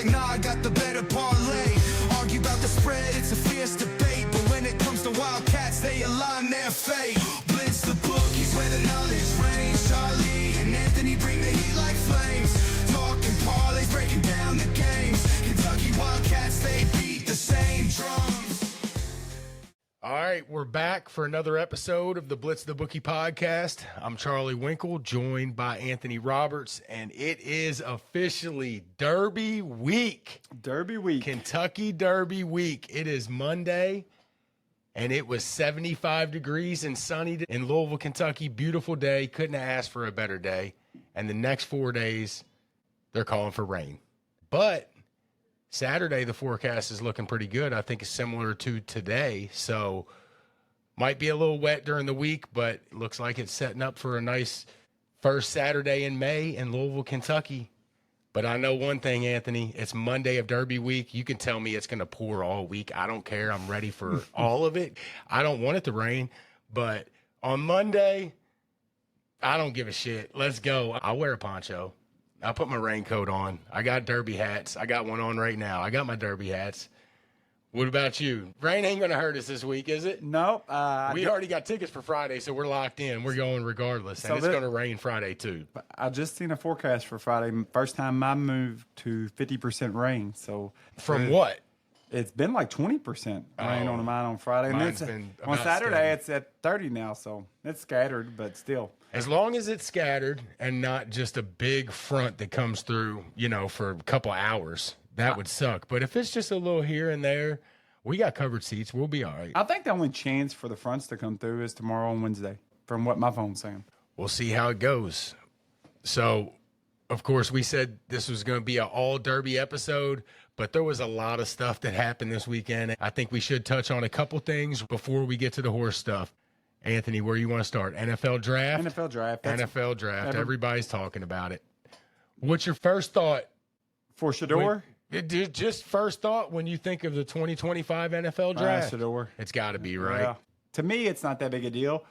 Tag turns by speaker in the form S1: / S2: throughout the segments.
S1: like, nah, I got the better parlay. Argue about the spread, it's a fierce debate. But when it comes to Wildcats, they align their fate. Blitz the bookies where the knowledge reigns. Charlie and Anthony bring the heat like flames. Talking parlays, breaking down the games. Kentucky Wildcats, they beat the same drums.
S2: All right, we're back for another episode of the Blitz the Bookie podcast. I'm Charlie Winkle, joined by Anthony Roberts, and it is officially Derby week.
S3: Derby week.
S2: Kentucky Derby week. It is Monday, and it was 75 degrees and sunny in Louisville, Kentucky. Beautiful day. Couldn't have asked for a better day. And the next 4 days, they're calling for rain. But Saturday, the forecast is looking pretty good. I think it's similar to today. So might be a little wet during the week, but it looks like it's setting up for a nice first Saturday in May in Louisville, Kentucky. But I know one thing, Anthony, it's Monday of Derby week. You can tell me it's going to pour all week. I don't care. I'm ready for all of it. I don't want it to rain, but on Monday, I don't give a shit. Let's go. I'll wear a poncho. I'll put my raincoat on. I got derby hats. I got one on right now. I got my derby hats. What about you? Rain ain't going to hurt us this week, is it?
S3: Nope.
S2: We already got tickets for Friday, so we're locked in. We're going regardless, and it's going to rain Friday too.
S3: I just seen a forecast for Friday. First time I moved to 50% rain. So
S2: from what?
S3: It's been like 20% rain on mine on Friday. And
S2: Mine's been
S3: on Saturday,
S2: steady.
S3: it's at 30 now, so it's scattered, but still.
S2: As long as it's scattered and not just a big front that comes through, for a couple hours, that would suck. But if it's just a little here and there, we got covered seats. We'll be all right.
S3: I think the only chance for the fronts to come through is tomorrow on Wednesday, from what my phone's saying.
S2: We'll see how it goes. So, of course, we said this was going to be an all-derby episode, but there was a lot of stuff that happened this weekend. I think we should touch on a couple things before we get to the horse stuff. Anthony, where you want to start? NFL draft?
S3: NFL draft.
S2: NFL draft. Everybody's talking about it. What's your first thought?
S3: For Shador?
S2: Just first thought when you think of the 2025 NFL draft?
S3: Shador.
S2: It's got to be, right?
S3: Yeah. To me, it's not that big a deal.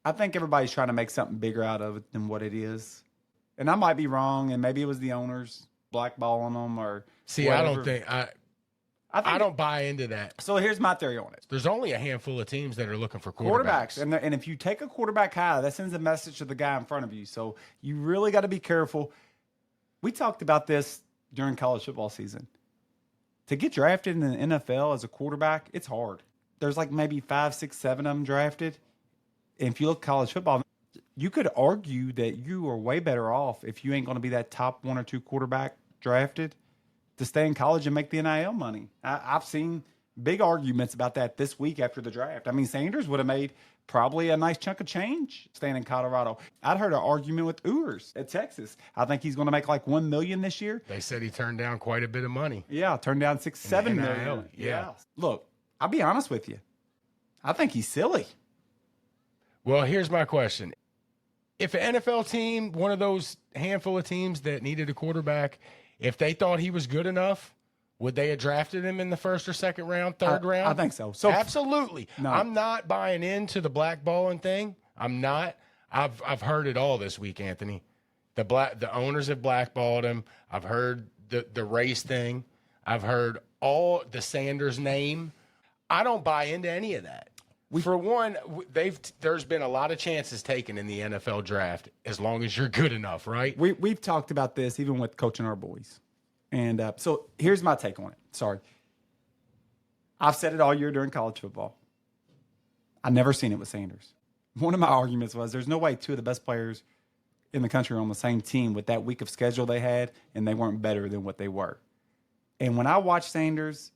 S3: I think everybody's trying to make something bigger out of it than what it is. And I might be wrong, and maybe it was the owners blackballing them or
S2: See,
S3: whatever.
S2: I don't think I don't buy into that.
S3: So here's my theory on it.
S2: There's only a handful of teams that are looking for quarterbacks.
S3: And if you take a quarterback high, that sends a message to the guy in front of you. So you really got to be careful. We talked about this during college football season. To get drafted in the NFL as a quarterback, it's hard. There's like maybe 5, 6, 7 of them drafted. And if you look at college football, you could argue that you are way better off if you ain't going to be that top 1 or 2 quarterback drafted to stay in college and make the NIL money. I've seen big arguments about that this week after the draft. I mean, Sanders would have made probably a nice chunk of change staying in Colorado. I'd heard an argument with Ewers at Texas. I think he's going to make like $1 million this year.
S2: They said he turned down quite a bit of money.
S3: Yeah, turned down $6-7 million.
S2: Yeah.
S3: Look, I'll be honest with you. I think he's silly.
S2: Well, here's my question. If an NFL team, one of those handful of teams that needed a quarterback, if they thought he was good enough, would they have drafted him in the first or second round, third round?
S3: I think so.
S2: Absolutely.
S3: No.
S2: I'm not buying into the blackballing thing. I'm not. I've heard it all this week, Anthony. The owners have blackballed him. I've heard the race thing. I've heard all the Sanders name. I don't buy into any of that. For one, there's been a lot of chances taken in the NFL draft as long as you're good enough, right?
S3: We've talked about this even with coaching our boys. And so here's my take on it. Sorry. I've said it all year during college football. I've never seen it with Sanders. One of my arguments was there's no way 2 of the best players in the country are on the same team with that week of schedule they had, and they weren't better than what they were. And when I watched Sanders,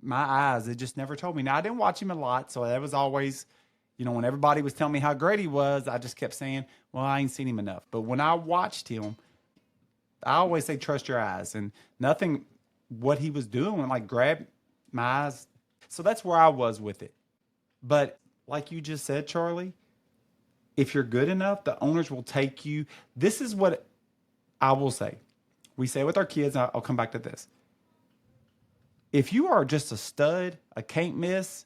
S3: my eyes, it just never told me. Now, I didn't watch him a lot, so that was always, when everybody was telling me how great he was, I just kept saying, well, I ain't seen him enough. But when I watched him, I always say trust your eyes. And nothing, what he was doing, like grabbed my eyes. So that's where I was with it. But like you just said, Charlie, if you're good enough, the owners will take you. This is what I will say. We say with our kids, I'll come back to this. If you are just a stud, a can't miss,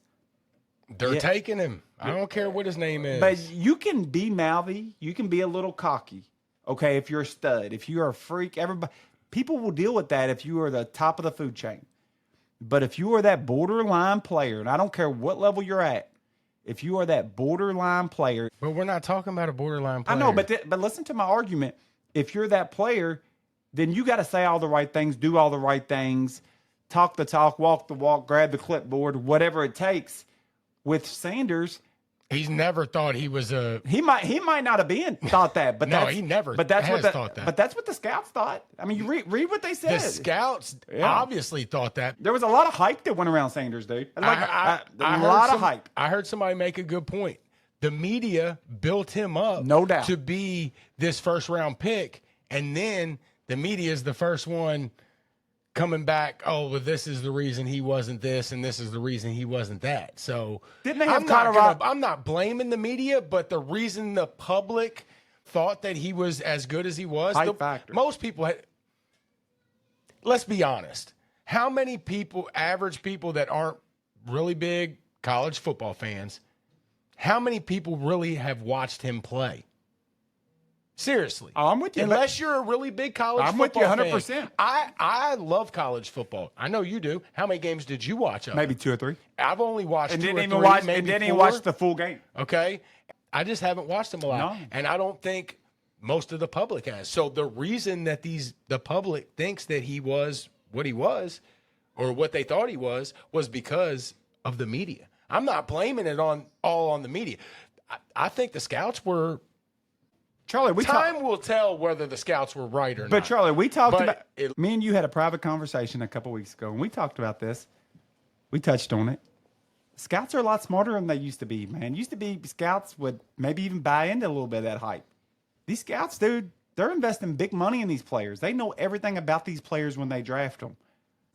S2: they're taking him. I don't care what his name is.
S3: But you can be mouthy. You can be a little cocky. Okay, if you're a stud, if you're a freak, everybody. people will deal with that if you are the top of the food chain. But if you are that borderline player, and I don't care what level you're at, if you are that borderline player.
S2: But we're not talking about a borderline player.
S3: I know, but listen to my argument. If you're that player, then you got to say all the right things, do all the right things, talk the talk, walk the walk, grab the clipboard, whatever it takes. With Sanders,
S2: he's never thought he was a.
S3: he might not have been thought that, but
S2: No, he never
S3: But that's
S2: has
S3: what
S2: thought that.
S3: But that's what the scouts thought. I mean, you read what they said.
S2: The scouts obviously thought that.
S3: There was a lot of hype that went around Sanders, dude. Like,
S2: I
S3: a
S2: heard
S3: lot of hype.
S2: I heard somebody make a good point. The media built him up,
S3: No doubt,
S2: to be this first round pick, and then the media is the first one coming back. Oh, well, this is the reason he wasn't this, and this is the reason he wasn't that. So
S3: didn't they have Colorado?
S2: I'm not blaming the media, but the reason the public thought that he was as good as he was,
S3: Hype factor.
S2: Most people had. Let's be honest. How many people, average people that aren't really big college football fans, how many people really have watched him play? Seriously.
S3: Oh, I'm with you.
S2: Unless you're a really big college
S3: I'm
S2: football
S3: with you 100%.
S2: fan. I love college football. I know you do. How many games did you watch of it?
S3: Maybe 2 or 3.
S2: I've only watched
S3: And
S2: 2
S3: didn't
S2: or
S3: even
S2: 3,
S3: watch.
S2: maybe
S3: And didn't
S2: 4.
S3: even watch the full game.
S2: Okay. I just haven't watched them a lot.
S3: No.
S2: And I don't think most of the public has. So the reason that the public thinks that he was what he was, or what they thought he was because of the media. I'm not blaming it all on the media. I think the scouts were.
S3: Charlie,
S2: Time will tell whether the scouts were right or not.
S3: But Charlie, we talked
S2: But
S3: about. Me and you had a private conversation a couple weeks ago, and we talked about this. We touched on it. Scouts are a lot smarter than they used to be, man. Used to be scouts would maybe even buy into a little bit of that hype. These scouts, dude, they're investing big money in these players. They know everything about these players when they draft them.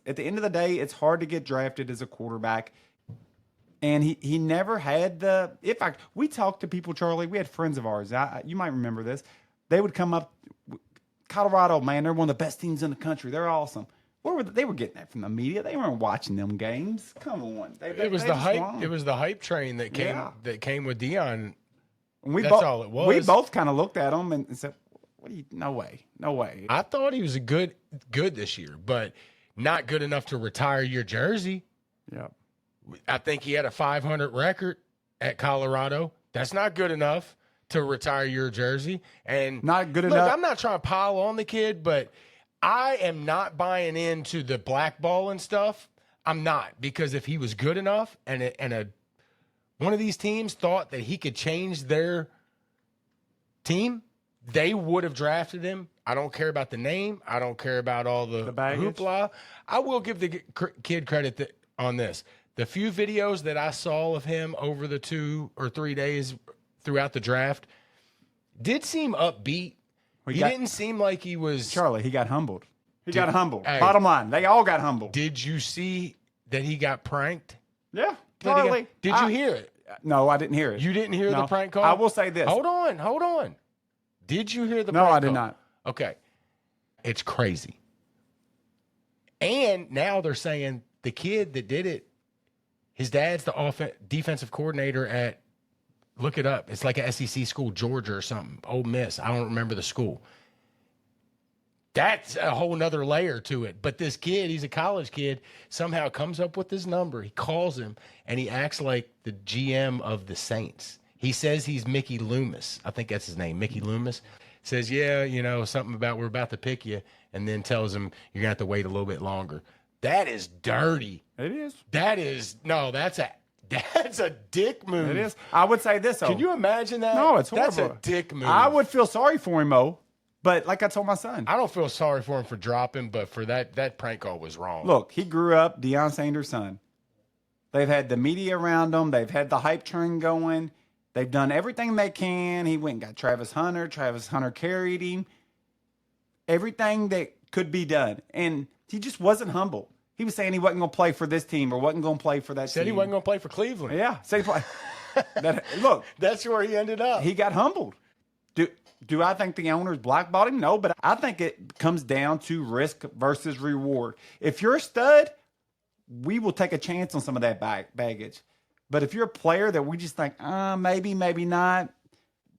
S3: At the end of the day, it's hard to get drafted as a quarterback. And he never had the. In fact, we talked to people, Charlie. We had friends of ours. You might remember this. They would come up. Colorado, man, they're one of the best teams in the country. They're awesome. They were getting that from the media. They weren't watching them games. Come on,
S2: it was the hype. It was the hype train that came with Deion. That's all it was.
S3: We both kind of looked at him and said, "What do you? No way, no way."
S2: I thought he was good this year, but not good enough to retire your jersey.
S3: Yeah.
S2: I think he had a 500 record at Colorado. That's not good enough to retire your jersey. And
S3: not good
S2: look,
S3: enough.
S2: I'm not trying to pile on the kid, but I am not buying into the blackball and stuff. I'm not, because if he was good enough and one of these teams thought that he could change their team, they would have drafted him. I don't care about the name. I don't care about all the hoopla. I will give the kid credit on this. The few videos that I saw of him over the 2 or 3 days throughout the draft did seem upbeat. He didn't seem like he was.
S3: Charlie, he got humbled. He got humbled.
S2: Hey,
S3: Bottom line, they all got humbled.
S2: Did you see that he got pranked?
S3: Yeah, Charlie.
S2: Did you hear it?
S3: No, I didn't hear it.
S2: You didn't hear the prank call?
S3: I will say this.
S2: Hold on. Did you hear the
S3: No,
S2: prank call?
S3: I did not.
S2: Okay. It's crazy. And now they're saying the kid that did it, his dad's the defensive coordinator at, look it up. It's like an SEC school, Georgia or something. Ole Miss. I don't remember the school. That's a whole nother layer to it. But this kid, he's a college kid, somehow comes up with his number. He calls him, and he acts like the GM of the Saints. He says he's Mickey Loomis. I think that's his name, Mickey Loomis. Says, yeah, something about we're about to pick you, and then tells him you're going to have to wait a little bit longer. That is dirty.
S3: It is.
S2: That's a dick move.
S3: It is. I would say this, though.
S2: Can you imagine that?
S3: No, it's horrible.
S2: That's a dick move.
S3: I would feel sorry for him, Mo. But like I told my son.
S2: I don't feel sorry for him for dropping, but for that prank call was wrong.
S3: Look, he grew up Deion Sanders' son. They've had the media around him. They've had the hype train going. They've done everything they can. He went and got Travis Hunter. Travis Hunter carried him. Everything that could be done. And he just wasn't humble. He was saying he wasn't going to play for this team or wasn't going to play for that team.
S2: Said he wasn't going to play for Cleveland.
S3: Yeah. Said he look.
S2: That's where he ended up.
S3: He got humbled. Do I think the owners blackballed him? No, but I think it comes down to risk versus reward. If you're a stud, we will take a chance on some of that baggage. But if you're a player that we just think, maybe, maybe not,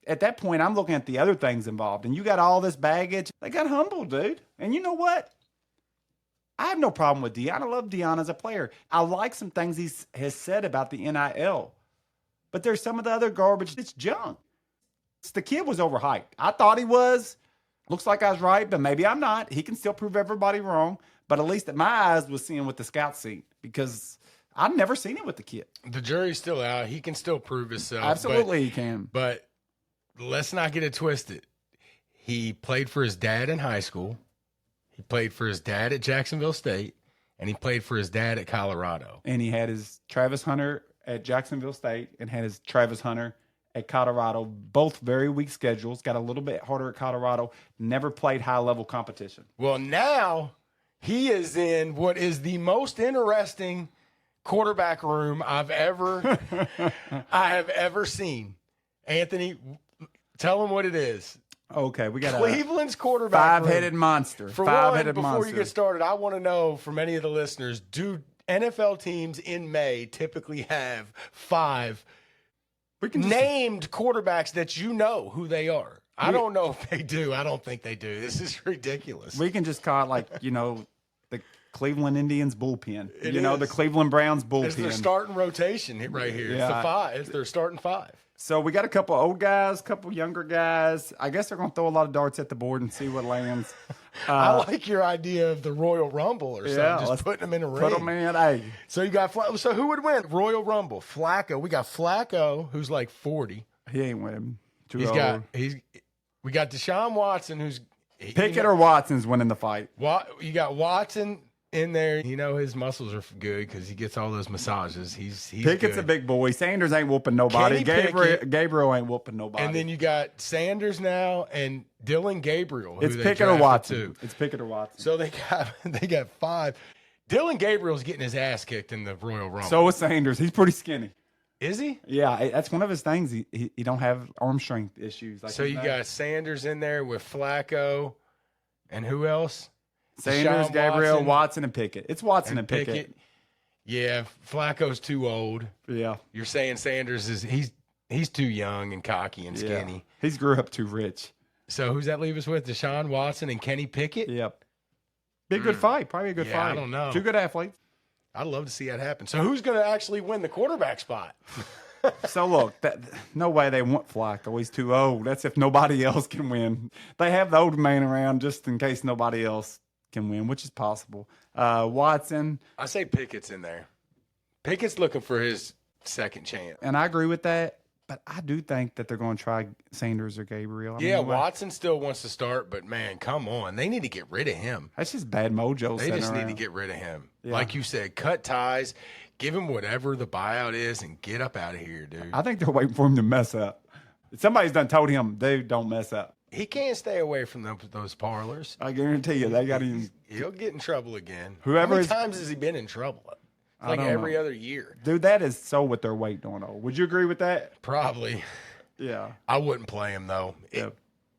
S3: at that point, I'm looking at the other things involved. And you got all this baggage. They got humble, dude. And you know what? I have no problem with Deion. I love Deion as a player. I like some things he has said about the NIL. But there's some of the other garbage that's junk. The kid was overhyped. I thought he was. Looks like I was right, but maybe I'm not. He can still prove everybody wrong. But at least at my eyes was seeing with the scout seat because I've never seen it with the kid.
S2: The jury's still out. He can still prove himself.
S3: Absolutely, he can.
S2: But let's not get it twisted. He played for his dad in high school. He played for his dad at Jacksonville State, and he played for his dad at Colorado.
S3: And he had his Travis Hunter at Jacksonville State and had his Travis Hunter at Colorado. Both very weak schedules. Got a little bit harder at Colorado. Never played high-level competition.
S2: Well, now he is in what is the most interesting quarterback room I have ever seen. Anthony, tell him what it is.
S3: Okay, we got
S2: Cleveland's quarterback
S3: five-headed
S2: room.
S3: monster.
S2: For
S3: Five-headed
S2: one, before
S3: monster.
S2: you get started, I want to know from any of the listeners, do NFL teams in May typically have five named quarterbacks that you know who they are? I don't know if they do. I don't think they do. This is ridiculous.
S3: We can just call it like, the Cleveland Indians bullpen.
S2: It
S3: the
S2: is.
S3: Cleveland Browns
S2: It's
S3: bullpen.
S2: their starting rotation right here. It's the five. It's their starting five.
S3: So we got a couple old guys, couple younger guys. I guess they're going to throw a lot of darts at the board and see what lands.
S2: I like your idea of the Royal Rumble or something.
S3: Yeah,
S2: Just
S3: let's
S2: putting them in a ring.
S3: Put them in. Hey,
S2: So you got so who would win? Royal Rumble. Flacco. We got Flacco, who's like 40.
S3: he ain't winning. Too
S2: He's
S3: old.
S2: got we got Deshaun Watson, who's
S3: Pickett or Watson's winning the fight.
S2: You got Watson in there. You know his muscles are good because he gets all those massages. He's
S3: Pickett's
S2: good.
S3: a big boy. Sanders ain't whooping nobody.
S2: Kenny Pickett.
S3: Gabriel ain't whooping nobody.
S2: And then you got Sanders now and Dylan Gabriel. Who
S3: it's
S2: they
S3: Pickett or
S2: drafted
S3: Watson.
S2: too.
S3: It's Pickett or Watson.
S2: So they got five. Dylan Gabriel's getting his ass kicked in the Royal Rumble.
S3: So is Sanders. He's pretty skinny.
S2: Is he?
S3: Yeah, that's one of his things. He don't have arm strength issues. Like
S2: So you got Sanders in there with Flacco, and who else?
S3: Sanders,
S2: Deshaun
S3: Gabriel, Watson, and Pickett. It's Watson and
S2: Pickett.
S3: Pickett.
S2: Yeah, Flacco's too old.
S3: Yeah.
S2: You're saying Sanders he's too young and cocky and skinny.
S3: Yeah. He's grew up too rich.
S2: So who's that leave us with? Deshaun Watson and Kenny Pickett?
S3: Yep. Be a good fight. Probably a good
S2: Yeah,
S3: fight.
S2: I don't know.
S3: Two good athletes.
S2: I'd love to see that happen. So who's going to actually win the quarterback spot?
S3: So look, no way they want Flacco. He's too old. That's if nobody else can win. They have the old man around just in case nobody else can win, which is possible. Watson.
S2: I say Pickett's in there. Pickett's looking for his second chance.
S3: And I agree with that. But I do think that they're going to try Sanders or Gabriel.
S2: Yeah, Watson still wants to start, but man, come on. They need to get rid of him.
S3: That's just bad mojo.
S2: They just need
S3: around.
S2: to get rid of him.
S3: Yeah.
S2: Like you said, cut ties, give him whatever the buyout is, and get up out of here, dude.
S3: I think they're waiting for him to mess up. Somebody's done told him, dude, don't mess up.
S2: He can't stay away from those parlors.
S3: I guarantee you, they got him.
S2: He'll get in trouble again.
S3: Whoever
S2: How many
S3: is-
S2: times has he been in trouble?
S3: I
S2: Like
S3: don't
S2: every
S3: know.
S2: other year.
S3: Dude, that is so what they're waiting on. Would you agree with that?
S2: Probably.
S3: Yeah.
S2: I wouldn't play him though.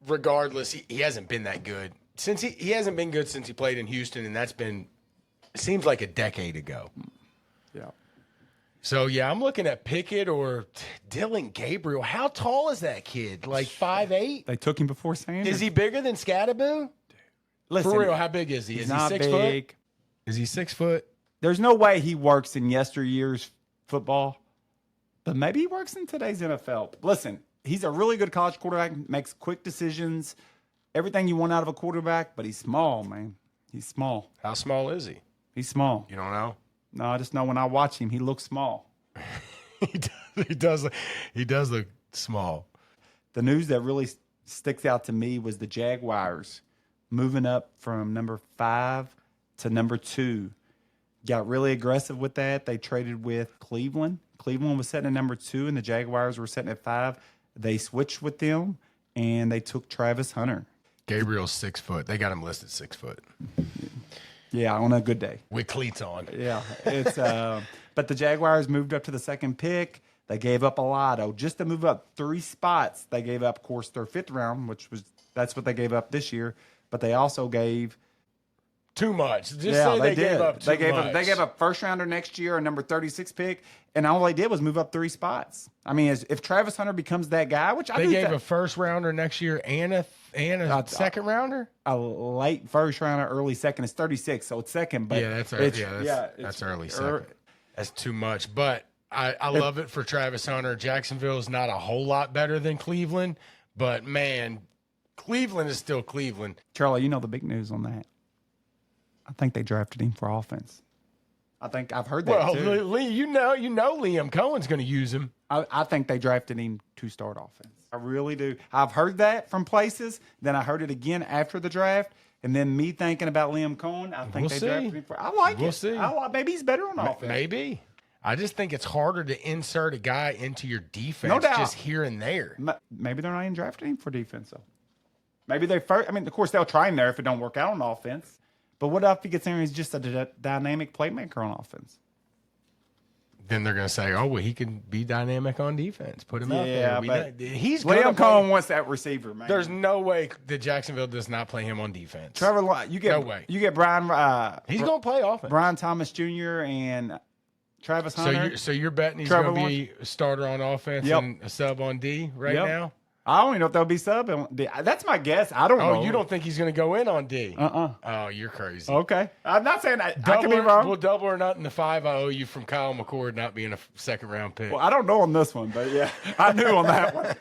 S2: Regardless, he hasn't been that good since he hasn't been good since he played in Houston, and that's been it seems like a decade ago.
S3: Yeah.
S2: So yeah, I'm looking at Pickett or Dylan Gabriel. How tall is that kid? Like 5'8"?
S3: They took him before Sanders.
S2: Is he bigger than Scattaboo?
S3: Listen,
S2: For real, how big is he?
S3: he's
S2: Is he
S3: not
S2: 6
S3: big.
S2: foot? Is he 6 foot?
S3: There's no way he works in yesteryear's football, but maybe he works in today's NFL. Listen, he's a really good college quarterback, makes quick decisions, everything you want out of a quarterback, but he's small, man. He's small.
S2: How small is he?
S3: He's small.
S2: You don't know?
S3: No, I just know when I watch him, he looks small.
S2: He does look small.
S3: The news that really sticks out to me was the Jaguars moving up from number 5 to number 2. Got really aggressive with that. They traded with Cleveland. Cleveland was sitting at number 2, and the Jaguars were sitting at 5. They switched with them, and they took Travis Hunter.
S2: Gabriel's 6 foot. They got him listed 6 foot
S3: Yeah, on a good day.
S2: with cleats on.
S3: Yeah, it's but the Jaguars moved up to the second pick. They gave up a lot. Oh, just to move up 3 spots, they gave up, of course, their 5th round, that's what they gave up this year. But they also gave
S2: too much. Just
S3: Yeah,
S2: say they
S3: did.
S2: gave up too much.
S3: They gave up first rounder next year, a number 36 pick, and all they did was move up 3 spots. I mean, if Travis Hunter becomes that guy, which
S2: they gave a first rounder next year and a second rounder,
S3: a late first rounder, early second. It's 36, so it's second. But
S2: that's early second. That's too much, but I love it for Travis Hunter. Jacksonville is not a whole lot better than Cleveland, but man, Cleveland is still Cleveland.
S3: Charlie, you know the big news on that. I think they drafted him for offense. I think I've heard that too.
S2: Lee, you know Liam Cohen's going to use him.
S3: I think they drafted him to start offense. I really do. I've heard that from places. Then I heard it again after the draft. And then me thinking about Liam Cohen, I think they drafted him for. I like it.
S2: We'll see.
S3: Maybe he's better on offense.
S2: Maybe. I just think it's harder to insert a guy into your defense
S3: No doubt.
S2: just here and there.
S3: Maybe they're not even drafting him for defense, though. Maybe they first. I mean, of course, they'll try him there if it don't work out on offense. But what if he gets in and he's just a dynamic playmaker on offense?
S2: Then they're going to say, oh, well, he can be dynamic on defense. Put him out there.
S3: But
S2: he's
S3: Liam Cohen wants that receiver, man.
S2: There's no way that Jacksonville does not play him on defense.
S3: Trevor, no way. You get Brian.
S2: He's going to play offense.
S3: Brian Thomas Jr. and Travis Hunter.
S2: So you're betting he's going to be a starter on offense and a sub on D now?
S3: I don't even know if they'll be sub. That's my guess. I don't know.
S2: Oh, you don't think he's going to go in on D? Oh, you're crazy.
S3: Okay. I'm not saying that. I could be wrong.
S2: Well, double or nothing, the 5 I owe you from Kyle McCord not being a second-round pick.
S3: Well, I don't know on this one, but yeah, I knew on that one.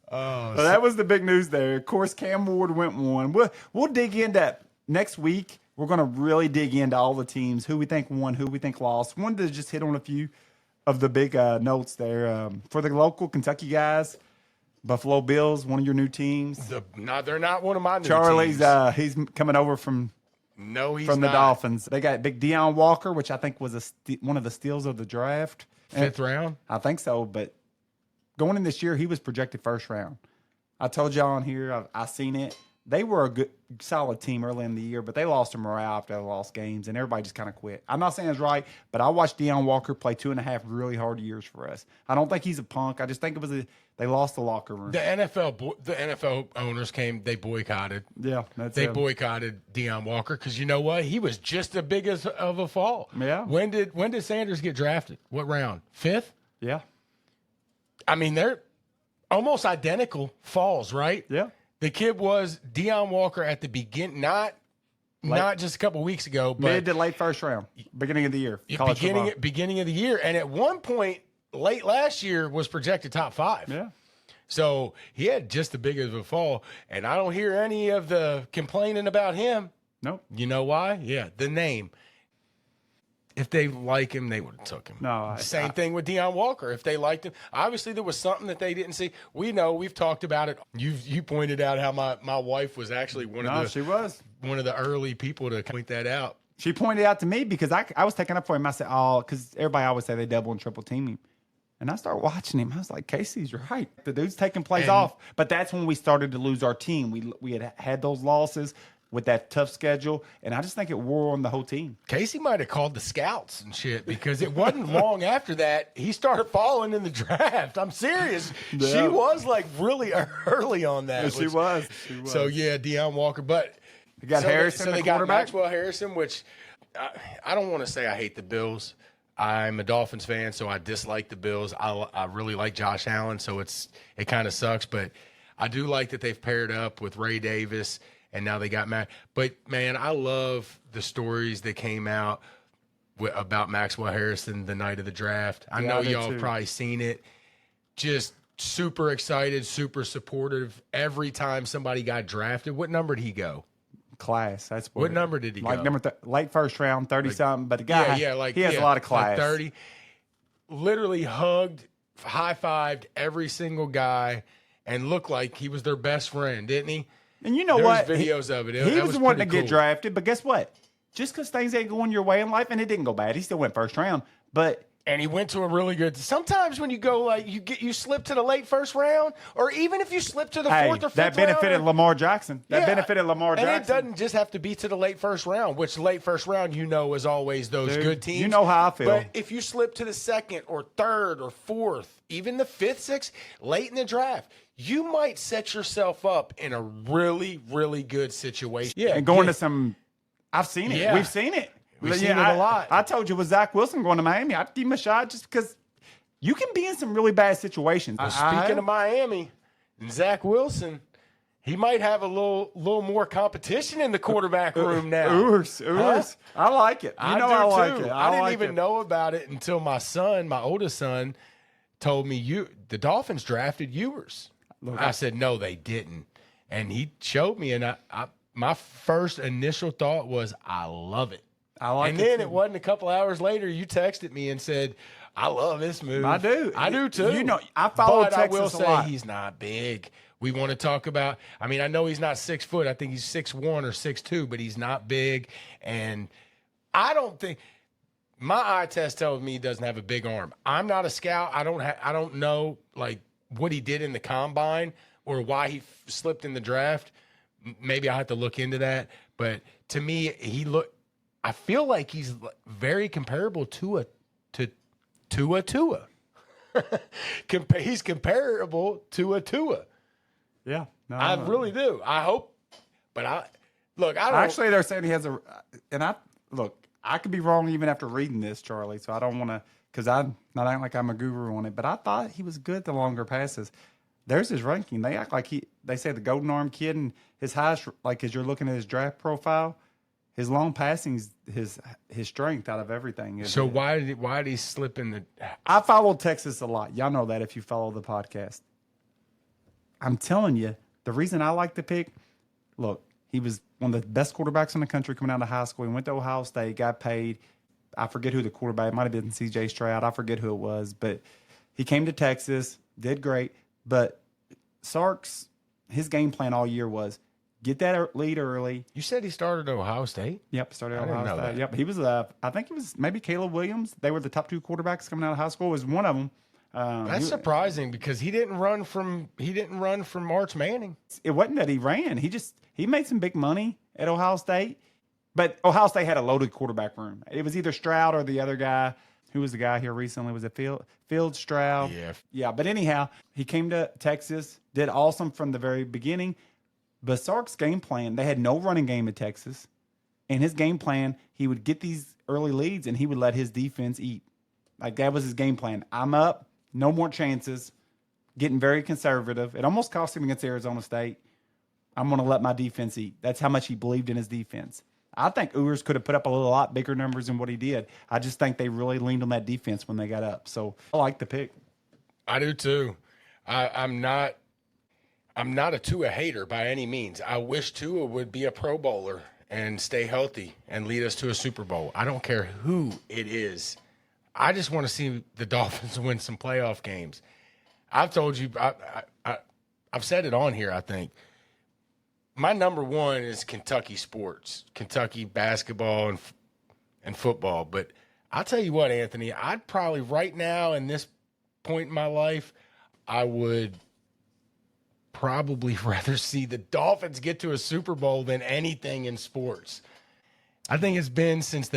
S3: So that was the big news there. Of course, Cam Ward went one. We'll dig into next week. We're going to really dig into all the teams, who we think won, who we think lost. Wanted to just hit on a few of the big notes there. For the local Kentucky guys, Buffalo Bills, one of your new teams.
S2: They're not one of my new
S3: teams.
S2: Charlie's,
S3: he's coming over from the Dolphins. They got big Deion Walker, which I think was one of the steals of the draft.
S2: Fifth round?
S3: I think so, but going in this year, he was projected first round. I told y'all on here, I seen it. They were a good, solid team early in the year, but they lost to morale after they lost games, and everybody just kind of quit. I'm not saying it's right, but I watched Deion Walker play 2.5 really hard years for us. I don't think he's a punk. I just think they lost the locker room.
S2: The NFL owners came. They boycotted.
S3: Yeah,
S2: they boycotted Deion Walker because you know what? He was just as big of a fall.
S3: Yeah.
S2: When did Sanders get drafted? What round? 5th?
S3: Yeah.
S2: I mean, they're almost identical falls, right?
S3: Yeah.
S2: The kid was Deion Walker at the beginning, not just a couple weeks ago, but
S3: mid to late first round, beginning of the year,
S2: beginning of the year, and at one point late last year was projected top 5.
S3: Yeah,
S2: so he had just as big of a fall, and I don't hear any of the complaining about him.
S3: Nope.
S2: You know why? Yeah, the name. If they like him, they would have took him.
S3: No,
S2: Same thing with Deion Walker. If they liked him, obviously there was something that they didn't see. We know, we've talked about it. You pointed out how my wife was actually one of the early people to point that out.
S3: She pointed out to me because I was taking up for him. I said, because everybody always say they double and triple team him. And I started watching him. I was like, Casey's right. The dude's taking plays off. But that's when we started to lose our team. We had those losses with that tough schedule, and I just think it wore on the whole team.
S2: Casey might have called the scouts and shit because it wasn't long after that he started falling in the draft. I'm serious. Yeah. She was like really early on that.
S3: Yeah, she was.
S2: So yeah, Deion Walker, but
S3: they got Harrison.
S2: They got Maxwell Harrison, which I don't want to say I hate the Bills. I'm a Dolphins fan, so I dislike the Bills. I really like Josh Allen, so it kind of sucks, but I do like that they've paired up with Ray Davis. And now they got Matt. But, man, I love the stories that came out about Maxwell Harrison the night of the draft. I know y'all have probably seen it. Just super excited, super supportive every time somebody got drafted. What number did he go?
S3: Class. That's
S2: what number did he go?
S3: Number late first round, 30-something. But the guy, he has a lot of class.
S2: 30. Literally hugged, high-fived every single guy and looked like he was their best friend, didn't he?
S3: And you know what?
S2: There's videos of it.
S3: He was wanting to get drafted, but guess what? Just because things ain't going your way in life, and it didn't go bad, he still went first round. And
S2: he went to a really good. Sometimes when you go you slip to the late first round, or even if you slip to the fourth or fifth round,
S3: that benefited Lamar Jackson. And
S2: it doesn't just have to be to the late first round, which late first round is always those good teams.
S3: You know how I feel.
S2: But if you slip to the second or third or fourth, even the fifth, sixth, late in the draft, you might set yourself up in a really, really good situation.
S3: Yeah, and going to some I've seen it.
S2: Yeah.
S3: We've seen it.
S2: We've seen it a lot.
S3: I told you with Zach Wilson going to Miami, I'd give him a shot just because you can be in some really bad situations.
S2: Well, speaking of Miami and Zach Wilson, he might have a little more competition in the quarterback room now.
S3: Urs. I like it. I like it.
S2: I didn't even know about it until my oldest son, told me the Dolphins drafted Ewers. I said, no, they didn't. And he showed me, and my first initial thought was, I love it. And then it wasn't a couple hours later, you texted me and said, I love this move.
S3: I do.
S2: I do too.
S3: You know, I follow Texas
S2: I will
S3: a lot.
S2: say he's not big. We want to talk about, I mean, I know he's not 6 foot. I think he's 6'1" or 6'2", but he's not big. And I don't think, my eye test tells me he doesn't have a big arm. I'm not a scout. I don't know like what he did in the combine or why he slipped in the draft. Maybe I have to look into that. But to me, I feel like he's very comparable to Tua. He's comparable to Tua.
S3: Yeah. No,
S2: I really do. I hope. But I don't.
S3: Actually, they're saying he has I could be wrong even after reading this, Charlie. So I don't want to, because I'm not acting like I'm a guru on it, but I thought he was good the longer passes. There's his ranking. They act like they say the golden arm kid, and his highest, like as you're looking at his draft profile, his long passing's his strength out of everything.
S2: So why did he slip in the?
S3: I follow Texas a lot. Y'all know that if you follow the podcast. I'm telling you, the reason I like the pick, look, he was one of the best quarterbacks in the country coming out of high school. He went to Ohio State, got paid. I forget who the quarterback, it might have been C.J. Stroud. I forget who it was, but he came to Texas, did great. But Sark's, his game plan all year was get that lead early.
S2: You said he started at Ohio State?
S3: Yep, started at
S2: I didn't
S3: Ohio
S2: know
S3: State.
S2: that.
S3: Yep, he was, I think it was maybe Caleb Williams. They were the top 2 quarterbacks coming out of high school. Was one of them.
S2: That's surprising because he didn't run from March Manning.
S3: It wasn't that he ran. He made some big money at Ohio State, but Ohio State had a loaded quarterback room. It was either Stroud or the other guy. Who was the guy here recently? Was it Field Stroud? Yeah. But anyhow, he came to Texas, did awesome from the very beginning. But Sark's game plan, they had no running game at Texas. And his game plan, he would get these early leads and he would let his defense eat. Like that was his game plan. I'm up. No more chances. Getting very conservative. It almost cost him against Arizona State. I'm going to let my defense eat. That's how much he believed in his defense. I think Ewers could have put up a lot bigger numbers than what he did. I just think they really leaned on that defense when they got up. So I like the pick.
S2: I do too. I'm not a Tua hater by any means. I wish Tua would be a Pro Bowler and stay healthy and lead us to a Super Bowl. I don't care who it is. I just want to see the Dolphins win some playoff games. I've told you, I've said it on here, I think. My number one is Kentucky sports, Kentucky basketball and football. But I'll tell you what, Anthony, I'd probably right now in this point in my life, I would probably rather see the Dolphins get to a Super Bowl than anything in sports. I think it's been since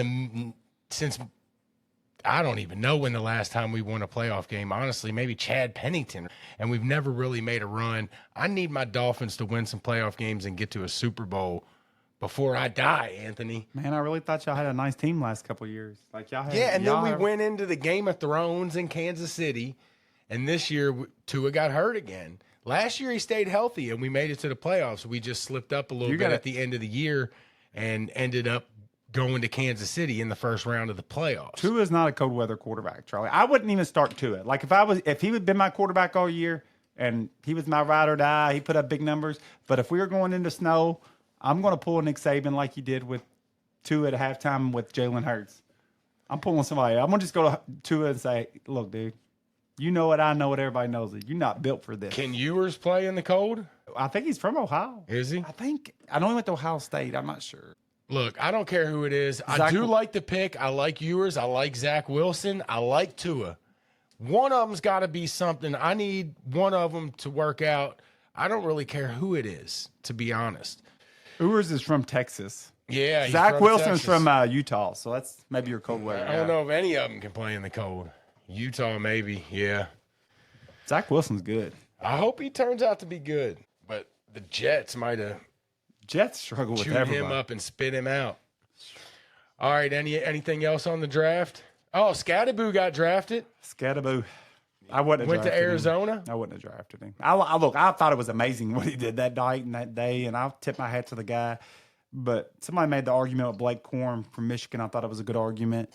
S2: I don't even know when the last time we won a playoff game. Honestly, maybe Chad Pennington, and we've never really made a run. I need my Dolphins to win some playoff games and get to a Super Bowl before I die, Anthony.
S3: Man, I really thought y'all had a nice team last couple of years. Like y'all had,
S2: and then we went into the Game of Thrones in Kansas City, and this year Tua got hurt again. Last year he stayed healthy, and we made it to the playoffs. We just slipped up a little bit at the end of the year and ended up going to Kansas City in the first round of the playoffs.
S3: Tua is not a cold weather quarterback, Charlie. I wouldn't even start Tua. Like if he would been my quarterback all year and he was my ride or die, he put up big numbers. But if we were going into snow, I'm going to pull Nick Saban like he did with Tua at halftime with Jalen Hurts. I'm pulling somebody. I'm going to just go to Tua and say, look, dude, you know it. I know it. Everybody knows it. You're not built for this.
S2: Can Ewers play in the cold?
S3: I think he's from Ohio.
S2: Is he?
S3: I know he went to Ohio State. I'm not sure.
S2: Look, I don't care who it is. I do like the pick. I like Ewers. I like Zach Wilson. I like Tua. One of them's got to be something. I need one of them to work out. I don't really care who it is, to be honest.
S3: Ewers is from Texas.
S2: Yeah,
S3: Zach Wilson's from Utah, so that's maybe your cold weather.
S2: I don't know if any of them can play in the cold. Utah, maybe, yeah.
S3: Zach Wilson's good.
S2: I hope he turns out to be good, but the Jets might have
S3: Jets struggle with
S2: chewed
S3: everybody.
S2: him up and spit him out. All right, anything else on the draft? Oh, Scatterboo got drafted.
S3: Scatterboo. I wouldn't have
S2: Went to
S3: drafted
S2: Arizona.
S3: him. I wouldn't have drafted him. I thought it was amazing what he did that night and that day, and I'll tip my hat to the guy. But somebody made the argument with Blake Corum from Michigan. I thought it was a good argument.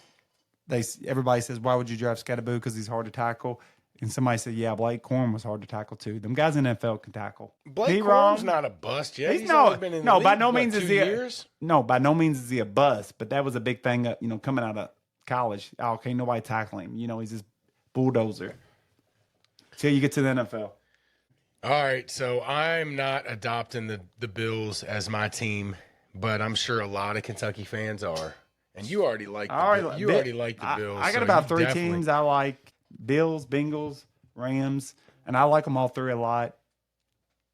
S3: Everybody says, why would you draft Scatterboo? Because he's hard to tackle. And somebody said, yeah, Blake Corum was hard to tackle too. Them guys in the NFL can tackle.
S2: Blake Corum's not a bust yet.
S3: He's
S2: only been in the league,
S3: by no means is he.
S2: 2 years?
S3: No, by no means is he a bust. But that was a big thing, coming out of college. Oh, okay, nobody tackling him. He's this bulldozer. Till you get to the NFL.
S2: All right, so I'm not adopting the Bills as my team, but I'm sure a lot of Kentucky fans are. And you already like the Bills.
S3: I got about three teams I like: Bills, Bengals, Rams, and I like them all three a lot.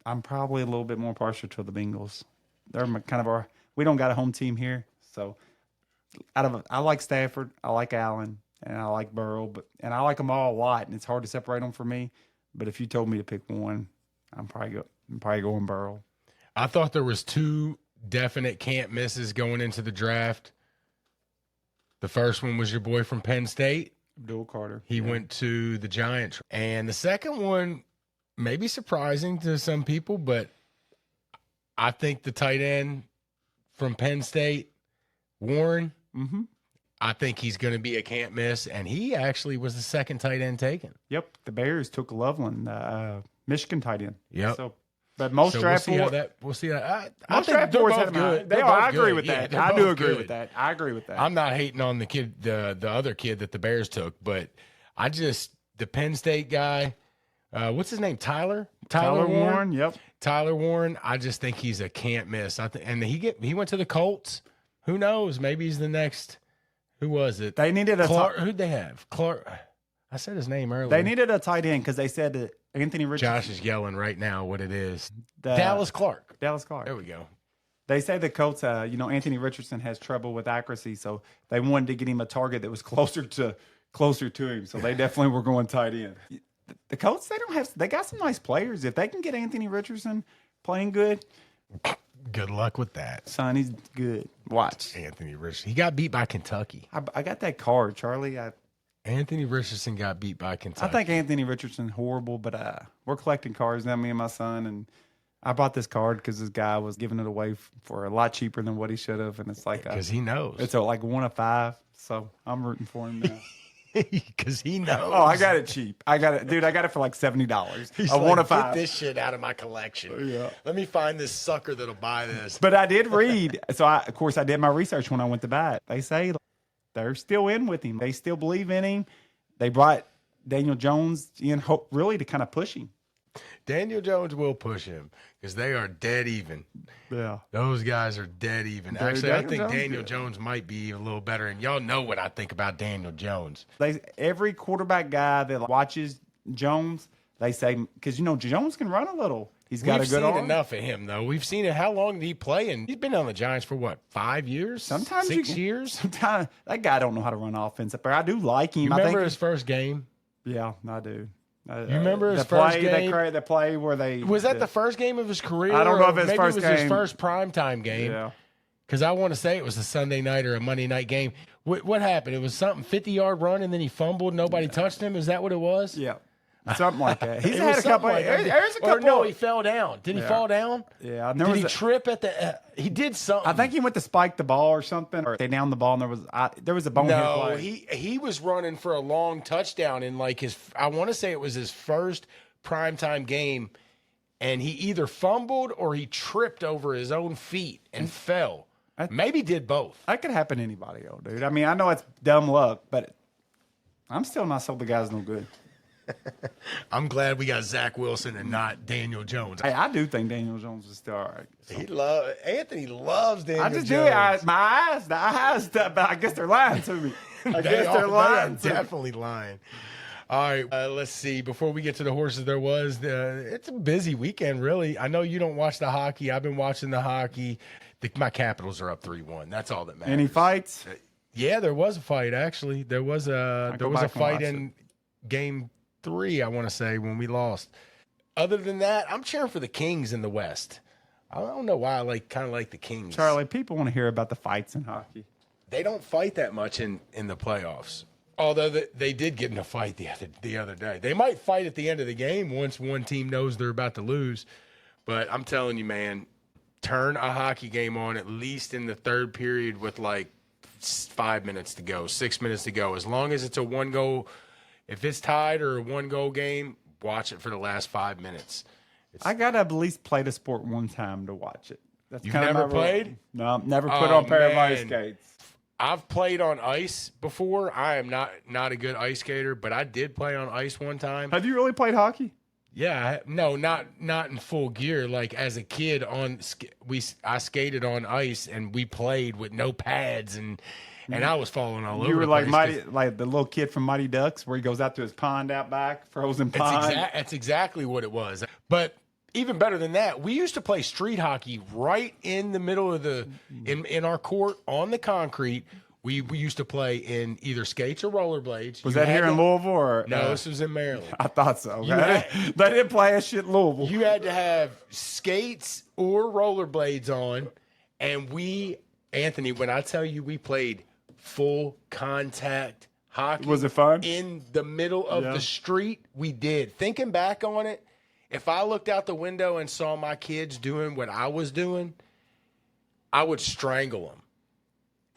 S3: I'm probably a little bit more partial to the Bengals. They're kind of we don't got a home team here, so I like Stafford, I like Allen, and I like Burrow, and I like them all a lot, and it's hard to separate them for me. But if you told me to pick one, I'm probably going Burrow.
S2: I thought there was two definite can't misses going into the draft. The first one was your boy from Penn State,
S3: Abdul Carter.
S2: He went to the Giants. And the second one may be surprising to some people, but I think the tight end from Penn State, Warren, I think he's going to be a can't miss. And he actually was the second tight end taken.
S3: Yep. The Bears took Loveland, Michigan tight end.
S2: Yep.
S3: So, but most draft boards,
S2: we'll see how
S3: most draft boards have good. I agree with that. I do agree with that. I agree with that.
S2: I'm not hating on the kid, the other kid that the Bears took, but the Penn State guy, what's his name? Tyler Warren.
S3: Yep.
S2: Tyler Warren. I just think he's a can't miss. And he went to the Colts. Who knows? Maybe he's the next. Who was it?
S3: They needed
S2: who'd they have? Clark. I said his name earlier.
S3: They needed a tight end because they said that Anthony Richardson.
S2: Josh is yelling right now what it is. Dallas Clark.
S3: There
S2: we go.
S3: They say the Colts, Anthony Richardson has trouble with accuracy, so they wanted to get him a target that was closer to him. So they definitely were going tight end. The Colts, they got some nice players. If they can get Anthony Richardson playing good,
S2: good luck with that.
S3: Son, he's good. Watch.
S2: Anthony Richardson. He got beat by Kentucky.
S3: I got that card, Charlie.
S2: Anthony Richardson got beat by Kentucky.
S3: I think Anthony Richardson horrible, but we're collecting cards now, me and my son, and I bought this card because this guy was giving it away for a lot cheaper than what he should have, and it's like
S2: because he knows
S3: it's like 1 of 5, so I'm rooting for him now.
S2: Because he knows.
S3: Oh, I got it cheap. I got it for like $70.
S2: He's
S3: a
S2: like,
S3: 1 of 5.
S2: Get this shit out of my collection.
S3: Yeah.
S2: Let me find this sucker that'll buy this.
S3: But I did read, so of course I did my research when I went to buy it. They say they're still in with him. They still believe in him. They brought Daniel Jones in, really to kind of push him.
S2: Daniel Jones will push him because they are dead even.
S3: Yeah.
S2: Those guys are dead even. Actually, I think Daniel Jones might be a little better, and y'all know what I think about Daniel Jones.
S3: Every quarterback guy that watches Jones, they say, because, Jones can run a little. He's got a good arm.
S2: We've seen enough of him, though. We've seen it. How long did he play? And he's been on the Giants for, what, 5 years?
S3: Sometimes
S2: 6 years?
S3: Sometimes that guy don't know how to run offense up there. I do like him.
S2: You remember his first game?
S3: Yeah, I do.
S2: You remember his first game?
S3: The play where they...
S2: Was that the first game of his career?
S3: I don't know if it's
S2: maybe
S3: first
S2: it was
S3: game.
S2: His first primetime game.
S3: Yeah.
S2: Because I want to say it was a Sunday night or a Monday night game. What happened? It was something 50-yard run, and then he fumbled. Nobody touched him. Is that what it was?
S3: Yeah. Something like that. He's had a couple. There's a couple.
S2: Or no, he fell down. Did he fall down?
S3: Yeah.
S2: Did he trip at the? He did something.
S3: I think he went to spike the ball or something, or they downed the ball, and there was a bonehead play.
S2: No, he was running for a long touchdown in like his. I want to say it was his first primetime game, and he either fumbled or he tripped over his own feet and fell. Maybe did both.
S3: That could happen to anybody, dude. I mean, I know it's dumb luck, but I'm still not sold the guy's no good.
S2: I'm glad we got Zach Wilson and not Daniel Jones.
S3: Hey, I do think Daniel Jones is still all right. So.
S2: Anthony loves Daniel Jones.
S3: I just do it. The eyes, but I guess they're lying to me.
S2: They are definitely lying. All right, let's see. Before we get to the horses, it's a busy weekend, really. I know you don't watch the hockey. I've been watching the hockey. My Capitals are up 3-1. That's all that matters.
S3: Any fights?
S2: Yeah, there was a fight, actually. There was a fight in Game 3, I want to say, when we lost. Other than that, I'm cheering for the Kings in the West. I don't know why I kind of like the Kings.
S3: Charlie, people want to hear about the fights in hockey.
S2: They don't fight that much in the playoffs. Although they did get in a fight the other day. They might fight at the end of the game once one team knows they're about to lose. But I'm telling you, man, turn a hockey game on at least in the third period with like 5 minutes to go, 6 minutes to go. As long as it's a one goal, if it's tied or a one goal game, watch it for the last 5 minutes.
S3: I gotta at least play the sport one time to watch it. That's
S2: You've
S3: kind of
S2: never
S3: my rule.
S2: played?
S3: No, never put on a pair of ice skates.
S2: I've played on ice before. I am not a good ice skater, but I did play on ice one time.
S3: Have you really played hockey?
S2: Yeah, no, not in full gear. Like as a kid, I skated on ice and we played with no pads and I was falling all over.
S3: You were
S2: the
S3: like
S2: place
S3: like the little kid from Mighty Ducks, where he goes out to his pond out back, frozen pond.
S2: That's exactly what it was. But even better than that, we used to play street hockey right in the middle of in our court on the concrete. We used to play in either skates or rollerblades.
S3: Was that here in Louisville or
S2: no? This was in Maryland.
S3: I thought so. They didn't play that shit in Louisville.
S2: You had to have skates or rollerblades on, and Anthony, when I tell you we played full contact hockey,
S3: was it fun?
S2: In the middle of the street, we did. Thinking back on it, if I looked out the window and saw my kids doing what I was doing, I would strangle them.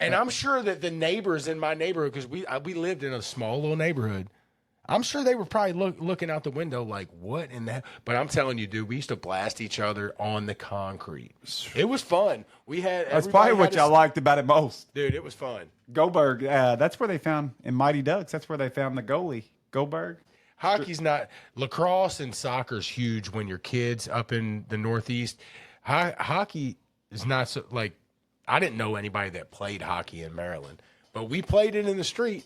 S2: And I'm sure that the neighbors in my neighborhood, because we lived in a small little neighborhood, I'm sure they were probably looking out the window like, what in the? But I'm telling you, dude, we used to blast each other on the concrete. It was fun.
S3: That's probably what y'all liked about it most.
S2: Dude, it was fun.
S3: Goldberg, that's where they found, in Mighty Ducks, that's where they found the goalie, Goldberg.
S2: Hockey's not, lacrosse and soccer's huge when you're kids up in the Northeast. Hockey is not so, like, I didn't know anybody that played hockey in Maryland, but we played it in the street.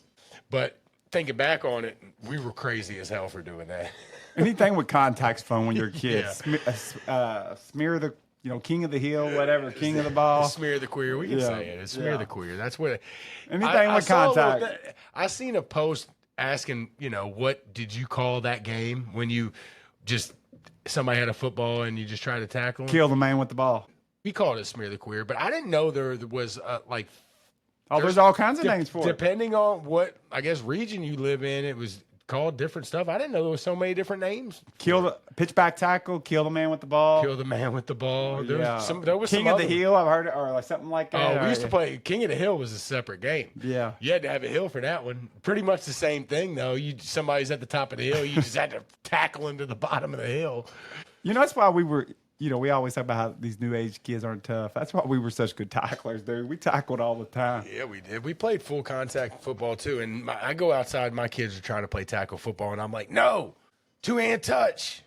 S2: But thinking back on it, we were crazy as hell for doing that.
S3: Anything with contact's fun when you're a kid.
S2: Yeah.
S3: Smear the, king of the hill, whatever, king of the ball.
S2: Smear the queer. We can say it. Smear the queer. That's what.
S3: Anything with contact.
S2: I seen a post asking, what did you call that game when you just somebody had a football and you just tried to tackle him?
S3: Kill the man with the ball.
S2: We called it smear the queer, but I didn't know there was like.
S3: Oh, there's all kinds of names for it.
S2: Depending on what, I guess, region you live in, it was called different stuff. I didn't know there was so many different names.
S3: Kill the pitchback tackle, kill the man with the ball.
S2: Kill the man with the ball. There was
S3: King of the Hill, I've heard it, or like something like that.
S2: Oh, we used to play King of the Hill was a separate game.
S3: Yeah.
S2: You had to have a hill for that one. Pretty much the same thing, though. Somebody's at the top of the hill. You just had to tackle him to the bottom of the hill.
S3: That's why we were... we always talk about how these new age kids aren't tough. That's why we were such good tacklers, dude. We tackled all the time.
S2: Yeah, we did. We played full contact football too. And I go outside, my kids are trying to play tackle football, and I'm like, no, two-hand touch.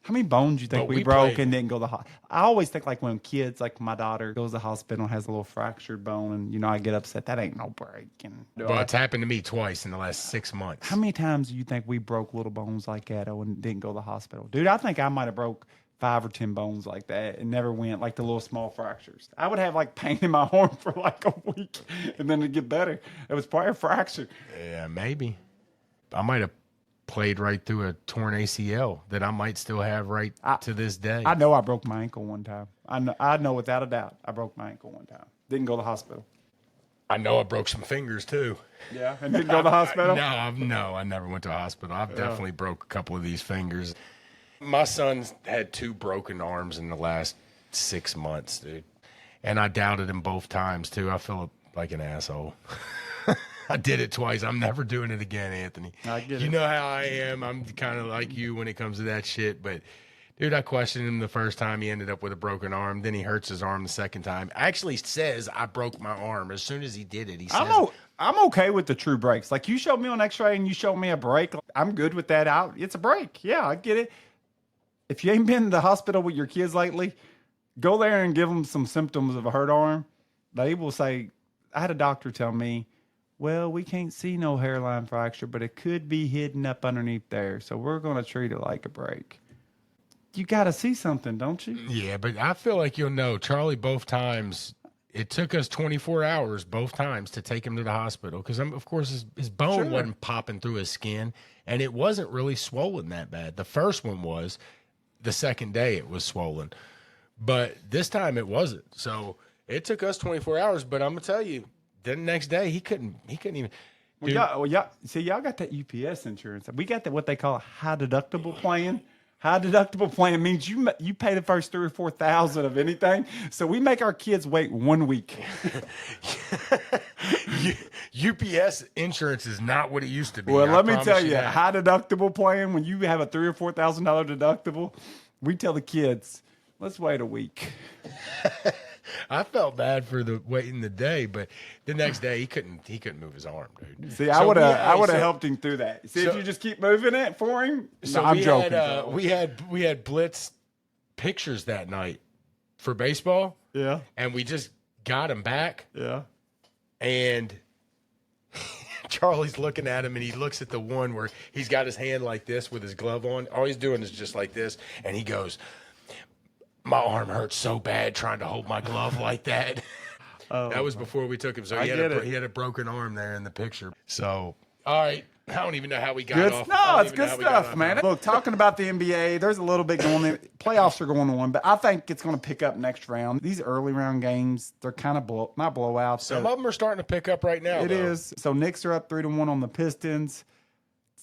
S3: How many bones do you think
S2: But
S3: we broke and didn't go to the hospital? I always think like when kids, like my daughter goes to the hospital and has a little fractured bone, and I get upset. That ain't no break.
S2: Well, it's happened to me twice in the last 6 months.
S3: How many times do you think we broke little bones like that and didn't go to the hospital? Dude, I think I might have broke 5 or 10 bones like that and never went, like the little small fractures. I would have like pain in my arm for like a week and then it'd get better. It was probably a fracture.
S2: Yeah, maybe. I might have played right through a torn ACL that I might still have to this day.
S3: I know I broke my ankle one time. I know without a doubt I broke my ankle one time. Didn't go to the hospital.
S2: I know I broke some fingers too.
S3: Yeah, and didn't go to the hospital?
S2: No, I never went to a hospital. I've definitely broke a couple of these fingers. My son's had 2 broken arms in the last 6 months, dude. And I doubted him both times, too. I feel like an asshole. I did it twice. I'm never doing it again, Anthony.
S3: I get it.
S2: You know how I am. I'm kind of like you when it comes to that shit. But, dude, I questioned him the first time. He ended up with a broken arm. Then he hurts his arm the second time. Actually says I broke my arm. As soon as he did it, he says...
S3: I'm okay with the true breaks. Like, you showed me on x-ray and you showed me a break. I'm good with that. It's a break. Yeah, I get it. If you ain't been to the hospital with your kids lately, go there and give them some symptoms of a hurt arm. They will say, I had a doctor tell me, well, we can't see no hairline fracture, but it could be hidden up underneath there. So we're going to treat it like a break. You got to see something, don't you?
S2: Yeah, but I feel like you'll know. Charlie, both times, it took us 24 hours both times to take him to the hospital because, of course, his bone wasn't popping through his skin, and it wasn't really swollen that bad. The first one was. The second day it was swollen. But this time it wasn't. So it took us 24 hours. But I'm gonna tell you, the next day he couldn't even. Dude,
S3: See, y'all got that UPS insurance. We got what they call a high deductible plan. High deductible plan means you pay the first 3,000 or 4,000 of anything. So we make our kids wait 1 week.
S2: UPS insurance is not what it used to be.
S3: Well,
S2: I
S3: let me
S2: promise
S3: tell you,
S2: that.
S3: high deductible plan, when you have a $3,000 or $4,000 deductible, we tell the kids, let's wait a week.
S2: I felt bad for the waiting the day, but the next day he couldn't move his arm, dude.
S3: See, I would have helped him through that. See, if you just keep moving it for him.
S2: So
S3: no, I'm
S2: we
S3: joking.
S2: we had blitz pictures that night for baseball.
S3: Yeah.
S2: And we just got him back.
S3: Yeah.
S2: And Charlie's looking at him, and he looks at the one where he's got his hand like this with his glove on. All he's doing is just like this, and he goes, "My arm hurts so bad trying to hold my glove like that." That was before we took him. So he had a broken arm there in the picture. So, all right. I don't even know how we got off.
S3: No, it's good stuff, man. Look, talking about the NBA, there's a little bit going on. Playoffs are going on, but I think it's going to pick up next round. These early round games, they're kind of not blowouts.
S2: Some of them are starting to pick up right now.
S3: It is. So Knicks are up 3-1 on the Pistons.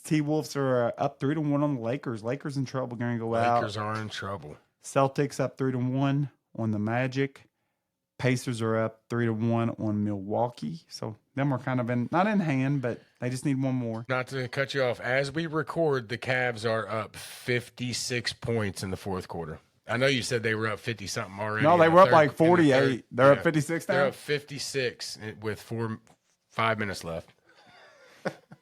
S3: T-Wolves are up 3-1 on the Lakers. Lakers in trouble, going to go out.
S2: Lakers are in trouble.
S3: Celtics up 3-1 on the Magic. Pacers are up 3-1 on Milwaukee. So them are kind of not in hand, but they just need one more.
S2: Not to cut you off, as we record, the Cavs are up 56 points in the fourth quarter. I know you said they were up 50-something already.
S3: No, they were up like 48. They're up 56 now?
S2: They're up 56 with 5 minutes left.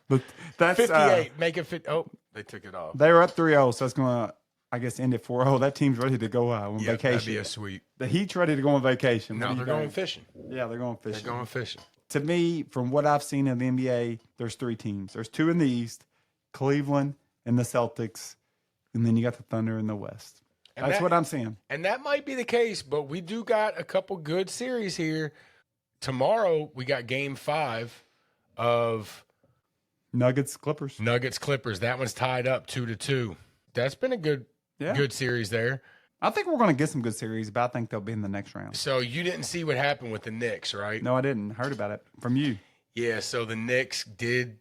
S3: But that's
S2: 58. Make it fit. Oh, they took it off.
S3: They were up 3-0, so it's going to, I guess, end at 4-0. That team's ready to go on vacation.
S2: That'd be a sweep.
S3: The Heat's ready to go on vacation.
S2: No, they're going fishing.
S3: Yeah, they're going fishing.
S2: They're going fishing.
S3: To me, from what I've seen in the NBA, there's 3 teams. There's 2 in the East, Cleveland and the Celtics, and then you got the Thunder in the West. That's what I'm seeing.
S2: And that might be the case, but we do got a couple good series here. Tomorrow, we got game 5 of
S3: Nuggets Clippers.
S2: That one's tied up 2-2. That's been a good series there.
S3: I think we're going to get some good series, but I think they'll be in the next round.
S2: So you didn't see what happened with the Knicks, right?
S3: No, I didn't. Heard about it from you.
S2: Yeah, so the Knicks did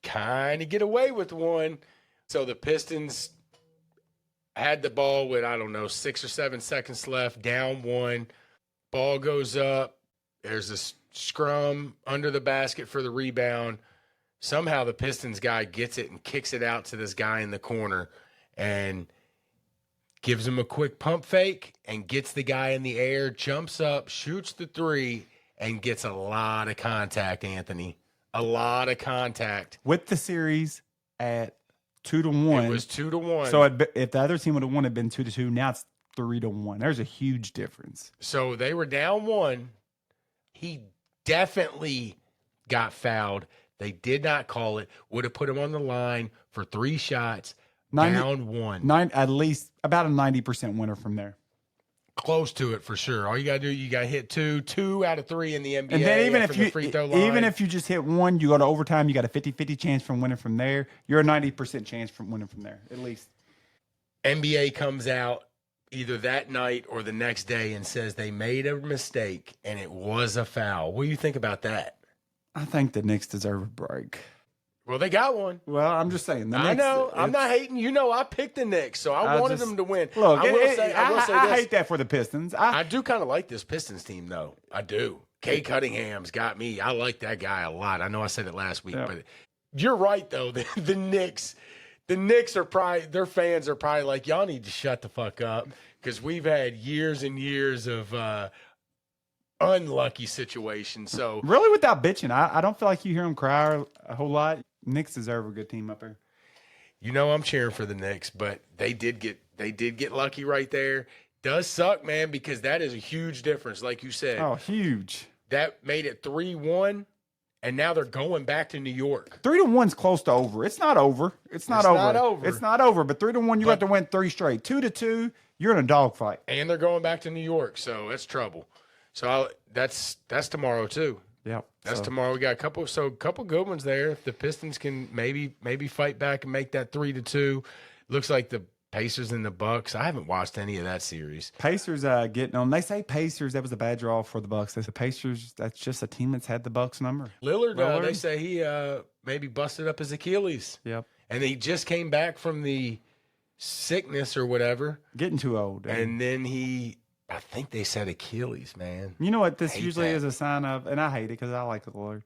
S2: kind of get away with one. So the Pistons had the ball with, 6 or 7 seconds left, down 1. Ball goes up. There's a scrum under the basket for the rebound. Somehow the Pistons guy gets it and kicks it out to this guy in the corner and gives him a quick pump fake and gets the guy in the air, jumps up, shoots the 3, and gets a lot of contact, Anthony. A lot of contact.
S3: With the series at 2-1.
S2: It was 2-1.
S3: So if the other team would have won, it'd been 2-2. Now it's 3-1. There's a huge difference.
S2: So they were down 1. He definitely got fouled. They did not call it. Would have put him on the line for 3 shots. Down 1.
S3: At least about a 90% winner from there.
S2: Close to it for sure. All you gotta do, you gotta hit 2 out of 3 in the NBA.
S3: And then
S2: even
S3: if you just hit 1, you go to overtime, you got a 50-50 chance from winning from there. You're a 90% chance from winning from there, at least.
S2: NBA comes out either that night or the next day and says they made a mistake and it was a foul. What do you think about that?
S3: I think the Knicks deserve a break.
S2: Well, they got one.
S3: Well, I'm just saying.
S2: I know. I'm not hating. You know, I picked the Knicks, so I wanted them to win.
S3: Look,
S2: I will say
S3: I hate that for the Pistons.
S2: I do kind of like this Pistons team, though. I do. Kay Cunningham's got me. I like that guy a lot. I know I said it last week, but you're right, though. The Knicks are probably, their fans are probably like, y'all need to shut the fuck up because we've had years and years of unlucky situations. So
S3: really, without bitching, I don't feel like you hear them cry a whole lot. Knicks deserve a good team up there.
S2: You know I'm cheering for the Knicks, but they did get lucky right there. Does suck, man, because that is a huge difference, like you said.
S3: Oh, huge.
S2: That made it 3-1, and now they're going back to New York.
S3: 3-1's close to over. It's not over. It's not over, but 3-1, you have to win 3 straight. 2-2, you're in a dogfight.
S2: And they're going back to New York, so that's trouble. So that's tomorrow too.
S3: Yeah,
S2: that's tomorrow. We got a couple good ones there. If the Pistons can maybe fight back and make that 3-2, looks like the Pacers and the Bucks. I haven't watched any of that series.
S3: Pacers getting on. They say Pacers, that was a bad draw for the Bucks. They said Pacers, that's just a team that's had the Bucks number.
S2: Lillard.
S3: Lillard?
S2: They say he maybe busted up his Achilles.
S3: Yep.
S2: And he just came back from the sickness or whatever.
S3: Getting too old. Dude.
S2: And then I think they said Achilles, man.
S3: You know what this
S2: Hate
S3: usually
S2: that.
S3: is a sign of, and I hate it because I like Lillard.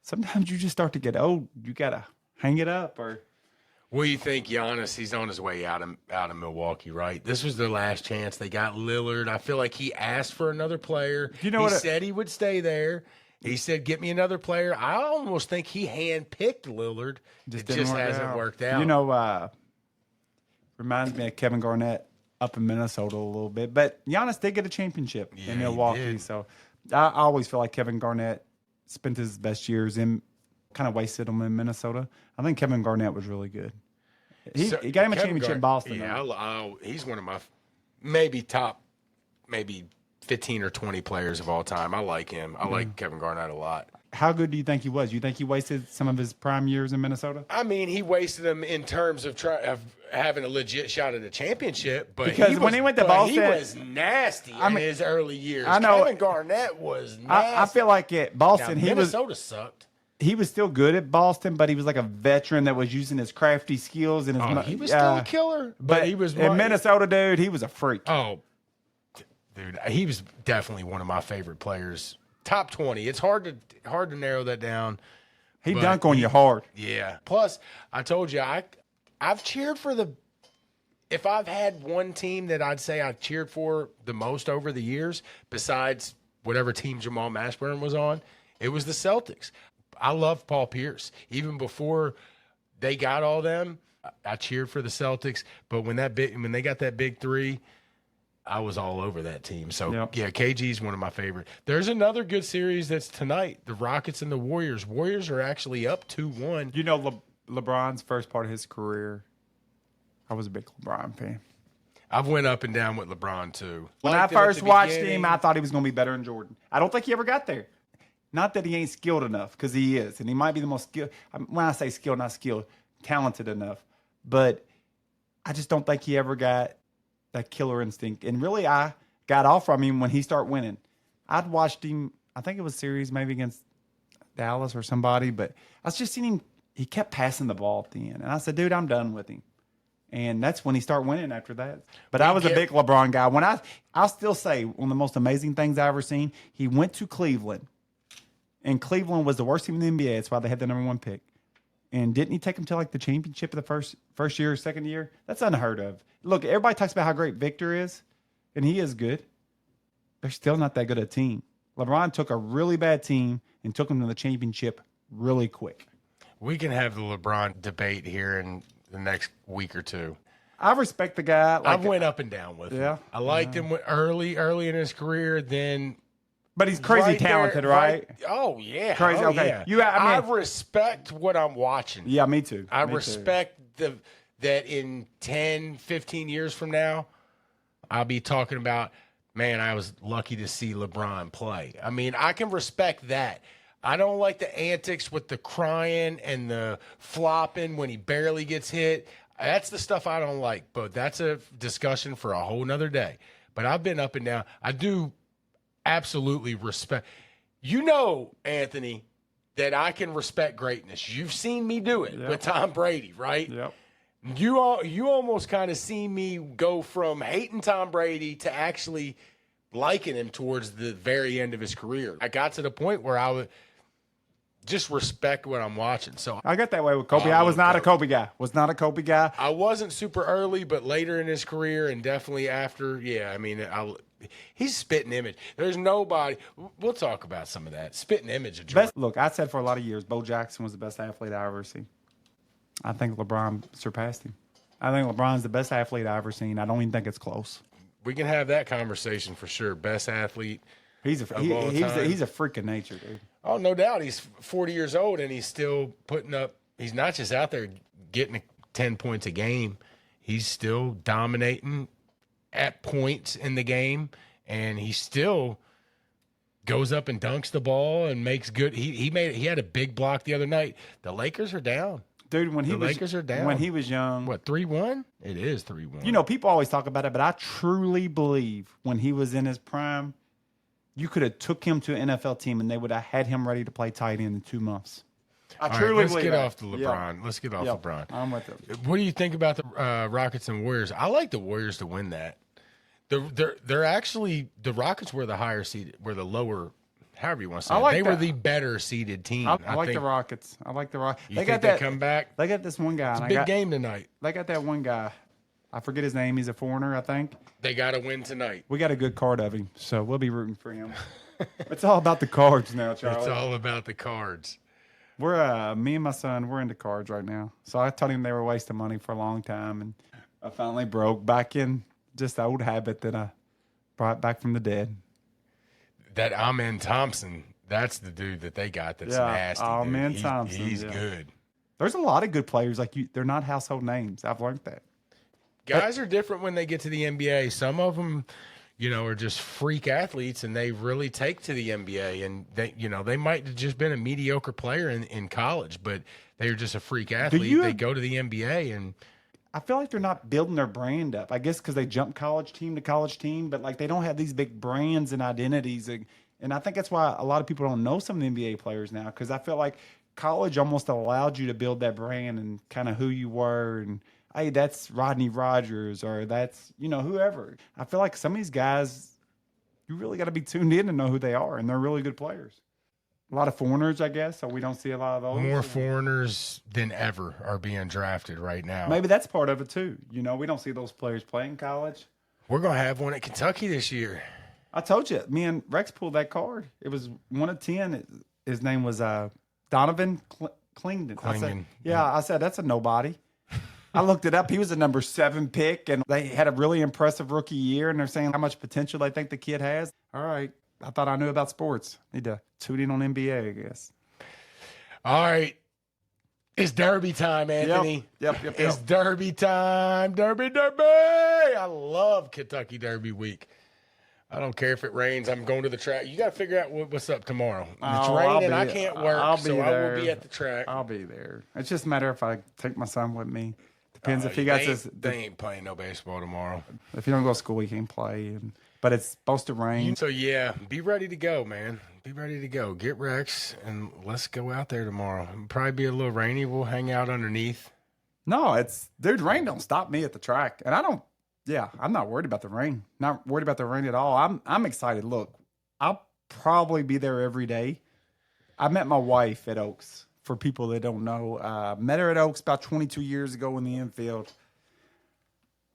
S3: Sometimes you just start to get old. You got to hang it up or –
S2: What do you think, Giannis? He's on his way out of Milwaukee, right? This was their last chance. They got Lillard. I feel like he asked for another player.
S3: You know
S2: he said he would stay there. He said, "Get me another player." I almost think he handpicked Lillard. It just hasn't worked out.
S3: You know, reminds me of Kevin Garnett up in Minnesota a little bit. But Giannis did get a championship
S2: Yeah,
S3: in
S2: he
S3: Milwaukee.
S2: did.
S3: So I always feel like Kevin Garnett spent his best years in, kind of wasted them in Minnesota. I think Kevin Garnett was really good. He got him a
S2: Kevin
S3: championship in Boston.
S2: Yeah, he's one of my maybe top 15 or 20 players of all time. I like him. I like Kevin Garnett a lot.
S3: How good do you think he was? You think he wasted some of his prime years in Minnesota?
S2: I mean, he wasted them in terms of having a legit shot at a championship. But
S3: Because when he went to Boston,
S2: he was nasty in his early years.
S3: I know.
S2: Kevin Garnett was nasty.
S3: I feel like at Boston,
S2: now, Minnesota sucked.
S3: He was still good at Boston, but he was like a veteran that was using his crafty skills and his.
S2: He was still a killer, but he was
S3: in Minnesota, dude. He was a freak.
S2: Oh, dude, he was definitely one of my favorite players. Top 20. It's hard to narrow that down.
S3: He dunked on you hard.
S2: Yeah. Plus, I told you I've cheered for the. If I've had one team that I'd say I cheered for the most over the years, besides whatever team Jamal Mashburn was on, it was the Celtics. I love Paul Pierce. Even before they got all them, I cheered for the Celtics. But when they got that big three, I was all over that team. So, yeah, KG is one of my favorite. There's another good series that's tonight, the Rockets and the Warriors. Warriors are actually up 2-1.
S3: You know, LeBron's first part of his career, I was a big LeBron fan.
S2: I've went up and down with LeBron, too.
S3: When I first watched him, I thought he was going to be better than Jordan. I don't think he ever got there. Not that he ain't skilled enough, because he is. And he might be the most skilled. When I say skilled, not skilled, talented enough. But I just don't think he ever got that killer instinct. And really, I got off from him when he started winning. I'd watched him, I think it was series maybe against Dallas or somebody, but I was just seeing him. He kept passing the ball at the end. And I said, dude, I'm done with him. And that's when he started winning after that. But I was a big LeBron guy. I'll still say one of the most amazing things I ever seen, he went to Cleveland. And Cleveland was the worst team in the NBA. That's why they had the number one pick. And didn't he take him to like the championship of the first year or second year? That's unheard of. Look, everybody talks about how great Victor is, and he is good. They're still not that good a team. LeBron took a really bad team and took them to the championship really quick.
S2: We can have the LeBron debate here in the next week or two.
S3: I respect the guy.
S2: I went up and down with him. I liked him early in his career, then.
S3: But he's crazy talented, right?
S2: Oh, yeah.
S3: Crazy.
S2: Oh,
S3: okay.
S2: Yeah. I respect what I'm watching.
S3: Yeah, me too.
S2: I respect that in 10, 15 years from now, I'll be talking about, man, I was lucky to see LeBron play. I mean, I can respect that. I don't like the antics with the crying and the flopping when he barely gets hit. That's the stuff I don't like, but that's a discussion for a whole nother day. But I've been up and down. I do absolutely respect. You know, Anthony, that I can respect greatness. You've seen me do it with Tom Brady, right?
S3: Yep.
S2: You almost kind of see me go from hating Tom Brady to actually liking him towards the very end of his career. I got to the point where I would just respect what I'm watching. So
S3: I got that way with Kobe. I was not a Kobe guy.
S2: I wasn't super early, but later in his career and definitely after, yeah, I mean, he's spitting image. There's nobody. We'll talk about some of that. Spitting image of Jordan.
S3: Look, I said for a lot of years, Bo Jackson was the best athlete I ever seen. I think LeBron surpassed him. I think LeBron's the best athlete I ever seen. I don't even think it's close.
S2: We can have that conversation for sure. Best athlete.
S3: He's a freak of nature, dude.
S2: Oh, no doubt. He's 40 years old and he's still putting up. He's not just out there getting 10 points a game. He's still dominating at points in the game, and he still goes up and dunks the ball and makes good. He had a big block the other night. The Lakers are down.
S3: Dude, when he
S2: The
S3: was
S2: Lakers are down.
S3: when he was young.
S2: What, 3-1? It is 3-1.
S3: You know, people always talk about it, but I truly believe when he was in his prime, you could have took him to an NFL team and they would have had him ready to play tight end in 2 months. I
S2: All right,
S3: truly
S2: let's
S3: believe
S2: get
S3: that.
S2: off the LeBron. Let's get off LeBron.
S3: I'm with it.
S2: What do you think about the Rockets and Warriors? I like the Warriors to win that. They're actually, the Rockets were the higher seeded, were the lower, however you want to say it. They were the better seeded team.
S3: I like the Rockets. I like the Rockets.
S2: You think they come back?
S3: They got this one guy.
S2: It's a big game tonight.
S3: They got that one guy. I forget his name. He's a foreigner, I think.
S2: They got to win tonight.
S3: We got a good card of him, so we'll be rooting for him. It's all about the cards now, Charlie.
S2: It's all about the cards.
S3: We're me and my son, we're into cards right now. So I told him they were wasting money for a long time, and I finally broke back in just the old habit that I brought back from the dead.
S2: That Amen Thompson, that's the dude that they got that's nasty.
S3: Amen
S2: dude.
S3: Thompson.
S2: He's good.
S3: There's a lot of good players like you. They're not household names. I've learned that.
S2: Guys are different when they get to the NBA. Some of them, are just freak athletes, and they really take to the NBA. And they might have just been a mediocre player in college, but they're just a freak athlete. They go to the NBA, and
S3: I feel like they're not building their brand up. I guess because they jump college team to college team, but like they don't have these big brands and identities. And I think that's why a lot of people don't know some of the NBA players now, because I feel like college almost allowed you to build that brand and kind of who you were. And hey, that's Rodney Rogers, or that's, whoever. I feel like some of these guys, you really got to be tuned in to know who they are, and they're really good players. A lot of foreigners, I guess, so we don't see a lot of those.
S2: More foreigners than ever are being drafted right now.
S3: Maybe that's part of it, too. We don't see those players play in college.
S2: We're going to have one at Kentucky this year.
S3: I told you, me and Rex pulled that card. It was 1 of 10. His name was Donovan Klington. I said, that's a nobody. I looked it up. He was a number 7 pick, and they had a really impressive rookie year, and they're saying how much potential they think the kid has. All right. I thought I knew about sports. Need to tune in on NBA, I guess.
S2: All right. It's Derby time, Anthony.
S3: Yep.
S2: It's Derby time. Derby. I love Kentucky Derby week. I don't care if it rains. I'm going to the track. You got to figure out what's up tomorrow. It's raining. I can't work, I will be at the track.
S3: I'll be there. It's just a matter if I take my son with me. Depends if he got this.
S2: They ain't playing no baseball tomorrow.
S3: If he don't go to school, he can't play. But it's supposed to rain.
S2: So, yeah, be ready to go, man. Be ready to go. Get Rex, and let's go out there tomorrow. It'll probably be a little rainy. We'll hang out underneath.
S3: No, dude, rain don't stop me at the track. And I'm not worried about the rain. Not worried about the rain at all. I'm excited. Look, I'll probably be there every day. I met my wife at Oaks. For people that don't know, met her at Oaks about 22 years ago in the infield.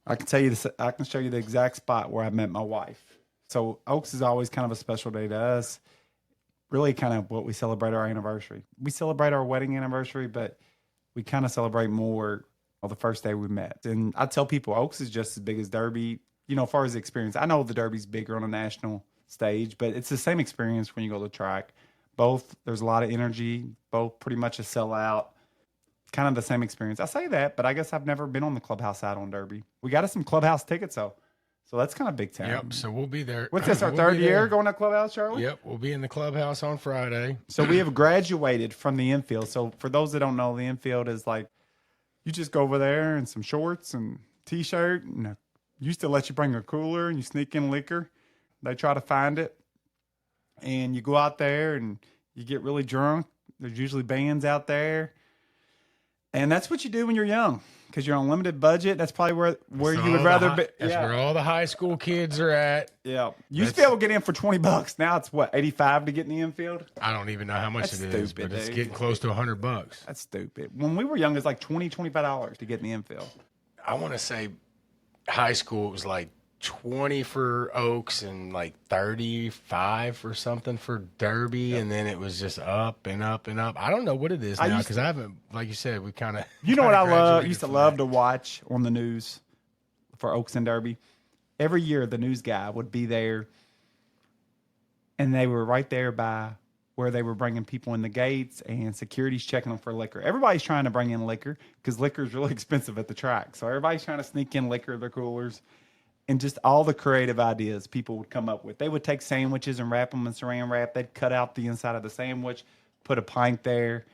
S3: I can tell you this. I can show you the exact spot where I met my wife. So Oaks is always kind of a special day to us. Really, kind of what we celebrate our anniversary. We celebrate our wedding anniversary, but we kind of celebrate more on the first day we met. And I tell people Oaks is just as big as Derby. As far as the experience, I know the Derby's bigger on a national stage, but it's the same experience when you go to the track. Both, there's a lot of energy, both pretty much a sellout, kind of the same experience. I say that, but I guess I've never been on the clubhouse side on Derby. We got us some clubhouse tickets, though. So that's kind of big time.
S2: Yep, so we'll be there.
S3: What's this, our third year going to clubhouse, Charlie?
S2: Yep, we'll be in the clubhouse on Friday.
S3: So we have graduated from the infield. So for those that don't know, the infield is like, you just go over there in some shorts and T-shirt. And used to let you bring a cooler and you sneak in liquor. They try to find it. And you go out there and you get really drunk. There's usually bands out there. And that's what you do when you're young, because you're on limited budget. That's probably where you would rather be.
S2: That's where all the high school kids are at.
S3: Yeah. You used to be able to get in for $20. Now it's what, $85 to get in the infield?
S2: I don't even know how much it is, but it's getting close to $100.
S3: That's stupid. When we were young, it was like $20, $25 to get in the infield.
S2: I want to say high school, it was like 20 for Oaks and like 35 or something for Derby, and then it was just up and up and up. I don't know what it is now, because I haven't, like you said, we kind of.
S3: You know what I love? Used to love to watch on the news for Oaks and Derby. Every year, the news guy would be there, and they were right there by where they were bringing people in the gates, and security's checking them for liquor. Everybody's trying to bring in liquor because liquor is really expensive at the track. So everybody's trying to sneak in liquor, their coolers. And just all the creative ideas people would come up with. They would take sandwiches and wrap them in saran wrap. They'd cut out the inside of the sandwich, put a pint there.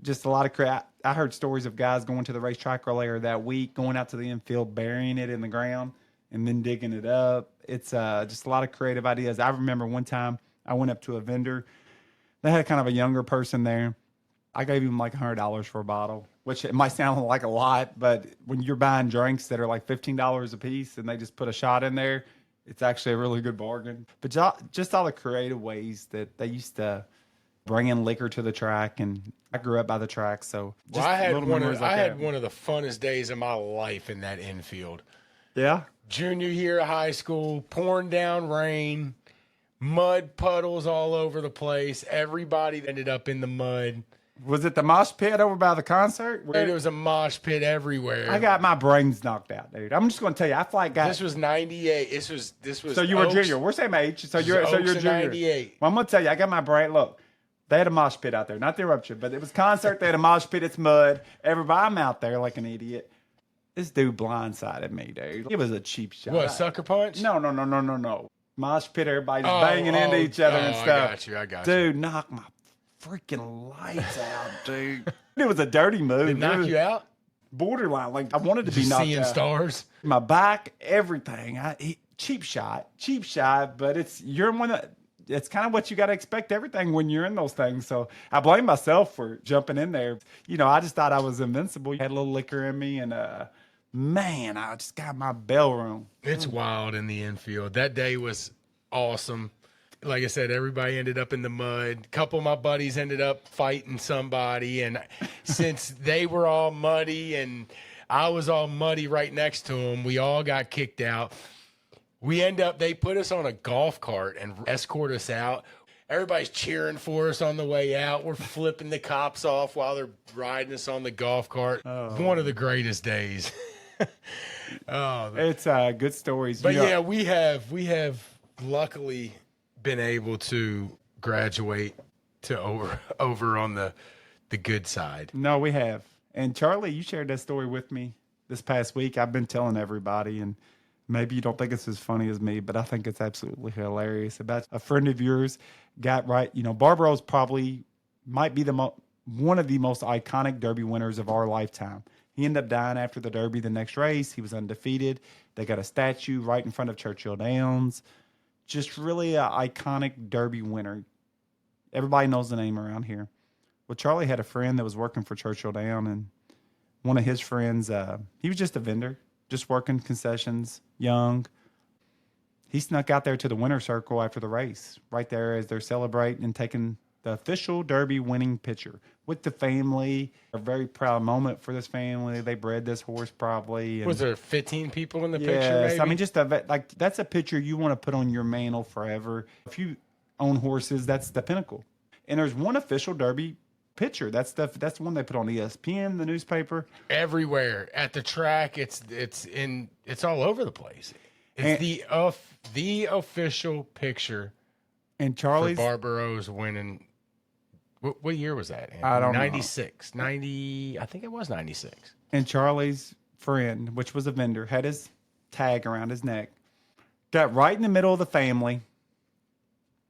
S3: just a lot of crap. I heard stories of guys going to the racetrack earlier that week, going out to the infield, burying it in the ground, and then digging it up. It's just a lot of creative ideas. I remember one time I went up to a vendor. They had kind of a younger person there. I gave him like $100 for a bottle, which it might sound like a lot, but when you're buying drinks that are like $15 a piece and they just put a shot in there, it's actually a really good bargain. But just all the creative ways that they used to bring in liquor to the track, and I grew up by the track, so just
S2: I had
S3: little
S2: one
S3: memories
S2: of
S3: like
S2: I
S3: that.
S2: had one of the funnest days of my life in that infield.
S3: Yeah.
S2: Junior year of high school, pouring down rain, mud puddles all over the place. Everybody ended up in the mud.
S3: Was it the mosh pit over by the concert?
S2: And there was a mosh pit everywhere.
S3: I got my brains knocked out, dude. I'm just going to tell you, I feel like
S2: This was 98. This was
S3: So you were
S2: Oaks.
S3: junior. We're same age. So you're
S2: Oaks
S3: junior.
S2: in 98.
S3: Well, I'm gonna tell you, I got my brain. Look, they had a mosh pit out there, not the eruption, but it was concert. They had a mosh pit. It's mud. Everybody, I'm out there like an idiot. This dude blindsided me, dude. It was a cheap shot.
S2: What, sucker punch?
S3: No. Mosh pit. Everybody's banging into each other and stuff.
S2: I got you.
S3: Dude, knock my freaking lights out, dude. It was a dirty move.
S2: Did it knock you out?
S3: Borderline. Like I wanted to be
S2: Just
S3: knocked
S2: seeing
S3: out.
S2: stars?
S3: My back, everything. Cheap shot, but you're one that it's kind of what you got to expect everything when you're in those things. So I blame myself for jumping in there. You know, I just thought I was invincible. Had a little liquor in me, and man, I just got my bell rung.
S2: It's wild in the infield. That day was awesome. Like I said, everybody ended up in the mud. A couple of my buddies ended up fighting somebody, and since they were all muddy and I was all muddy right next to them, we all got kicked out. They put us on a golf cart and escort us out. Everybody's cheering for us on the way out. We're flipping the cops off while they're riding us on the golf cart. One of the greatest days.
S3: It's good stories.
S2: But yeah, we have luckily been able to graduate to over on the good side.
S3: No, we have. And Charlie, you shared that story with me this past week. I've been telling everybody, and maybe you don't think it's as funny as me, but I think it's absolutely hilarious. About a friend of yours got right. You know, Barbaro's probably might be one of the most iconic Derby winners of our lifetime. He ended up dying after the Derby the next race. He was undefeated. They got a statue right in front of Churchill Downs. Just really an iconic Derby winner. Everybody knows the name around here. Well, Charlie had a friend that was working for Churchill Down, and one of his friends, he was just a vendor, just working concessions, young. He snuck out there to the winner's circle after the race, right there as they're celebrating and taking the official Derby winning picture with the family. A very proud moment for this family. They bred this horse probably. And
S2: Was there 15 people in the picture?
S3: yes,
S2: Maybe?
S3: I mean, just like that's a picture you want to put on your mantle forever. If you own horses, that's the pinnacle. And there's one official Derby picture. That's the one they put on ESPN, the newspaper.
S2: Everywhere at the track. It's all over the place. It's the official picture
S3: And
S2: for
S3: Charlie's
S2: Barbaro's winning. What year was that? Anthony?
S3: I don't know.
S2: 96. 90. I think it was 96.
S3: and Charlie's friend, which was a vendor, had his tag around his neck. Got right in the middle of the family.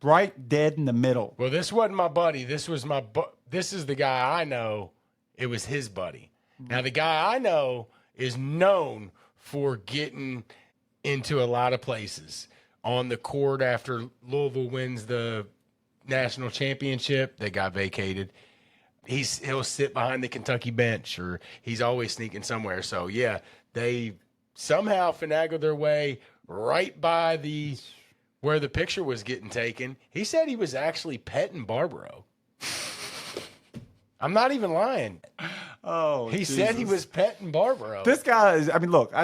S3: Right dead in the middle.
S2: Well, this wasn't my buddy. This was this is the guy I know. It was his buddy. Now, the guy I know is known for getting into a lot of places on the court after Louisville wins the national championship. They got vacated. He'll sit behind the Kentucky bench, or he's always sneaking somewhere. So, yeah, they somehow finagled their way right by where the picture was getting taken. He said he was actually petting Barbaro. I'm not even lying.
S3: Oh,
S2: He said he was petting Barbaro.
S3: This guy is, I mean, look,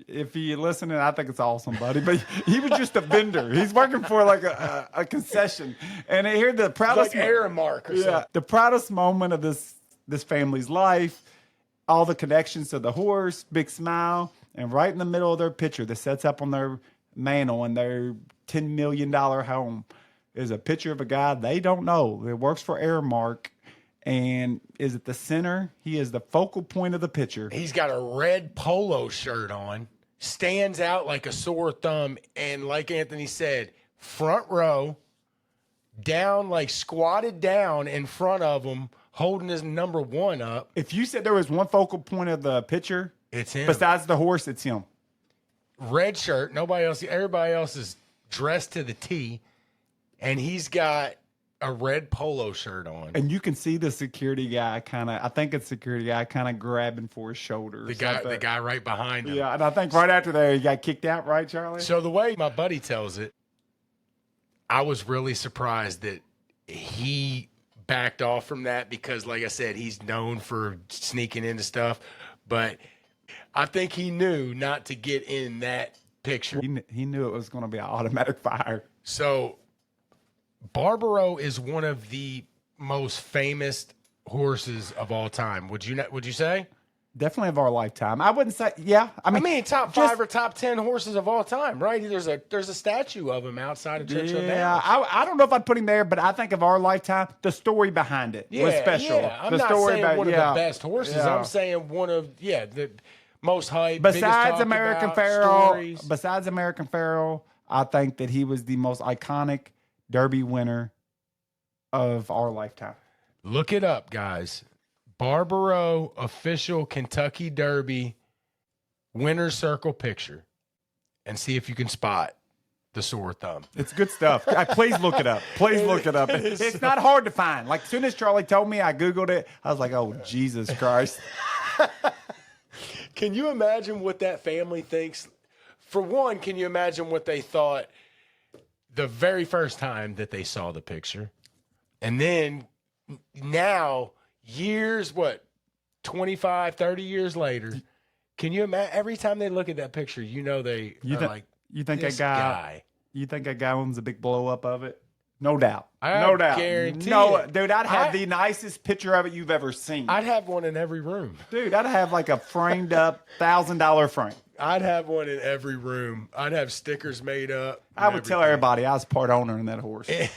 S3: if you're listening, I think it's awesome, buddy, but he was just a vendor. He's working for like a concession. And here the proudest
S2: like Aramark or something.
S3: the proudest moment of this family's life, all the connections to the horse, big smile, and right in the middle of their picture that sets up on their mantle in their $10 million home is a picture of a guy they don't know that works for Aramark and is at the center. He is the focal point of the picture.
S2: He's got a red polo shirt on, stands out like a sore thumb, and like Anthony said, front row, down, like squatted down in front of him holding his number 1 up.
S3: If you said there was one focal point of the picture,
S2: It's him.
S3: besides the horse, it's him.
S2: Red shirt. Nobody else. Everybody else is dressed to the T, and he's got a red polo shirt on.
S3: And you can see the security guy I think it's security guy kind of grabbing for his shoulder.
S2: The guy right behind him.
S3: Yeah, and I think right after there, he got kicked out, right, Charlie?
S2: So the way my buddy tells it, I was really surprised that he backed off from that because, like I said, he's known for sneaking into stuff. But I think he knew not to get in that picture.
S3: He knew it was going to be an automatic fire.
S2: So Barbaro is one of the most famous horses of all time. Would you say?
S3: Definitely of our lifetime. I wouldn't say, yeah.
S2: I mean, top 5 or top 10 horses of all time, right? There's a statue of him outside of Churchill Downs.
S3: Yeah, I don't know if I'd put him there, but I think of our lifetime, the story behind it was special.
S2: Yeah. I'm
S3: the
S2: not
S3: story
S2: saying
S3: about,
S2: one of the best horses.
S3: Yeah.
S2: I'm saying one of the most hype.
S3: Besides American Pharoah, I think that he was the most iconic Derby winner of our lifetime.
S2: Look it up, guys. Barbaro official Kentucky Derby winner's circle picture, and see if you can spot the sore thumb.
S3: It's good stuff. Please look it up. Please look it up. It's not hard to find. Like, as soon as Charlie told me, I Googled it. I was like, oh, Jesus Christ.
S2: Can you imagine what that family thinks? For one, can you imagine what they thought the very first time that they saw the picture? And then now, 25, 30 years later, can you imagine every time they look at that picture, you know you think
S3: that guy you think that guy owns a big blow up of it? No doubt.
S2: I guarantee it.
S3: Dude, I'd have the nicest picture of it you've ever seen.
S2: I'd have one in every room.
S3: Dude, I'd have like a framed up $1,000 frame.
S2: I'd have one in every room. I'd have stickers made up.
S3: I would tell everybody I was part owner in that horse.
S2: It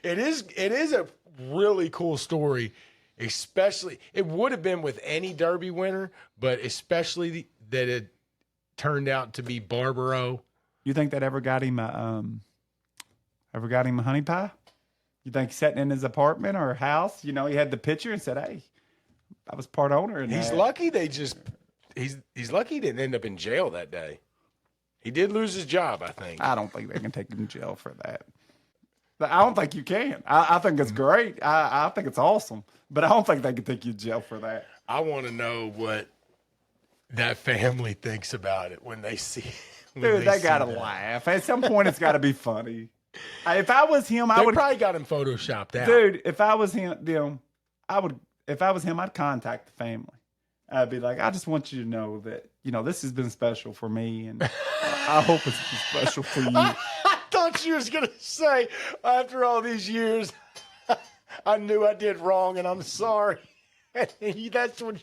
S2: is a really cool story. Especially, it would have been with any Derby winner, but especially that it turned out to be Barbaro.
S3: You think that ever got him a honey pie? You think he's sitting in his apartment or house? You know, he had the picture and said, "Hey, I was part owner." And
S2: he's lucky he's lucky he didn't end up in jail that day. He did lose his job, I think.
S3: I don't think they can take him to jail for that. I don't think you can. I think it's great. I think it's awesome. But I don't think they can take you to jail for that.
S2: I want to know what that family thinks about it when they see.
S3: Dude, they gotta laugh. At some point, it's got to be funny. If I was him, I would
S2: probably got him photoshopped out.
S3: Dude, if I was him, I would. If I was him, I'd contact the family. I'd be like, I just want you to know that this has been special for me, and I hope it's been special for you.
S2: I thought you was gonna say, after all these years, I knew I did wrong, and I'm sorry. That's what.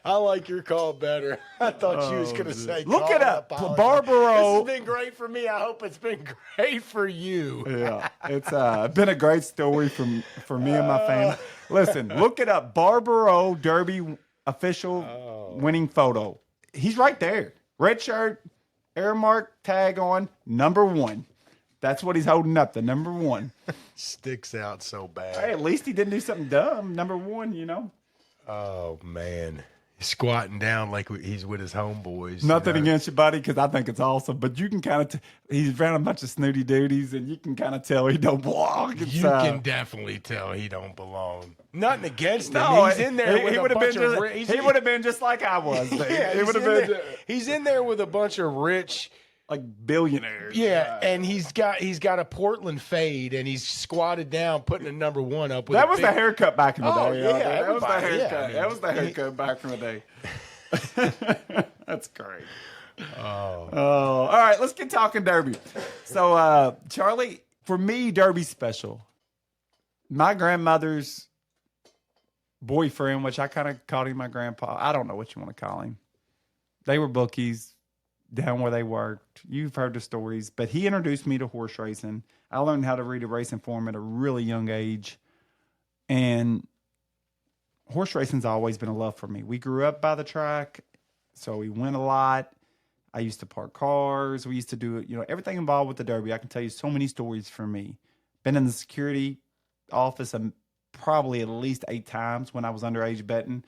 S2: I like your call better. I thought you was going to say,
S3: look it up. Barbaro.
S2: This has been great for me. I hope it's been great for you.
S3: Yeah, it's been a great story for me and my family. Listen, look it up. Barbaro Derby official winning photo. He's right there. Red shirt, air mark, tag on, number 1. That's what he's holding up, the number 1.
S2: Sticks out so bad.
S3: Hey, at least he didn't do something dumb. Number 1,
S2: Oh, man. He's squatting down like he's with his homeboys.
S3: Nothing against you, buddy, because I think it's awesome. But you can kind of he's around a bunch of snooty duties, and you can kind of tell he don't belong.
S2: You can definitely tell he don't belong. Nothing against him.
S3: No,
S2: he's in there with a bunch of rich.
S3: He would have been just like I was.
S2: Yeah,
S3: he would have been.
S2: He's in there with a bunch of rich,
S3: like billionaires.
S2: Yeah, and he's got a Portland fade, and he's squatted down, putting a number 1 up. With
S3: that was the haircut back in the day.
S2: Yeah,
S3: that was the haircut.
S2: Yeah, I mean,
S3: that was the haircut back from the day. That's great. Oh, all right. Let's get talking Derby. So, Charlie, for me, Derby's special. My grandmother's boyfriend, which I kind of called him my grandpa. I don't know what you want to call him. They were bookies down where they worked. You've heard the stories, but he introduced me to horse racing. I learned how to read a racing form at a really young age, and horse racing's always been a love for me. We grew up by the track, so we went a lot. I used to park cars. We used to do everything involved with the Derby. I can tell you so many stories for me. Been in the security office probably at least 8 times when I was underage betting.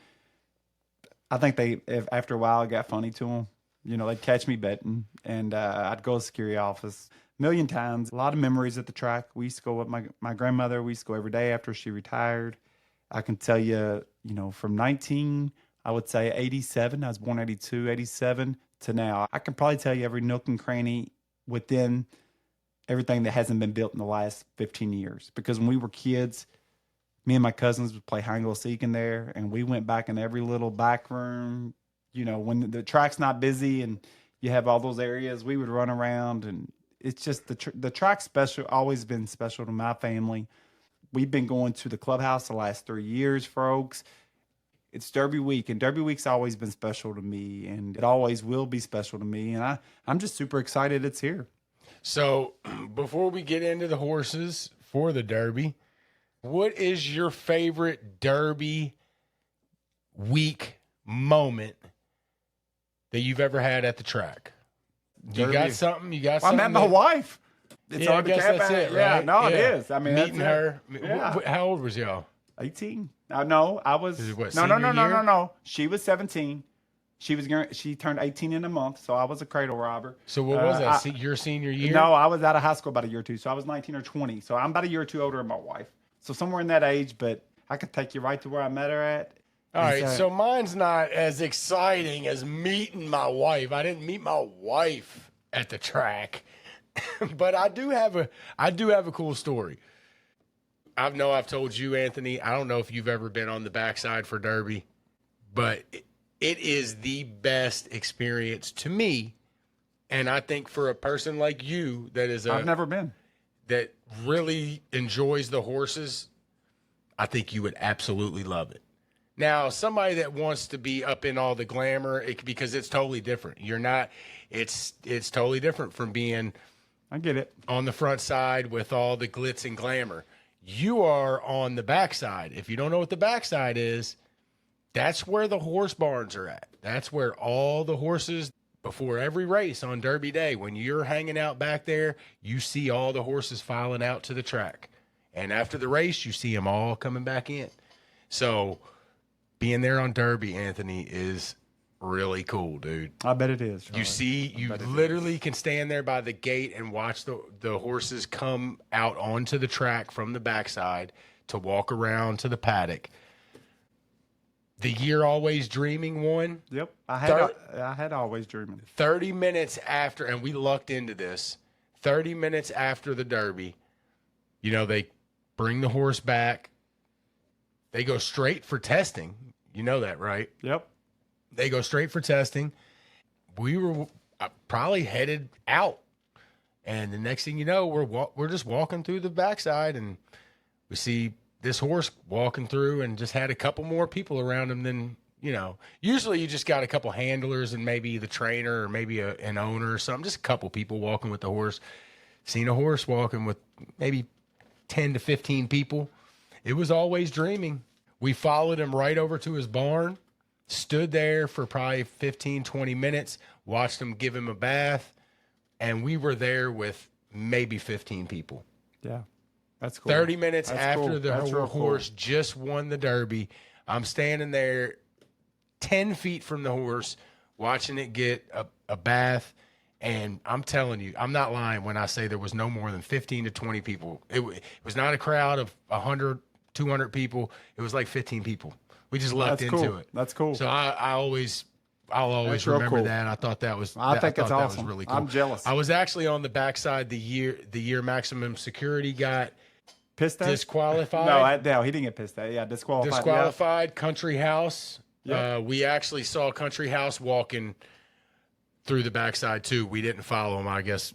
S3: I think after a while, it got funny to them. You know, they'd catch me betting, and I'd go to the security office a million times. A lot of memories at the track. We used to go with my grandmother. We used to go every day after she retired. I can tell you, from 87, I was born 82, 87 to now. I can probably tell you every nook and cranny within everything that hasn't been built in the last 15 years. Because when we were kids, me and my cousins would play hide and seek in there, and we went back in every little back room. When the track's not busy and you have all those areas, we would run around, and it's just the track's special, always been special to my family. We've been going to the clubhouse the last 3 years, folks. It's Derby week, and Derby week's always been special to me, and it always will be special to me. And I'm just super excited it's here.
S2: So before we get into the horses for the Derby, what is your favorite Derby week moment that you've ever had at the track? You got something?
S3: Well, I met my wife. It's hard
S2: I guess
S3: to cap
S2: that's
S3: out.
S2: it, right?
S3: Yeah, no, it is. I mean,
S2: meeting her.
S3: Yeah.
S2: How old was y'all?
S3: 18. No, I was.
S2: Is it what,
S3: No.
S2: senior year?
S3: No. She was 17. She turned 18 in a month, so I was a cradle robber.
S2: So what was that? Your senior year?
S3: No, I was out of high school about a year or two, so I was 19 or 20. So I'm about a year or two older than my wife. So somewhere in that age, but I could take you right to where I met her at.
S2: All right, so mine's not as exciting as meeting my wife. I didn't meet my wife at the track, but I do have a cool story. I've told you, Anthony. I don't know if you've ever been on the backside for Derby, but it is the best experience to me, and I think for a person like you
S3: I've never been.
S2: That really enjoys the horses, I think you would absolutely love it. Now, somebody that wants to be up in all the glamour, because it's totally different. It's totally different from being,
S3: I get it,
S2: on the front side with all the glitz and glamour. You are on the backside. If you don't know what the backside is, that's where the horse barns are at. That's where all the horses, before every race on Derby Day, when you're hanging out back there, you see all the horses filing out to the track. And after the race, you see them all coming back in. So being there on Derby, Anthony, is really cool, dude.
S3: I bet it is.
S2: Charlie. You literally can stand there by the gate and watch the horses come out onto the track from the backside to walk around to the paddock. The Year Always Dreaming one.
S3: Yep. I had Always Dreaming.
S2: 30 minutes after, and we lucked into this, 30 minutes after the Derby, they bring the horse back. They go straight for testing. You know that, right?
S3: Yep.
S2: They go straight for testing. We were probably headed out. And the next thing you know, we're just walking through the backside, and we see this horse walking through, and just had a couple more people around him than, usually you just got a couple handlers and maybe the trainer or maybe an owner or something, just a couple people walking with the horse. Seen a horse walking with maybe 10 to 15 people. It was Always Dreaming. We followed him right over to his barn, stood there for probably 15, 20 minutes, watched him give him a bath, and we were there with maybe 15 people.
S3: Yeah. That's cool.
S2: 30 minutes after the horse
S3: cool.
S2: just won the Derby, I'm standing there 10 feet from the horse, watching it get a bath. And I'm telling you, I'm not lying when I say there was no more than 15 to 20 people. It was not a crowd of 100, 200 people. It was like 15 people. We just lucked into it.
S3: That's cool.
S2: So I'll always remember that. I thought that was
S3: I think it's awesome.
S2: That was really cool.
S3: I'm jealous.
S2: I was actually on the backside the year maximum security got
S3: pissed at?
S2: disqualified.
S3: No, he didn't get pissed at. Yeah, disqualified.
S2: Disqualified. Country House.
S3: Yep.
S2: We actually saw Country House walking through the backside too. We didn't follow him, I guess.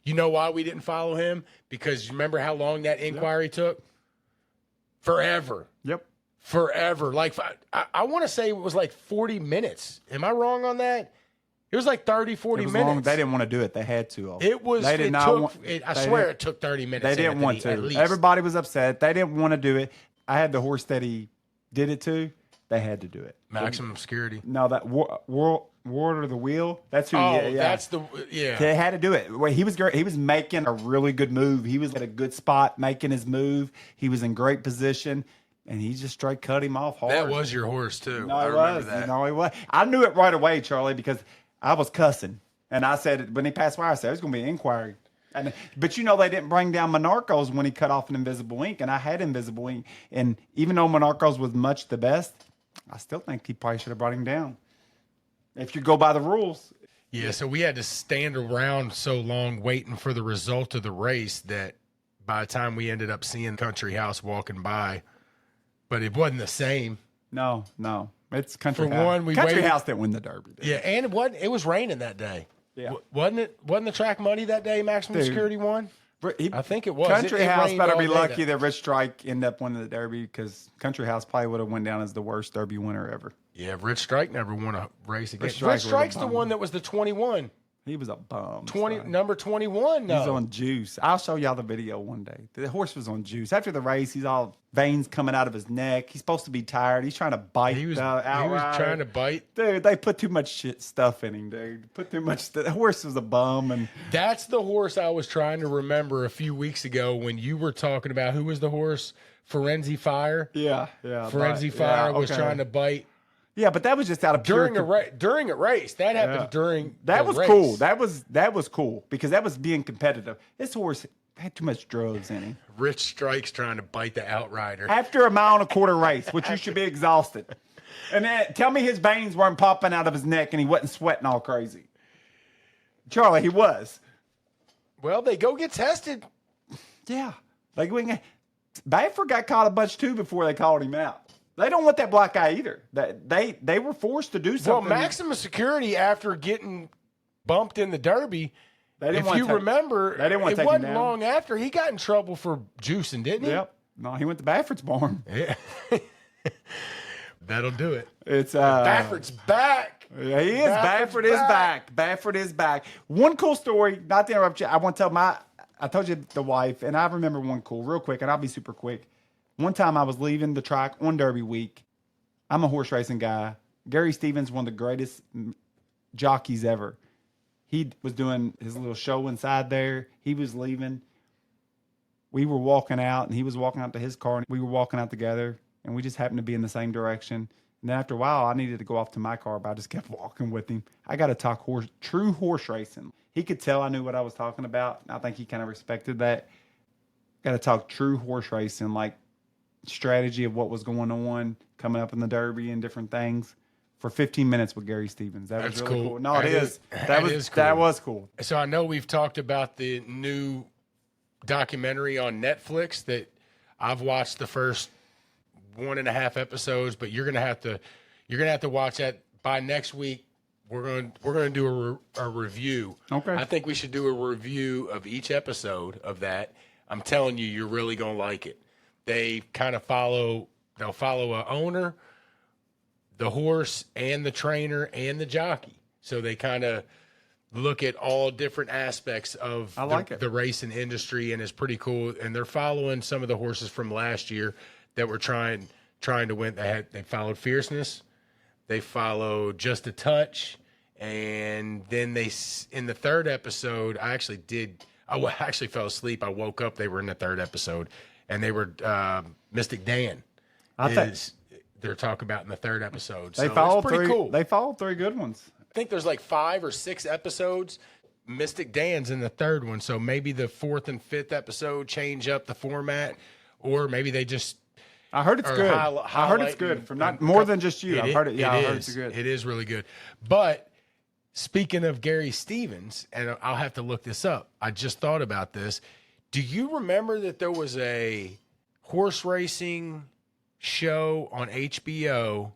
S2: You know why we didn't follow him? Because you remember how long that inquiry took? Forever.
S3: Yep.
S2: Forever. Like, I want to say it was like 40 minutes. Am I wrong on that? It was like 30, 40 minutes.
S3: Long. They didn't want to do it. They had to.
S2: It was. They did not want. I swear it took 30 minutes.
S3: They didn't want to.
S2: At least.
S3: Everybody was upset. They didn't want to do it. I had the horse that he did it to, They had to do it.
S2: Maximum Security.
S3: No, that Ward of the Wheel. That's who.
S2: Oh,
S3: yeah.
S2: that's the
S3: They had to do it. Well, he was great. He was making a really good move. He was at a good spot making his move. He was in great position, and he just straight cut him off hard.
S2: That was your horse too.
S3: No,
S2: I
S3: it
S2: remember
S3: was.
S2: that.
S3: No, it was. I knew it right away, Charlie, because I was cussing, and I said when he passed by, I said there's going to be an inquiry. But they didn't bring down Monarchos when he cut off an invisible ink, and I had invisible ink. And even though Monarchos was much the best, I still think he probably should have brought him down. If you go by the rules.
S2: Yeah, so we had to stand around so long waiting for the result of the race that by the time we ended up seeing Country House walking by, but it wasn't the same.
S3: No. It's Country
S2: For
S3: House.
S2: one, we
S3: Country
S2: waited-
S3: House didn't win the Derby. Did
S2: Yeah, and it was raining that day.
S3: Yeah.
S2: Wasn't it? Wasn't the track muddy that day? Maximum
S3: Dude.
S2: Security won. I think it was.
S3: Country
S2: It
S3: House
S2: rained
S3: better
S2: all
S3: be
S2: day
S3: lucky
S2: that-
S3: that Rich Strike ended up winning the Derby because Country House probably would have went down as the worst Derby winner ever.
S2: Yeah, Rich Strike never won a race again.
S3: Strike
S2: Rich
S3: was a
S2: Strike's the
S3: bum.
S2: one that was the 21.
S3: He was a bum.
S2: 20
S3: son.
S2: number 21. No.
S3: He's on juice. I'll show y'all the video one day. The horse was on juice. After the race, he's all veins coming out of his neck. He's supposed to be tired. He's trying to bite
S2: he was
S3: outrider.
S2: trying to bite.
S3: Dude, they put too much stuff in him, dude. Put too much The horse was a bum. And
S2: That's the horse I was trying to remember a few weeks ago when you were talking about who was the horse? Forenzi Fire.
S3: yeah.
S2: Forenzi Fire was trying to bite
S3: Yeah, but that was just out of pure
S2: during a race. That happened during
S3: That
S2: the
S3: was
S2: race.
S3: cool. That was cool because that was being competitive. This horse had too much drugs in him.
S2: Rich Strike's trying to bite the outrider.
S3: After a mile and a quarter race, which you should be exhausted. And then tell me his veins weren't popping out of his neck and he wasn't sweating all crazy. Charlie, he was.
S2: Well, they go get tested.
S3: Yeah. Badford got caught a bunch too before they called him out. They don't want that black eye either. They were forced to do
S2: Well,
S3: something.
S2: Maximum Security, after getting bumped in the Derby,
S3: They didn't
S2: if
S3: want
S2: you
S3: to take-
S2: remember,
S3: they didn't want to
S2: it
S3: take him
S2: wasn't
S3: down.
S2: long after he got in trouble for juicing, didn't he?
S3: Yep. No, he went to Badford's barn.
S2: Yeah. That'll do it.
S3: It's
S2: Bafford's back.
S3: Yeah, he is. Badford is back. Badford is back. One cool story, not to interrupt you. I want to tell I told you the wife, and I remember one cool, real quick, and I'll be super quick. One time I was leaving the track on Derby week. I'm a horse racing guy. Gary Stevens, one of the greatest jockeys ever. He was doing his little show inside there. He was leaving. We were walking out, and he was walking out to his car, and we were walking out together, and we just happened to be in the same direction. And then after a while, I needed to go off to my car, but I just kept walking with him. I got to talk true horse racing. He could tell I knew what I was talking about. And I think he kind of respected that. Got to talk true horse racing, like strategy of what was going on, coming up in the Derby and different things for 15 minutes with Gary Stevens. That
S2: That's
S3: was really
S2: cool.
S3: cool. No,
S2: That
S3: it is.
S2: that is cool.
S3: That was cool.
S2: So I know we've talked about the new documentary on Netflix that I've watched the first 1.5 episodes, but you're gonna have to watch that by next week. We're gonna do a review.
S3: Okay.
S2: I think we should do a review of each episode of that. I'm telling you, you're really gonna like it. They kind of follow a owner, the horse, and the trainer and the jockey. So they kind of look at all different aspects of the racing industry, and it's pretty cool. And they're following some of the horses from last year that were trying to win. They followed Fierceness, they followed Just a Touch, and then in the third episode, I actually fell asleep. I woke up. They were in the third episode, and they were Mystic Dan. They're talking about in the third episode.
S3: They
S2: so
S3: followed
S2: it's pretty
S3: three.
S2: cool.
S3: They followed 3 good ones.
S2: I think there's like 5 or 6 episodes. Mystic Dan's in the third one, so maybe the 4th and 5th episode change up the format, or maybe they just.
S3: I heard it's good. I heard it's good from not more than just you. I've heard it. Yeah, I heard it's good.
S2: It is really good. But speaking of Gary Stevens, and I'll have to look this up. I just thought about this. Do you remember that there was a horse racing show on HBO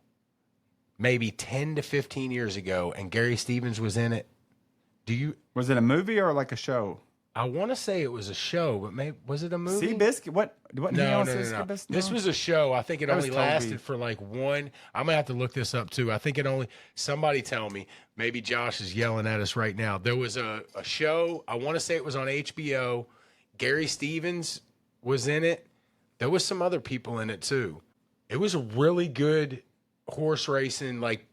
S2: maybe 10 to 15 years ago, and Gary Stevens was in it?
S3: Was it a movie or like a show?
S2: I want to say it was a show, but maybe was it a movie?
S3: Seabiscuit? What?
S2: No. This was a show. I think it only
S3: Toby.
S2: lasted for like one. I'm gonna have to look this up too. I think it only. Somebody tell me. Maybe Josh is yelling at us right now. There was a show. I want to say it was on HBO. Gary Stevens was in it. There was some other people in it too. It was a really good horse racing, like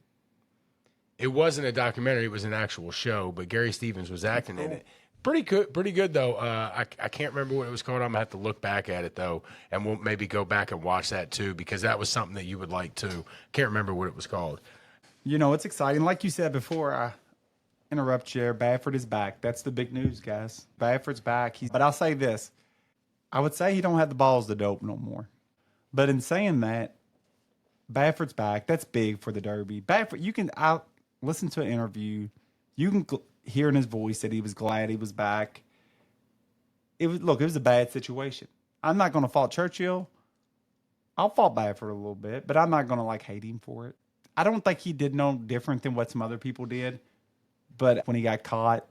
S2: it wasn't a documentary, it was an actual show, but Gary Stevens was acting in it. Pretty good though. I can't remember what it was called. I'm gonna have to look back at it though, and we'll maybe go back and watch that too, because that was something that you would like too. Can't remember what it was called.
S3: You know, it's exciting. Like you said before, I interrupt you. Baffert is back. That's the big news, guys. Baffert's back. But I'll say this. I would say he don't have the balls to dope no more. But in saying that, Baffert's back. That's big for the Derby. Baffert, I'll listen to an interview. You can hear in his voice that he was glad he was back. It was a bad situation. I'm not going to fault Churchill. I'll fault Baffert a little bit, but I'm not going to hate him for it. I don't think he did no different than what some other people did. But when he got caught,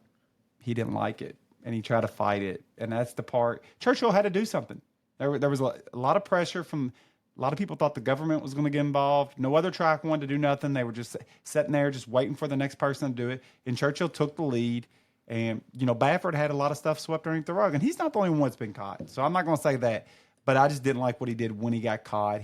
S3: he didn't like it, and he tried to fight it. And that's the part. Churchill had to do something. There was a lot of pressure from a lot of people thought the government was going to get involved. No other track wanted to do nothing. They were just sitting there just waiting for the next person to do it. And Churchill took the lead. And, Baffert had a lot of stuff swept underneath the rug. And he's not the only one that's been caught. So I'm not going to say that. But I just didn't like what he did when he got caught.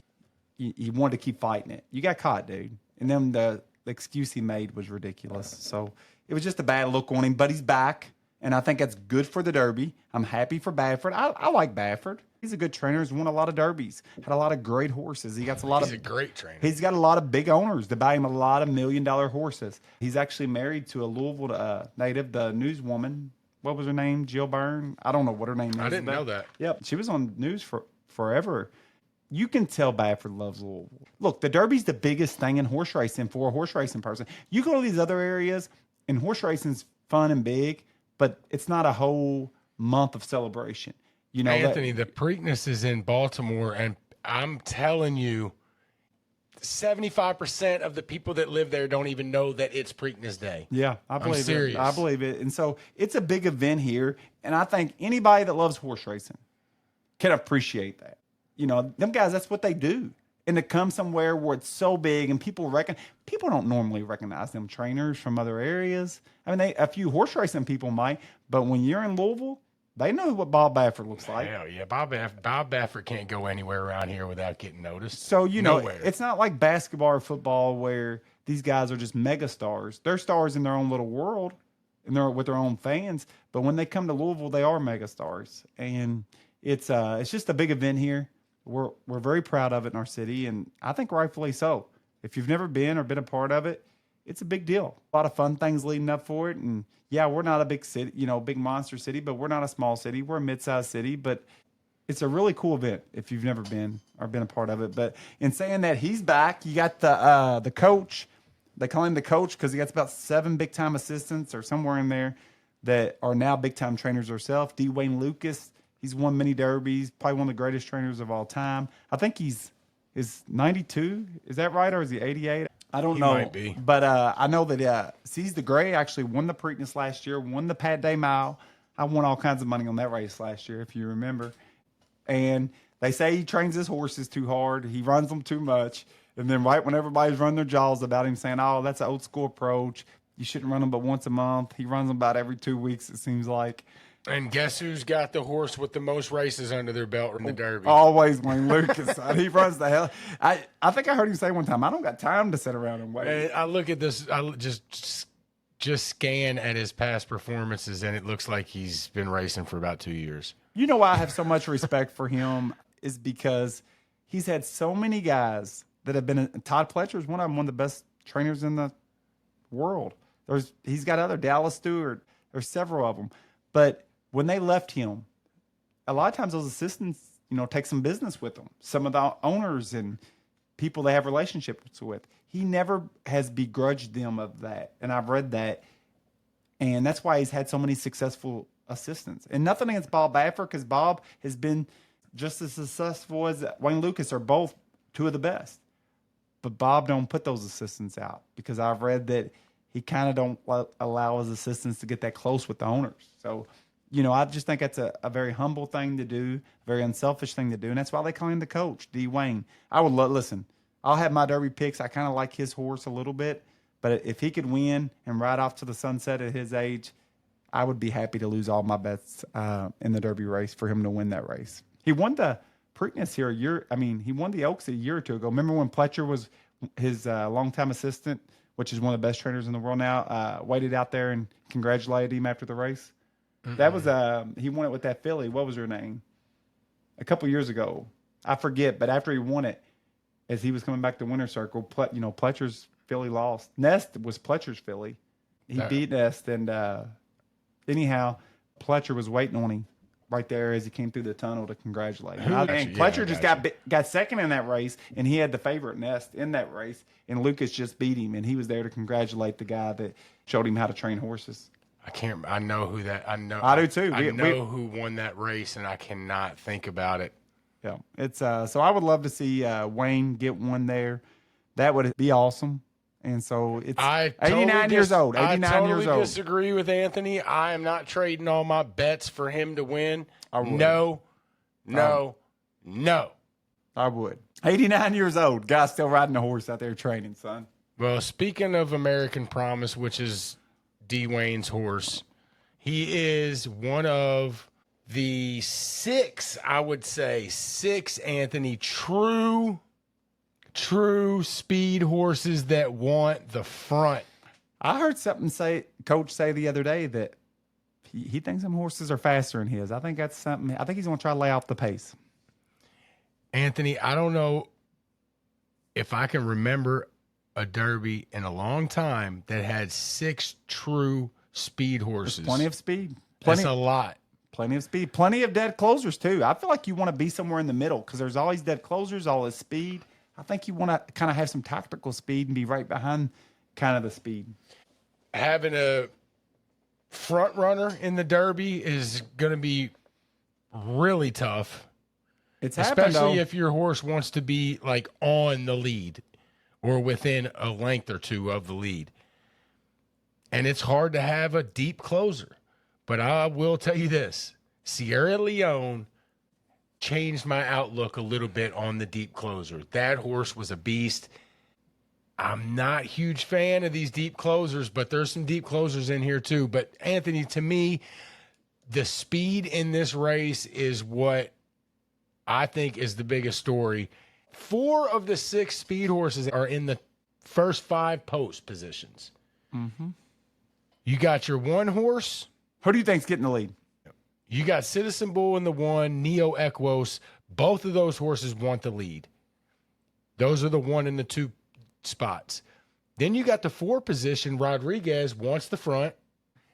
S3: He wanted to keep fighting it. You got caught, dude. And then the excuse he made was ridiculous. So it was just a bad look on him. But he's back. And I think that's good for the Derby. I'm happy for Baffert. I like Baffert. He's a good trainer. He's won a lot of derbies. Had a lot of great horses. He's a
S2: great trainer.
S3: He's got a lot of big owners that buy him a lot of $1 million horses. He's actually married to a Louisville native, the newswoman. What was her name? Jill Byrne? I don't know what her name is.
S2: I didn't know that.
S3: Yep. She was on news for forever. You can tell Baffert loves Louisville. Look, the Derby's the biggest thing in horse racing for a horse racing person. You go to these other areas, and horse racing's fun and big, but it's not a whole month of celebration.
S2: Anthony, the Preakness is in Baltimore, and I'm telling you, 75% of the people that live there don't even know that it's Preakness Day.
S3: Yeah, I believe
S2: I'm serious.
S3: it. I believe it. And so it's a big event here, and I think anybody that loves horse racing can appreciate that. Them guys, that's what they do. And to come somewhere where it's so big and people don't normally recognize them trainers from other areas. I mean, a few horse racing people might, but when you're in Louisville, they know what Bob Baffert looks like.
S2: Hell yeah. Bob Baffert can't go anywhere around here without getting noticed.
S3: So,
S2: Nowhere.
S3: It's not like basketball or football where these guys are just mega stars. They're stars in their own little world and they're with their own fans. But when they come to Louisville, they are mega stars. And it's just a big event here. We're very proud of it in our city, and I think rightfully so. If you've never been or been a part of it, it's a big deal. A lot of fun things leading up for it. And yeah, we're not a big city, big monster city, but we're not a small city. We're a mid-sized city, but it's a really cool event if you've never been or been a part of it. But in saying that, he's back. You got the coach. They call him the coach because he got about 7 big-time assistants or somewhere in there that are now big-time trainers herself. Wayne Lucas, he's won many derbies, probably one of the greatest trainers of all time. I think is 92. Is that right, or is he 88? I don't know.
S2: Might be.
S3: But I know that Seize the Gray actually won the Preakness last year, won the Pat Day Mile. I won all kinds of money on that race last year, if you remember. And they say he trains his horses too hard. He runs them too much. And then right when everybody's running their jaws about him saying, oh, that's an old school approach. You shouldn't run them but once a month. He runs them about every 2 weeks, it seems like.
S2: And guess who's got the horse with the most races under their belt in the Derby?
S3: Always Wayne Lucas. He runs the hell. I think I heard him say one time, I don't got time to sit around and wait.
S2: And I look at this, I just scan at his past performances, and it looks like he's been racing for about 2 years.
S3: You know why I have so much respect for him is because he's had so many guys that have been. Todd Pletcher is one of them, one of the best trainers in the world. He's got other, Dallas Stewart. There's several of them, but when they left him, a lot of times those assistants, take some business with them. Some of the owners and people they have relationships with. He never has begrudged them of that. And I've read that. And that's why he's had so many successful assistants. And nothing against Bob Baffert, because Bob has been just as successful as Wayne Lucas, are both two of the best. But Bob don't put those assistants out because I've read that he kind of don't allow his assistants to get that close with the owners. So, I just think that's a very humble thing to do, a very unselfish thing to do. And that's why they call him the coach, D. Wayne. I would listen, I'll have my Derby picks. I kind of like his horse a little bit. But if he could win and ride off to the sunset at his age, I would be happy to lose all my bets in the Derby race for him to win that race. He won the Preakness here he won the Oaks a year or two ago. Remember when Pletcher his longtime assistant, which is one of the best trainers in the world now, waited out there and congratulated him after the race. That was he won it with that filly. What was her name? A couple years ago, I forget. But after he won it, as he was coming back to winner's circle, Pletcher's filly lost. Nest was Pletcher's filly. He beat Nest, and anyhow, Pletcher was waiting on him right there as he came through the tunnel to congratulate him. And Pletcher just got second in that race, and he had the favorite Nest in that race, and Lucas just beat him, and he was there to congratulate the guy that showed him how to train horses.
S2: I know who that. I know.
S3: I do too.
S2: I know who won that race, and I cannot think about it.
S3: Yeah, it's so I would love to see Wayne get one there. That would be awesome. And so it's 89 years old. 89 years old.
S2: I disagree with Anthony. I am not trading all my bets for him to win.
S3: I would.
S2: No.
S3: I would. 89 years old. Guy still riding a horse out there training, son.
S2: Well, speaking of American Promise, which is D. Wayne's horse, he is one of the six, Anthony, true speed horses that want the front.
S3: I heard Coach say the other day that he thinks some horses are faster than his. I think that's something. I think he's going to try to lay out the pace.
S2: Anthony, I don't know if I can remember a Derby in a long time that had six true speed horses.
S3: There's plenty of speed.
S2: That's a lot.
S3: Plenty of speed. Plenty of dead closers, too. I feel like you want to be somewhere in the middle because there's always dead closers, all this speed. I think you want to kind of have some tactical speed and be right behind kind of the speed.
S2: Having a front runner in the Derby is going to be really tough.
S3: It's happened,
S2: especially if your horse wants to be like on the lead or within a length or two of the lead. And it's hard to have a deep closer. But I will tell you this, Sierra Leone changed my outlook a little bit on the deep closer. That horse was a beast. I'm not a huge fan of these deep closers, but there's some deep closers in here too. But Anthony, to me, the speed in this race is what I think is the biggest story. 4 of the 6 speed horses are in the first 5 post positions.
S3: Mm-hmm.
S2: You got your one horse.
S3: Who do you think's getting the lead?
S2: You got Citizen Bull in the 1, Neo Equos. Both of those horses want the lead. Those are the 1 and the 2 spots. Then you got the 4 position. Rodriguez wants the front.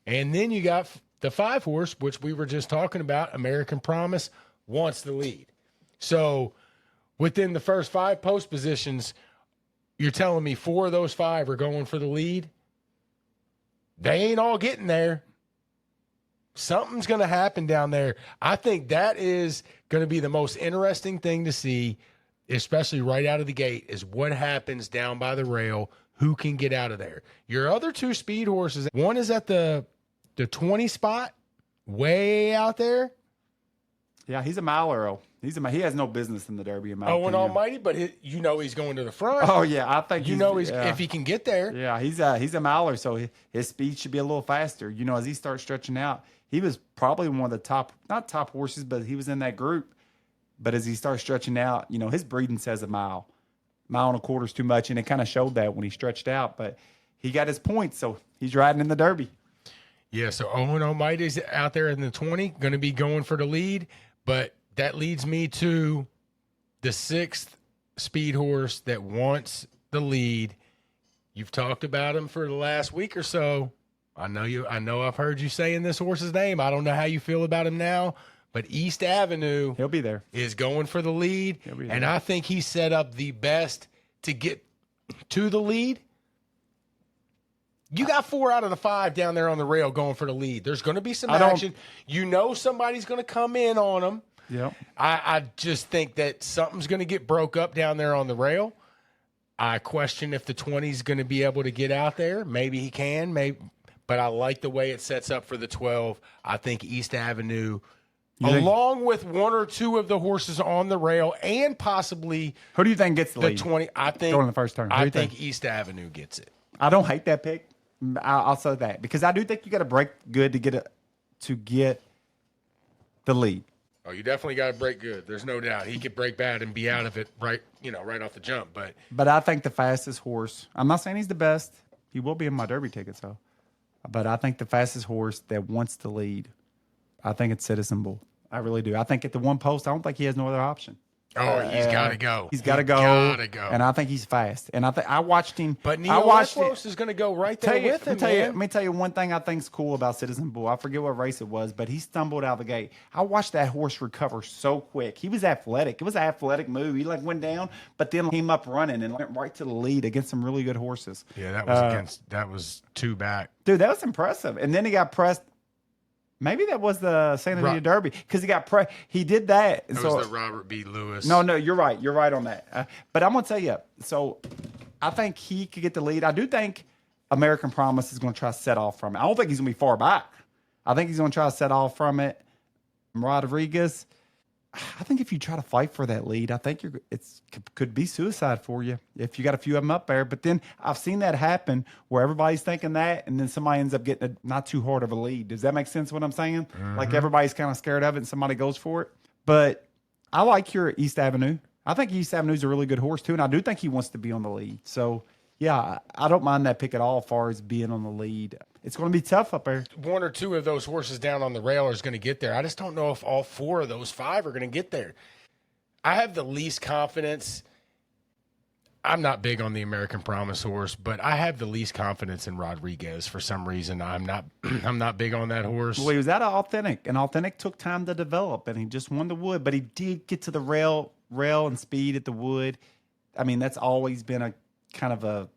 S2: And then you got the 5 horse, which we were just talking about, American Promise, wants the lead. So within the first 5 post positions, you're telling me 4 of those 5 are going for the lead? They ain't all getting there. Something's going to happen down there. I think that is going to be the most interesting thing to see, especially right out of the gate, is what happens down by the rail. Who can get out of there? Your other 2 speed horses, one is at the 20 spot, way out there.
S3: Yeah, he's a miler. He has no business in the Derby. In my
S2: and
S3: opinion.
S2: Almighty, but he's going to the front.
S3: Oh yeah, I think
S2: if he can get there.
S3: Yeah, he's a miler, so his speed should be a little faster. As he starts stretching out, he was probably one of the not top horses, but he was in that group. But as he starts stretching out, his breeding says a mile and a quarter is too much, and it kind of showed that when he stretched out. But he got his points, so he's riding in the Derby.
S2: Yeah, so Owen Almighty's out there in the 20, going to be going for the lead, but that leads me to the 6th speed horse that wants the lead. You've talked about him for the last week or so. I know I've heard you saying this horse's name. I don't know how you feel about him now, but East Avenue,
S3: he'll be there,
S2: is going for the lead, and I think he set up the best to get to the lead. You got 4 out of the 5 down there on the rail going for the lead. There's going to be some action. Somebody's going to come in on them.
S3: Yep.
S2: I just think that something's going to get broke up down there on the rail. I question if the 20 is going to be able to get out there. Maybe he can, but I like the way it sets up for the 12. I think East Avenue, along with 1 or 2 of the horses on the rail, and possibly
S3: who do you think gets the lead?
S2: 20. I think
S3: going in the first turn.
S2: I think East Avenue gets it.
S3: I don't hate that pick. I'll say that because I do think you got to break good to get the lead.
S2: Oh, you definitely got to break good. There's no doubt. He could break bad and be out of it right off the jump.
S3: But I think the fastest horse, I'm not saying he's the best. He will be in my Derby tickets, though. But I think the fastest horse that wants to lead, I think it's Citizen Bull. I really do. I think at the one post, I don't think he has no other option.
S2: Oh, he's got to go.
S3: He's got to go.
S2: Gotta go.
S3: And I think he's fast. And I watched him.
S2: But Neoletros is going to go right there with him,
S3: Let me tell you one thing I think's cool about Citizen Bull. I forget what race it was, but he stumbled out of the gate. I watched that horse recover so quick. He was athletic. It was an athletic move. He went down, but then came up running and went right to the lead against some really good horses.
S2: Yeah, that was two back.
S3: Dude, that was impressive. And then he got pressed. Maybe that was the Santa Anita Derby because he got he did that.
S2: That was the Robert B. Lewis.
S3: No, you're right. You're right on that. But I'm going to tell you, so I think he could get the lead. I do think American Promise is going to try to set off from it. I don't think he's going to be far back. I think he's going to try to set off from it. Rodriguez, I think if you try to fight for that lead, I think could be suicide for you if you got a few of them up there. But then I've seen that happen where everybody's thinking that, and then somebody ends up getting not too hard of a lead. Does that make sense? What I'm saying?
S2: Mm-hmm.
S3: Like everybody's kind of scared of it, and somebody goes for it. But I like your East Avenue. I think East Avenue's a really good horse too, and I do think he wants to be on the lead. So yeah, I don't mind that pick at all as far as being on the lead. It's going to be tough up there.
S2: One or two of those horses down on the rail is going to get there. I just don't know if all four of those five are going to get there. I have the least confidence. I'm not big on the American Promise horse, but I have the least confidence in Rodriguez for some reason. I'm not big on that horse.
S3: Well, he was out of Authentic, and Authentic took time to develop, and he just won the Wood. But he did get to the rail and speed at the Wood. I mean, that's always been a kind of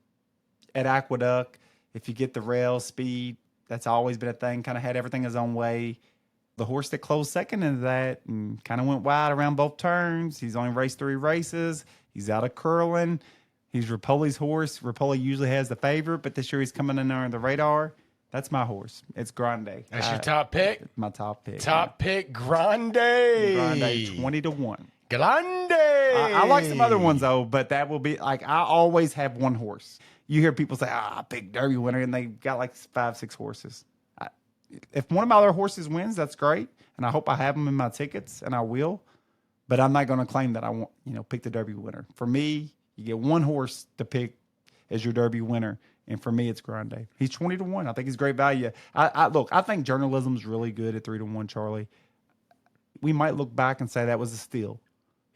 S3: at Aqueduct. If you get the rail speed, that's always been a thing. Kind of had everything his own way. The horse that closed second into that and kind of went wide around both turns. He's only raced 3 races. He's out of curling. He's Rapoli's horse. Rapoli usually has the favorite, but this year he's coming in under the radar. That's my horse. It's Grande.
S2: That's your top pick?
S3: My top pick.
S2: Top pick, Grande.
S3: Grande, 20-1.
S2: Grande.
S3: I like some other ones, though, but that will be I always have one horse. You hear people say, big Derby winner, and they got 5, 6 horses. If one of my other horses wins, that's great, and I hope I have them in my tickets, and I will. But I'm not going to claim that I want, pick the Derby winner. For me, you get one horse to pick as your Derby winner, and for me, it's Grande. He's 20-1. I think he's great value. I think journalism's really good at 3-1, Charlie. We might look back and say that was a steal.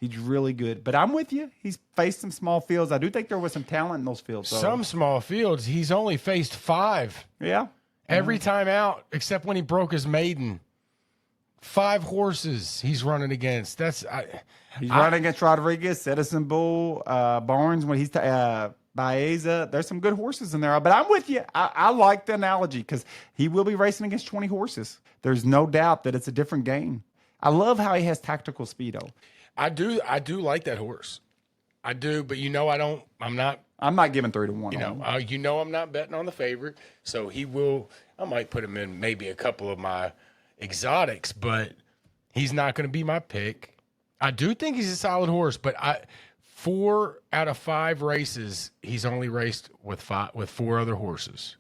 S3: He's really good. But I'm with you. He's faced some small fields. I do think there was some talent in those fields. Though.
S2: Some small fields. He's only faced 5.
S3: Yeah.
S2: Every time out, except when he broke his maiden. 5 horses he's running against. He's
S3: running against Rodriguez, Citizen Bull, Barnes, when he's Baeza. There's some good horses in there. But I'm with you. I like the analogy because he will be racing against 20 horses. There's no doubt that it's a different game. I love how he has tactical speedo.
S2: I do like that horse. I do, but I'm not
S3: giving 3-1.
S2: I'm not betting on the favorite. So I might put him in maybe a couple of my exotics, but he's not going to be my pick. I do think he's a solid horse, but 4 out of 5 races, he's only raced with 4 other horses.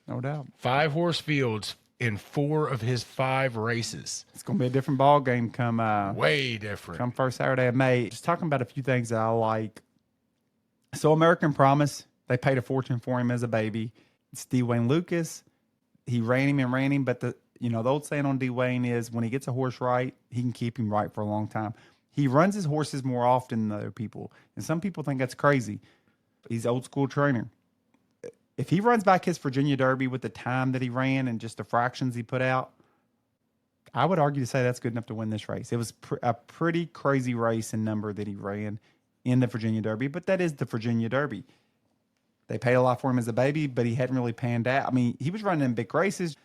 S3: No doubt.
S2: 5 horse fields in 4 of his 5 races.
S3: It's going to be a different ball game come
S2: way different.
S3: Come first Saturday of May. Just talking about a few things that I like. So American Promise, they paid a fortune for him as a baby. It's D. Wayne Lucas. He ran him, but the old saying on D. Wayne is when he gets a horse right, he can keep him right for a long time. He runs his horses more often than other people, and some people think that's crazy. He's an old school trainer. If he runs back his Virginia Derby with the time that he ran and just the fractions he put out, I would argue to say that's good enough to win this race. It was a pretty crazy race in number that he ran in the Virginia Derby, but that is the Virginia Derby. They paid a lot for him as a baby, but he hadn't really panned out. I mean, he was running in big races.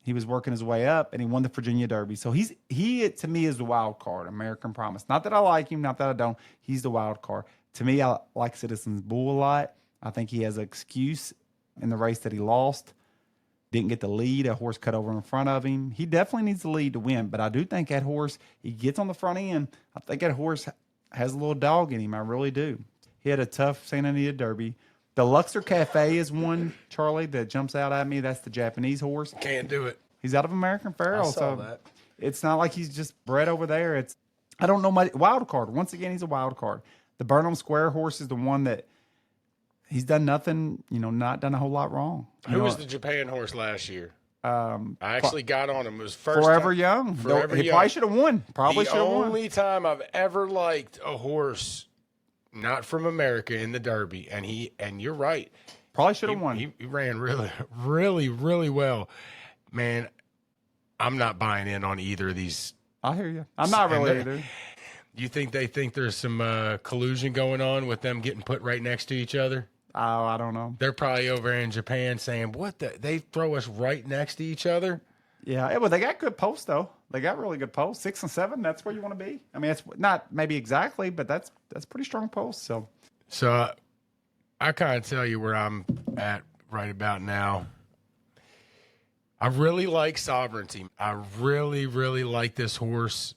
S3: He was working his way up, and he won the Virginia Derby. So he to me is the wild card, American Promise. Not that I like him, not that I don't. He's the wild card. To me, I like Citizen's Bull a lot. I think he has an excuse in the race that he lost. Didn't get the lead. A horse cut over in front of him. He definitely needs the lead to win, but I do think that horse, he gets on the front end. I think that horse has a little dog in him. I really do. He had a tough Santa Anita Derby. The Luxor Cafe is one, Charlie, that jumps out at me. That's the Japanese horse.
S2: Can't do it.
S3: He's out of American Pharoah.
S2: I saw that.
S3: It's not like he's just bred over there. I don't know much. Wild card. Once again, he's a wild card. The Burnham Square horse is the one that he's done nothing, not done a whole lot wrong.
S2: Who was the Japan horse last year? I actually got on him. It was
S3: Forever Young.
S2: Forever
S3: He
S2: Young.
S3: probably should have won. Probably should have
S2: The
S3: won.
S2: only time I've ever liked a horse not from America in the Derby, and you're right.
S3: Probably should have won.
S2: He ran really, really, really well. Man, I'm not buying in on either of these.
S3: I hear you. I'm not really either.
S2: You think they think there's some collusion going on with them getting put right next to each other?
S3: Oh, I don't know.
S2: They're probably over in Japan saying, what the? They throw us right next to each other?
S3: Yeah, well, they got good posts, though. They got really good posts. 6 and 7, that's where you want to be. I mean, it's not maybe exactly, but that's pretty strong posts.
S2: So I kind of tell you where I'm at right about now. I really like Sovereignty. I really, really like this horse.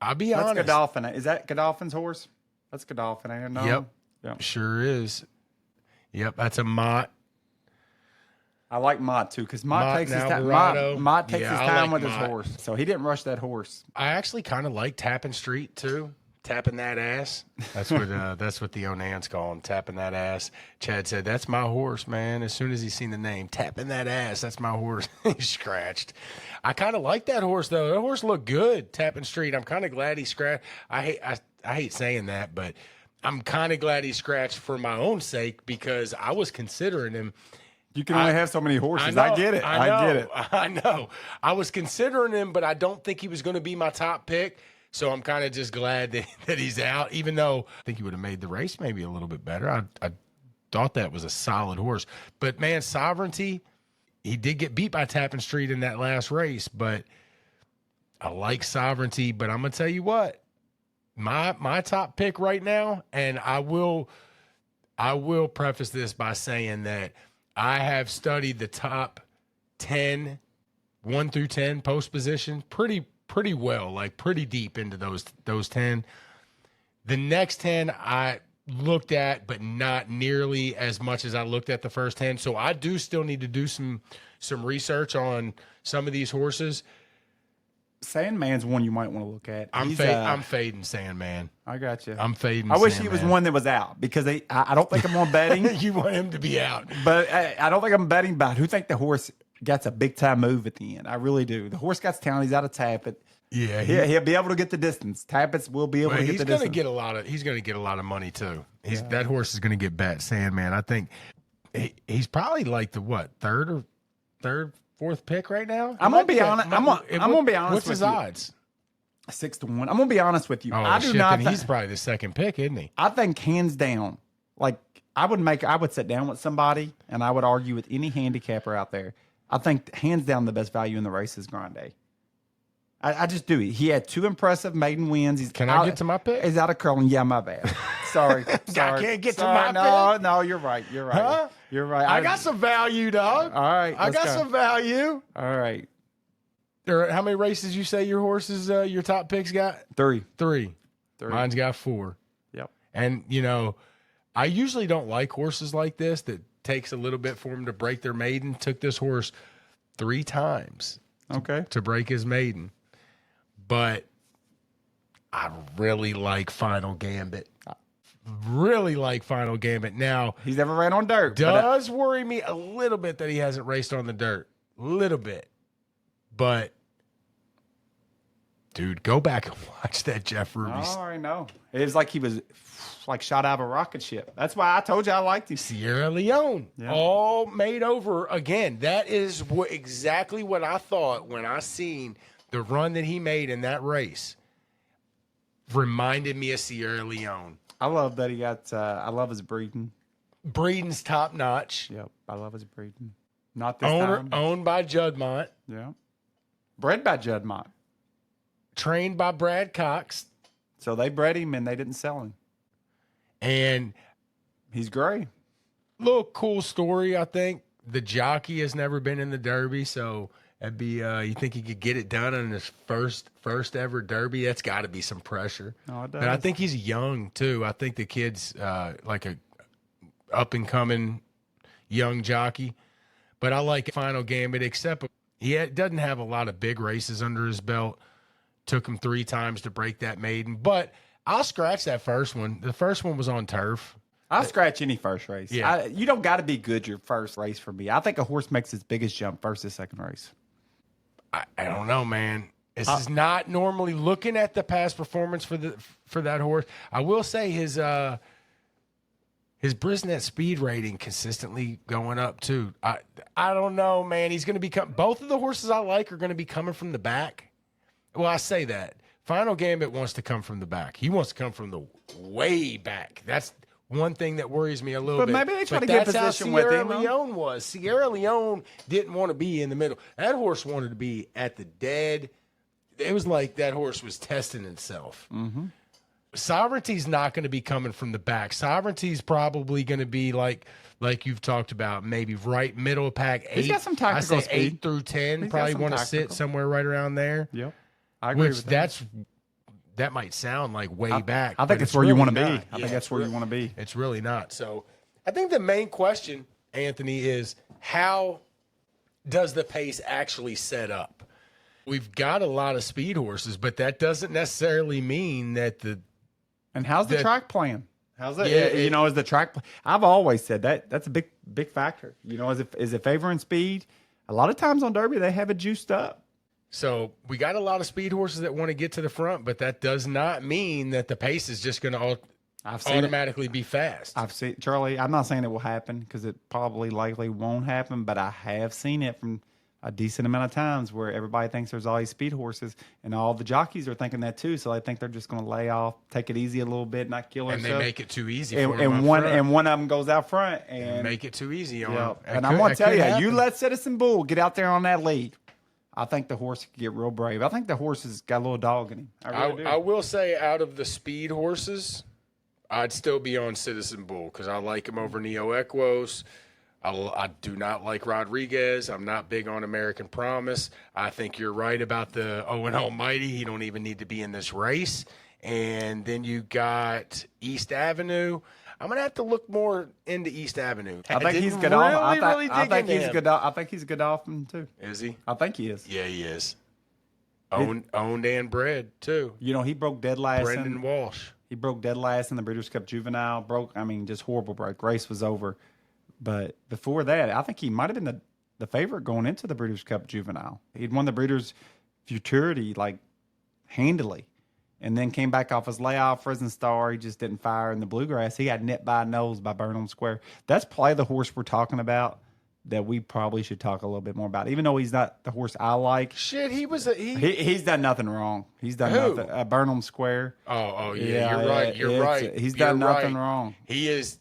S2: I'll be honest.
S3: That's Godolphin. Is that Godolphin's horse? That's Godolphin, ain't it? No?
S2: Yep. Sure is. Yep, that's a Mott.
S3: I like Mott too, because Mott takes his time.
S2: Alvarado.
S3: Mott takes his time with
S2: Mott.
S3: his horse, so he didn't rush that horse.
S2: I actually kind of like Tapping Street too. Tapping that ass. That's what the Onans call him. Tapping that ass. Chad said, "That's my horse, man." As soon as he seen the name, Tapping that ass. That's my horse. He scratched. I kind of like that horse though. That horse looked good. Tapping Street. I'm kind of glad he scratched. I hate saying that, but I'm kind of glad he scratched for my own sake because I was considering him.
S3: You can only have so many horses.
S2: know,
S3: I get it.
S2: I
S3: get it.
S2: I know. I was considering him, but I don't think he was going to be my top pick. So I'm kind of just glad that he's out, even though I think he would have made the race maybe a little bit better. I thought that was a solid horse. But, man, Sovereignty, he did get beat by Tappan Street in that last race. But I like Sovereignty. But I'm going to tell you what, my top pick right now, and I will preface this by saying that I have studied the top 10, 1 through 10 post position pretty well, like pretty deep into those 10. The next 10 I looked at, but not nearly as much as I looked at the first 10. So I do still need to do some research on some of these horses.
S3: Sandman's one you might want to look at.
S2: I'm fading Sandman.
S3: I got you.
S2: I'm fading
S3: I wish
S2: Sandman.
S3: he was one that was out because I don't think I'm on betting.
S2: You want him to be out.
S3: But I don't think I'm betting, but who think the horse gets a big time move at the end? I really do. The horse got talent. He's out of Tappet.
S2: Yeah,
S3: he'll be able to get the distance. Tappets will be able to get the distance.
S2: He's going to get a lot of money too. That horse is going to get bet. Sandman. I think he's probably like the third, fourth pick right now.
S3: I'm gonna be honest. I'm gonna be honest.
S2: What's his odds?
S3: 6-1. I'm gonna be honest with you.
S2: Oh,
S3: I do not.
S2: He's probably the second pick, isn't he?
S3: I think hands down, like I would sit down with somebody and I would argue with any handicapper out there. I think hands down the best value in the race is Grande. I just do. He had 2 impressive maiden wins.
S2: Can I get to my pick?
S3: He's out of curling. Yeah, my bad. Sorry.
S2: I can't get to my pick?
S3: No, you're right. You're right.
S2: Huh?
S3: You're right.
S2: I got some value, dog.
S3: All right.
S2: I got some value.
S3: All right.
S2: How many races you say your horses, your top picks got?
S3: 3.
S2: Mine's got 4.
S3: Yep.
S2: And, I usually don't like horses like this that takes a little bit for him to break their maiden. Took this horse 3 times to break his maiden. But I really like Final Gambit. Now,
S3: he's never ran on dirt.
S2: Does worry me a little bit that he hasn't raced on the dirt. A little bit. But, dude, go back and watch that Jeff Ruby.
S3: Oh, I know. It was like he was shot out of a rocket ship. That's why I told you I liked him.
S2: Sierra Leone.
S3: Yeah.
S2: All made over again. That is exactly what I thought when I seen the run that he made in that race. Reminded me of Sierra Leone.
S3: I love that he got, I love his breeding.
S2: Breeding's top notch.
S3: Yep. I love his breeding. Not this time.
S2: Owned by Juddmont.
S3: Yeah. Bred by Juddmont.
S2: Trained by Brad Cox.
S3: So they bred him and they didn't sell him.
S2: And
S3: he's gray.
S2: Little cool story, I think. The jockey has never been in the Derby, so that'd be you think he could get it done on his first ever Derby? That's got to be some pressure.
S3: Oh, it does.
S2: But I think he's young too. I think the kid's like a up and coming young jockey. But I like Final Gambit, except doesn't have a lot of big races under his belt. Took him 3 times to break that maiden, but I'll scratch that first one. The first one was on turf.
S3: I'll scratch any first race.
S2: Yeah.
S3: You don't got to be good your first race for me. I think a horse makes its biggest jump first or second race.
S2: I don't know, man. This is not normally looking at the past performance for that horse. I will say his Brisnet speed rating consistently going up too. I don't know, man. He's going to become both of the horses I like are going to be coming from the back. Well, I say that. Final Gambit wants to come from the back. He wants to come from the way back. That's one thing that worries me a little bit.
S3: But maybe they try to get position with him.
S2: Sierra Leone was. Sierra Leone didn't want to be in the middle. That horse wanted to be at the dead. It was like that horse was testing itself. Mm-hmm. Sovereignty's not going to be coming from the back. Sovereignty's probably going to be like you've talked about, maybe right middle of pack 8.
S3: He's got some tactical speed.
S2: 8 through 10. Probably want to sit somewhere right around there.
S3: Yep. I agree with that.
S2: That might sound like way back.
S3: I think it's where you want to be. I think that's where you want to be.
S2: It's really not. So I think the main question, Anthony, is how does the pace actually set up? We've got a lot of speed horses, but that doesn't necessarily mean that
S3: And how's the track playing? How's that?
S2: Yeah,
S3: is the track? I've always said that's a big factor. Is it favoring speed? A lot of times on Derby they have it juiced up.
S2: So we got a lot of speed horses that want to get to the front, but that does not mean that the pace is just going to automatically be fast.
S3: I've seen Charlie. I'm not saying it will happen because it probably likely won't happen, but I have seen it from a decent amount of times where everybody thinks there's all these speed horses, and all the jockeys are thinking that too. So they think they're just going to lay off, take it easy a little bit, not kill
S2: and
S3: herself.
S2: They make it too easy.
S3: And one of them goes out front and
S2: make it too easy on them.
S3: And I'm going to tell you, you let Citizen Bull get out there on that lead. I think the horse could get real brave. I think the horse has got a little dog in him.
S2: I will say, out of the speed horses, I'd still be on Citizen Bull because I like him over Neo Equos. I do not like Rodriguez. I'm not big on American Promise. I think you're right about the Owen Almighty. He don't even need to be in this race. And then you got East Avenue. I'm gonna have to look more into East Avenue.
S3: I think he's good off. I think he's good. I think he's good off him too.
S2: Is he?
S3: I think he is.
S2: Yeah, he is. Owned and bred too.
S3: He broke dead last.
S2: Brendan Walsh.
S3: He broke dead last in the Breeders' Cup Juvenile. Just horrible break. Race was over. But before that, I think he might have been the favorite going into the Breeders' Cup Juvenile. He'd won the Breeders' Futurity handily. And then came back off his layoff, Risen Star. He just didn't fire in the Bluegrass. He got nipped by a nose by Burnham Square. That's probably the horse we're talking about that we probably should talk a little bit more about. Even though he's not the horse I like.
S2: Shit,
S3: he's done nothing wrong. He's done nothing. Burnham Square.
S2: Oh yeah, you're right. You're right.
S3: He's done nothing wrong.
S2: He is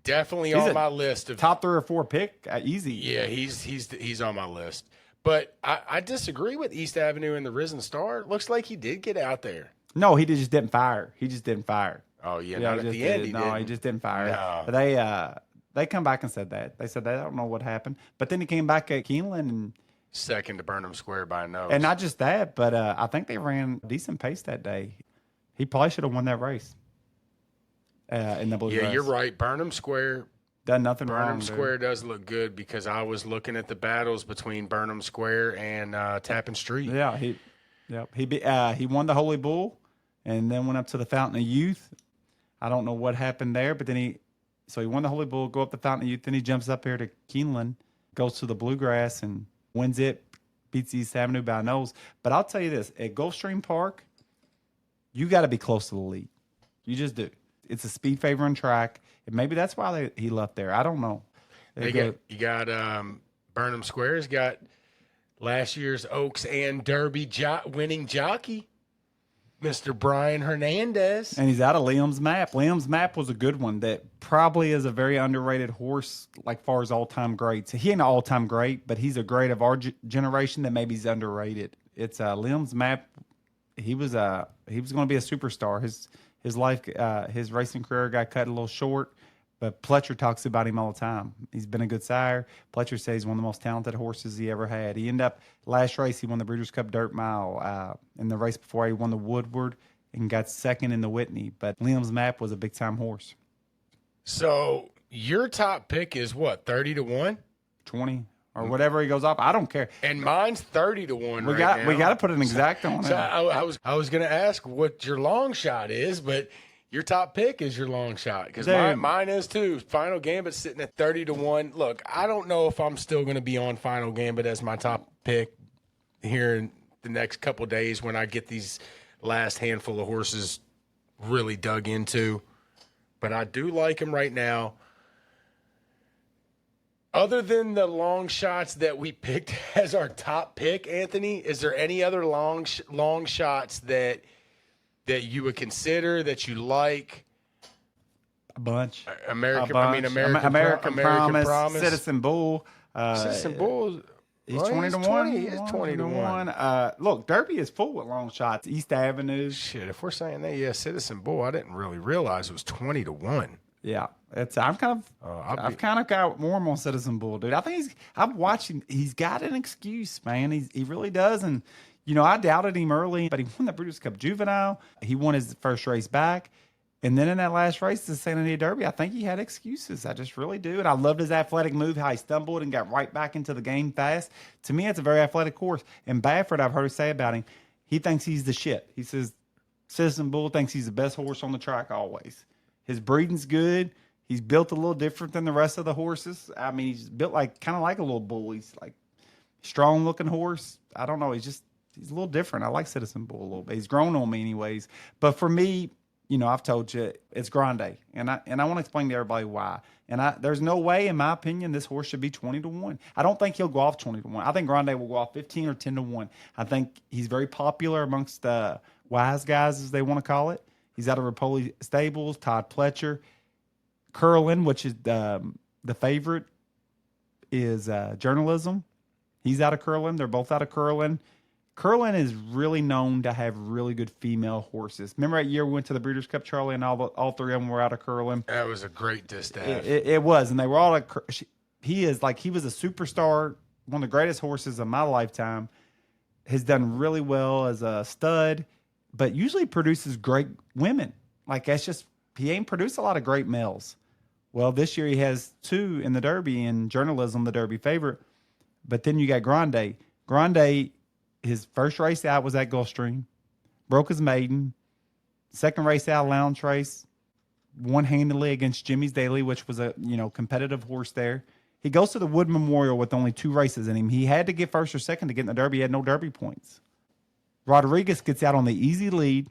S2: definitely on my list of
S3: top 3 or 4 pick. Easy.
S2: Yeah, he's on my list. But I disagree with East Avenue and the Risen Star. Looks like he did get out there.
S3: No, he just didn't fire. He just didn't fire.
S2: Oh yeah, not at the end.
S3: He just didn't fire.
S2: No.
S3: But they come back and said that. They said they don't know what happened. But then he came back at Keeneland and
S2: second to Burnham Square by a nose.
S3: And not just that, but I think they ran a decent pace that day. He probably should have won that race. In the Bluegrass.
S2: Yeah, you're right. Burnham Square
S3: done nothing wrong.
S2: Burnham Square does look good because I was looking at the battles between Burnham Square and Tappan Street.
S3: Yeah, he won the Holy Bull. And then went up to the Fountain of Youth. I don't know what happened there, but then he won the Holy Bull, go up the Fountain of Youth. Then he jumps up here to Keeneland, goes to the Bluegrass and wins it, beats East Avenue by a nose. But I'll tell you this, at Gulfstream Park, you got to be close to the lead. You just do. It's a speed favoring track. And maybe that's why he left there. I don't know.
S2: You got Burnham Square's got last year's Oaks and Derby winning jockey. Mr. Brian Hernandez.
S3: And he's out of Liam's Map. Liam's Map was a good one that probably is a very underrated horse, far as all-time greats. He ain't an all-time great, but he's a great of our generation that maybe he's underrated. It's Liam's Map. He was going to be a superstar. His racing career got cut a little short, but Pletcher talks about him all the time. He's been a good sire. Pletcher says he's one of the most talented horses he ever had. He ended up, last race, he won the Breeders' Cup Dirt Mile. In the race before, he won the Woodward and got second in the Whitney. But Liam's Map was a big-time horse.
S2: So your top pick is what, 30 to 1?
S3: 20 or whatever he goes off. I don't care.
S2: And mine's 30-1
S3: We
S2: right now.
S3: got to put an exact on
S2: So
S3: it.
S2: I was going to ask what your long shot is, but your top pick is your long shot because mine is too. Final Gambit sitting at 30-1. Look, I don't know if I'm still going to be on Final Gambit as my top pick here in the next couple of days when I get these last handful of horses really dug into, but I do like him right now. Other than the long shots that we picked as our top pick, Anthony, is there any other long shots that you would consider that you like?
S3: A bunch.
S2: American
S3: Promise, Citizen Bull.
S2: Citizen Bull.
S3: He's 20-1.
S2: He's 20-1.
S3: Look, Derby is full with long shots. East Avenue.
S2: Shit, if we're saying that, yeah, Citizen Bull, I didn't really realize it was 20-1.
S3: Yeah, I've kind of got warm on Citizen Bull, dude. I think I'm watching. He's got an excuse, man. He really does. And I doubted him early, but he won the Breeders' Cup Juvenile. He won his first race back, and then in that last race, the Santa Anita Derby, I think he had excuses. I just really do. And I loved his athletic move, how he stumbled and got right back into the game fast. To me, it's a very athletic horse. And Baffert, I've heard him say about him, he thinks he's the shit. He says Citizen Bull thinks he's the best horse on the track always. His breeding's good. He's built a little different than the rest of the horses. I mean, he's built kind of like a little bull. He's like strong looking horse. I don't know. He's a little different. I like Citizen Bull a little bit. He's grown on me anyways. But for me, I've told you it's Grande, and I want to explain to everybody why. And there's no way, in my opinion, this horse should be 20-1. I don't think he'll go off 20-1. I think Grande will go off 15 or 10-1. I think he's very popular amongst the wise guys, as they want to call it. He's out of Rapoli Stables, Todd Pletcher. Curlin, which is the favorite, is Journalism. He's out of Curlin. They're both out of Curlin. Curlin is really known to have really good female horses. Remember that year we went to the Breeders' Cup, Charlie, and all three of them were out of Curlin?
S2: That was a great distaff.
S3: It was, and they were all he was a superstar, one of the greatest horses of my lifetime. Has done really well as a stud, but usually produces great women. He ain't produced a lot of great males. Well, this year he has two in the Derby, and Journalism, the Derby favorite. But then you got Grande. Grande, his first race out was at Gulfstream. Broke his maiden. Second race out, Lounge Race. Won handily against Jimmy's Daily, which was a competitive horse there. He goes to the Wood Memorial with only 2 races in him. He had to get first or second to get in the Derby. He had no Derby points. Rodriguez gets out on the easy lead.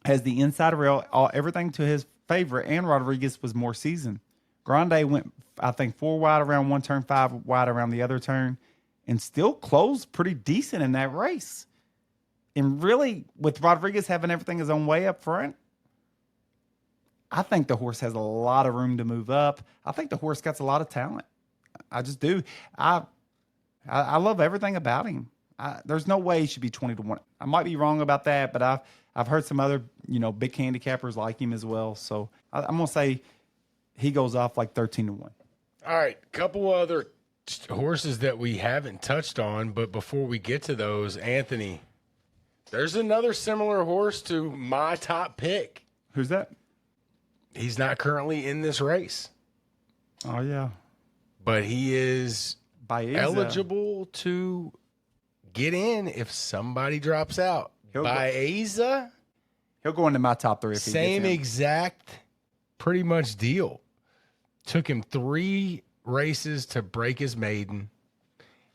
S3: Has the inside rail, everything to his favorite, and Rodriguez was more seasoned. Grande went, I think, 4 wide around one turn, 5 wide around the other turn, and still closed pretty decent in that race. And really, with Rodriguez having everything his own way up front, I think the horse has a lot of room to move up. I think the horse got a lot of talent. I just do. I love everything about him. There's no way he should be 20-1. I might be wrong about that, but I've heard some other, big handicappers like him as well. So I'm going to say he goes off like 13-1.
S2: All right. Couple other horses that we haven't touched on, but before we get to those, Anthony, there's another similar horse to my top pick.
S3: Who's that?
S2: He's not currently in this race.
S3: Oh, yeah.
S2: But he is
S3: Baeza.
S2: eligible to get in if somebody drops out. Baeza,
S3: he'll go into my top 3 if he
S2: same
S3: gets in.
S2: exact pretty much deal. Took him 3 races to break his maiden.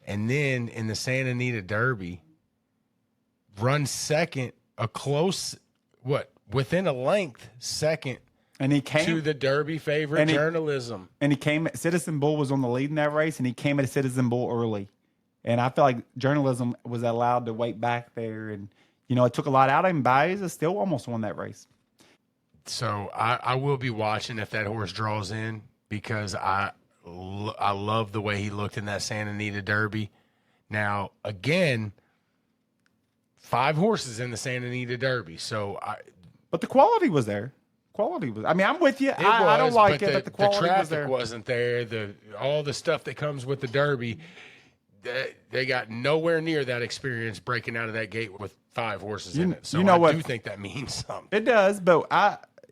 S2: And then in the Santa Anita Derby, run second, within a length, second.
S3: And he came
S2: to the Derby favorite, Journalism.
S3: And he came, Citizen Bull was on the lead in that race, and he came at Citizen Bull early. And I feel like Journalism was allowed to wait back there. And, it took a lot out of him. Baeza still almost won that race.
S2: So I will be watching if that horse draws in because I love the way he looked in that Santa Anita Derby. Now, again, 5 horses in the Santa Anita Derby.
S3: But the quality was there. I'm with you. I don't like it, but the quality was there.
S2: The traffic wasn't there. All the stuff that comes with the Derby, they got nowhere near that experience breaking out of that gate with 5 horses in it. So I do think that means something.
S3: It does, but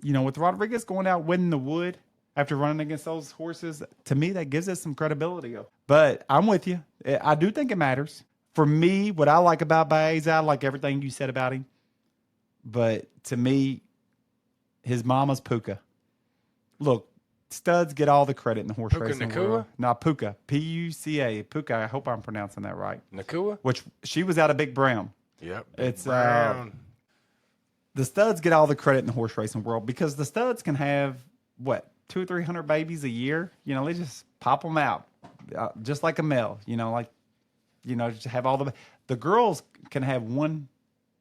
S3: with Rodriguez going out winning the Wood, after running against those horses, to me, that gives us some credibility. But I'm with you. I do think it matters. For me, what I like about Baez, I like everything you said about him. But to me, his mama's Puka. Look, studs get all the credit in the horse racing world. No, Puka. P-U-C-A. Puka. I hope I'm pronouncing that right.
S2: Nakua?
S3: Which she was out of Big Brown.
S2: Yep.
S3: It's
S2: Brown.
S3: The studs get all the credit in the horse racing world because the studs can have, what, 200 or 300 babies a year? You know, they just pop them out just like a male. You know, like, you know, just have all the girls can have one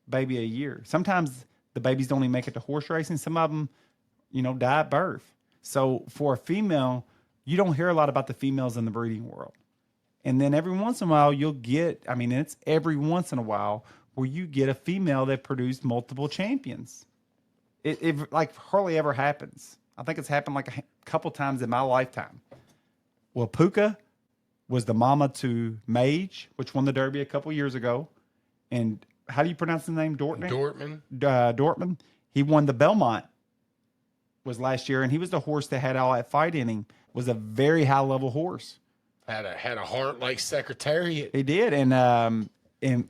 S3: baby a year. Sometimes the babies don't even make it to horse racing. Some of them, you know, die at birth. So for a female, you don't hear a lot about the females in the breeding world. And then every once in a while, you'll get, I mean, it's every once in a while where you get a female that produced multiple champions. It like hardly ever happens. I think it's happened like a couple times in my lifetime. Well, Puka was the mama to Mage, which won the Derby a couple years ago. And how do you pronounce the name? Dortmund? Dortmund. He won the Belmont was last year, and he was the horse that had all that fight in him. Was a very high-level horse.
S2: Had a heart like Secretariat.
S3: He did, and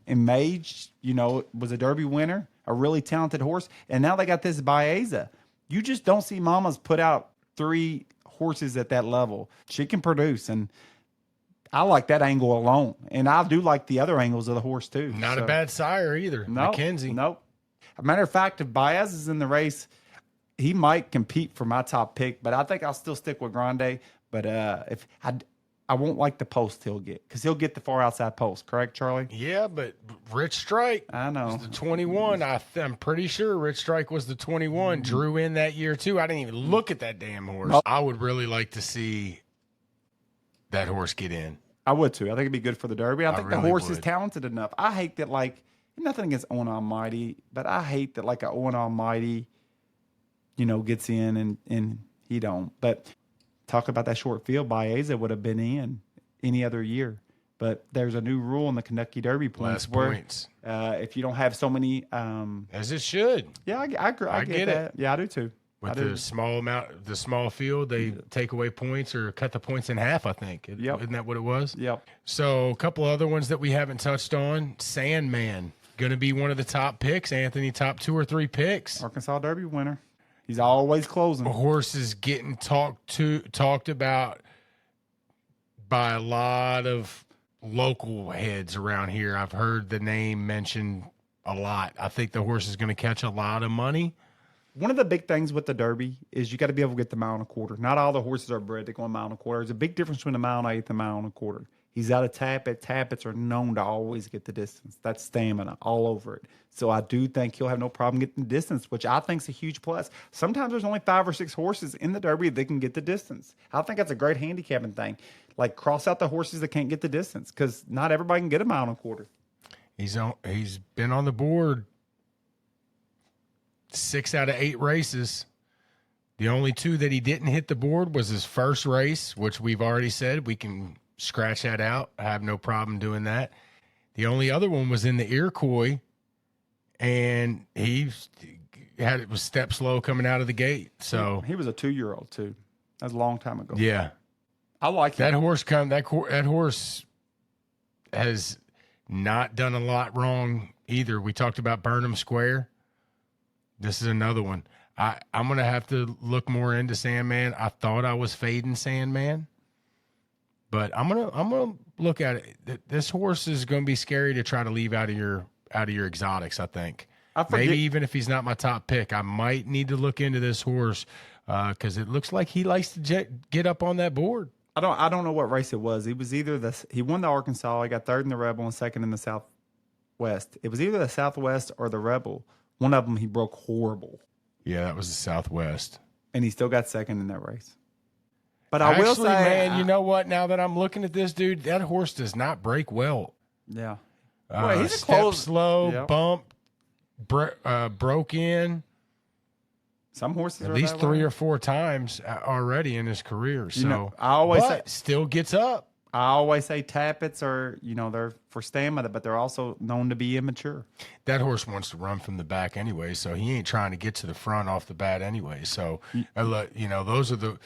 S3: Mage, you know, was a Derby winner, a really talented horse, and now they got this Baeza. You just don't see mamas put out 3 horses at that level. She can produce, and I like that angle alone, and I do like the other angles of the horse too.
S2: Not a bad sire either.
S3: No,
S2: McKenzie.
S3: Nope. A matter of fact, if Baez is in the race, he might compete for my top pick, but I think I'll still stick with Grande. But if I won't like the post he'll get because he'll get the far outside post. Correct, Charlie?
S2: Yeah, but Rich Strike.
S3: I know.
S2: Was the 21. I'm pretty sure Rich Strike was the 21. Drew in that year too. I didn't even look at that damn horse.
S3: Nope.
S2: I would really like to see that horse get in.
S3: I would too. I think it'd be good for the Derby. I think
S2: really
S3: the horse is
S2: would.
S3: talented enough. I hate that, like, nothing against Owen Almighty, but I hate that, like, a Owen Almighty, you know, gets in and he don't. But talk about that short field, Baeza would have been in any other year. But there's a new rule in the Kentucky Derby points
S2: points.
S3: If you don't have so many,
S2: As it should.
S3: yeah, I get that. Yeah, I do too.
S2: With the small field, they take away points or cut the points in half, I think.
S3: Yep.
S2: Isn't that what it was?
S3: Yep.
S2: So a couple other ones that we haven't touched on. Sandman, going to be one of the top picks, Anthony, top 2 or 3 picks.
S3: Arkansas Derby winner. He's always closing.
S2: A horse is getting talked about by a lot of local heads around here. I've heard the name mentioned a lot. I think the horse is going to catch a lot of money.
S3: One of the big things with the Derby is you got to be able to get the 1.25 miles. Not all the horses are bred to go 1.25 miles. There's a big difference between 1.8 miles and 1.25 miles. He's out of Tappet. Tappets are known to always get the distance. That's stamina all over it. So I do think he'll have no problem getting the distance, which I think is a huge plus. Sometimes there's only 5 or 6 horses in the Derby that can get the distance. I think that's a great handicapping thing. Like, cross out the horses that can't get the distance because not everybody can get 1.25 miles.
S2: He's been on the board 6 out of 8 races. The only 2 that he didn't hit the board was his first race, which we've already said we can scratch that out. I have no problem doing that. The only other one was in the Iroquois, and it was step slow coming out of the gate. So
S3: he was a 2-year-old too. That's a long time ago.
S2: yeah,
S3: I like
S2: that
S3: him.
S2: That horse has not done a lot wrong either. We talked about Burnham Square. This is another one. I'm going to have to look more into Sandman. I thought I was fading Sandman, but I'm gonna look at it. This horse is going to be scary to try to leave out of your exotics, I think. Maybe even if he's not my top pick, I might need to look into this horse because it looks like he likes to get up on that board.
S3: I don't know what race it was. It was either he won the Arkansas. He got 3rd in the Rebel and 2nd in the Southwest. It was either the Southwest or the Rebel. One of them he broke horrible.
S2: Yeah, that was the Southwest.
S3: And he still got 2nd in that race. But I will say,
S2: man, you know what? Now that I'm looking at this dude, that horse does not break well.
S3: Yeah.
S2: Well,
S3: he's a
S2: step slow,
S3: Yep.
S2: bump, broke in.
S3: Some horses
S2: at
S3: are
S2: least
S3: that
S2: 3
S3: way.
S2: or 4 times already in his career. So
S3: You know, I always say,
S2: still gets up.
S3: I always say Tappets are, they're for stamina, but they're also known to be immature.
S2: That horse wants to run from the back anyway, so he ain't trying to get to the front off the bat anyway. So, those are the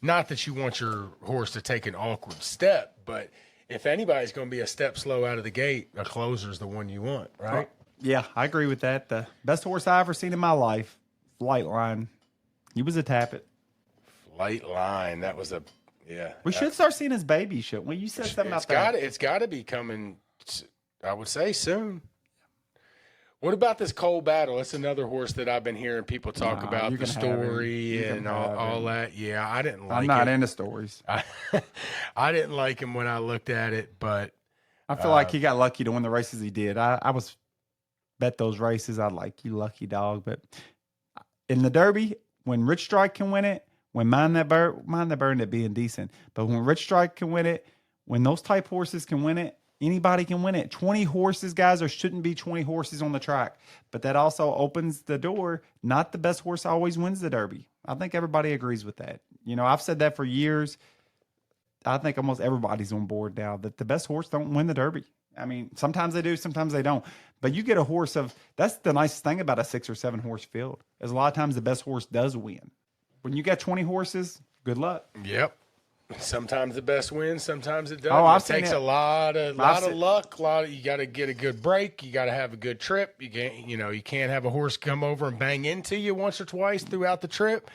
S2: Not that you want your horse to take an awkward step, but if anybody's going to be a step slow out of the gate, a closer's the one you want, right?
S3: Yeah, I agree with that. The best horse I ever seen in my life, Flight Line. He was a tappet.
S2: Light line. That was
S3: We should start seeing his baby, shouldn't we? You said something about that.
S2: It's got to be coming, I would say, soon. What about this Cole Battle? That's another horse that I've been hearing people talk about, the story and all that. Yeah, I didn't like it.
S3: I'm not into stories.
S2: I didn't like him when I looked at it, but
S3: I feel like he got lucky to win the races he did. I was bet those races. I like you, lucky dog. But in the Derby, when Rich Strike can win it, when Mind That Burn it being decent. But when Rich Strike can win it, when those type horses can win it, anybody can win it. 20 horses, guys, there shouldn't be 20 horses on the track. But that also opens the door. Not the best horse always wins the Derby. I think everybody agrees with that. You know, I've said that for years. I think almost everybody's on board now that the best horse don't win the Derby. I mean, sometimes they do, sometimes they don't. But you get a horse that's the nicest thing about a 6 or 7 horse field, is a lot of times the best horse does win. When you got 20 horses, good luck.
S2: Yep. Sometimes the best wins, sometimes it doesn't.
S3: I've
S2: it
S3: seen
S2: takes
S3: it.
S2: a lot of luck. You got to get a good break. You got to have a good trip. You can't have a horse come over and bang into you once or twice throughout the trip.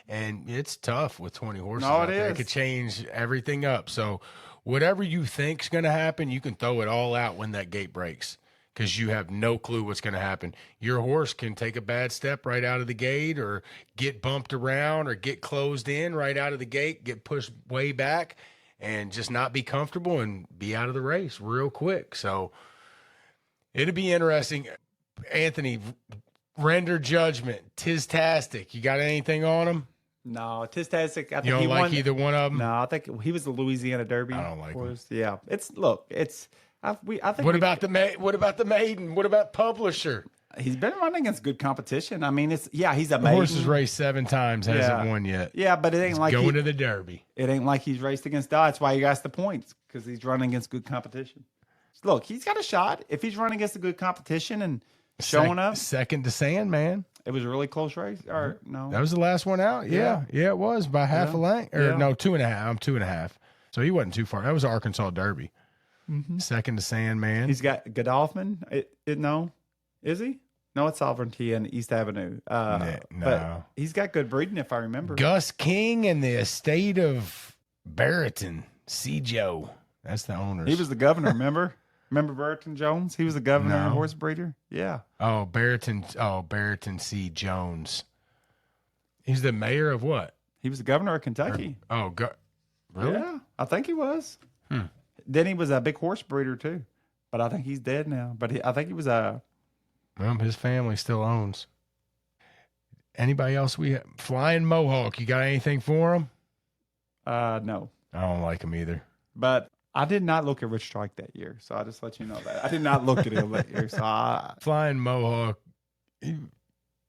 S2: And it's tough with 20 horses.
S3: No, it
S2: there.
S3: is.
S2: It could change everything up. So whatever you think's going to happen, you can throw it all out when that gate breaks, because you have no clue what's going to happen. Your horse can take a bad step right out of the gate, or get bumped around, or get closed in right out of the gate, get pushed way back, and just not be comfortable and be out of the race real quick. So it'll be interesting. Anthony, render judgment. Tistastic. You got anything on him?
S3: No, Tistastic. I think
S2: You don't
S3: he
S2: like
S3: won.
S2: either one of them?
S3: No, I think he was the Louisiana Derby.
S2: I don't like him.
S3: horse. Yeah, I think.
S2: What about the maiden? What about Publisher?
S3: He's been running against good competition. I mean, he's a
S2: The
S3: maiden.
S2: horse has raced 7 times, hasn't won yet.
S3: Yeah, but it ain't like
S2: Going to the Derby.
S3: it ain't like he's raced against Dodge. That's why he got the points, because he's running against good competition. Look, he's got a shot if he's running against a good competition and showing up.
S2: Second to Sandman.
S3: It was a really close race. Or no,
S2: That was the last one out. Yeah, it was by half a length. Or no, 2.5. I'm 2.5. So he wasn't too far. That was Arkansas Derby. Second to Sandman.
S3: he's got Godolphin. No, is he? No, it's Sovereignty and East Avenue.
S2: No.
S3: But he's got good breeding, if I remember.
S2: Gus King and the estate of Barrington. C. Joe. That's the owners.
S3: He was the governor. Remember Burton Jones? He was the governor and horse breeder. Yeah.
S2: Barrington C. Jones. He's the mayor of what?
S3: He was the governor of Kentucky.
S2: Really?
S3: Yeah, I think he was. Then he was a big horse breeder too, but I think he's dead now. But I think he was a.
S2: Well, his family still owns. Anybody else Flying Mohawk, you got anything for him?
S3: No,
S2: I don't like him either.
S3: but I did not look at Rich Strike that year, so I just let you know that I did not look at him that year. So
S2: Flying Mohawk, I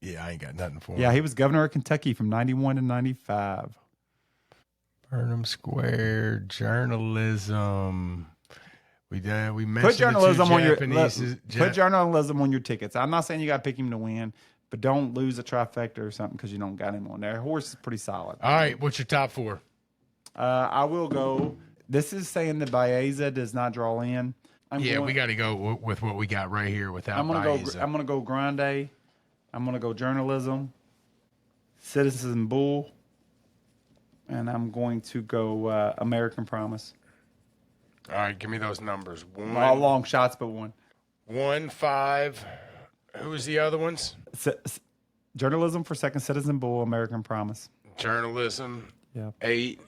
S2: ain't got nothing for him.
S3: yeah, he was governor of Kentucky from 91 to 95.
S2: Burnham Square journalism. We mentioned
S3: Put journalism on your
S2: Japanese.
S3: put journalism on your tickets. I'm not saying you got to pick him to win, but don't lose a trifecta or something because you don't got him on there. Horse is pretty solid.
S2: All right, what's your top 4?
S3: I will go. This is saying that Baeza does not draw in.
S2: We got to go with what we got right here without
S3: I'm gonna
S2: Baeza.
S3: go. I'm gonna go Grande. I'm gonna go journalism. Citizen Bull. And I'm going to go American Promise.
S2: All right, give me those numbers.
S3: All long shots, but one.
S2: 1, 5. Who was the other ones?
S3: Journalism for second, Citizen Bull, American Promise.
S2: Journalism.
S3: Yeah.
S2: 8.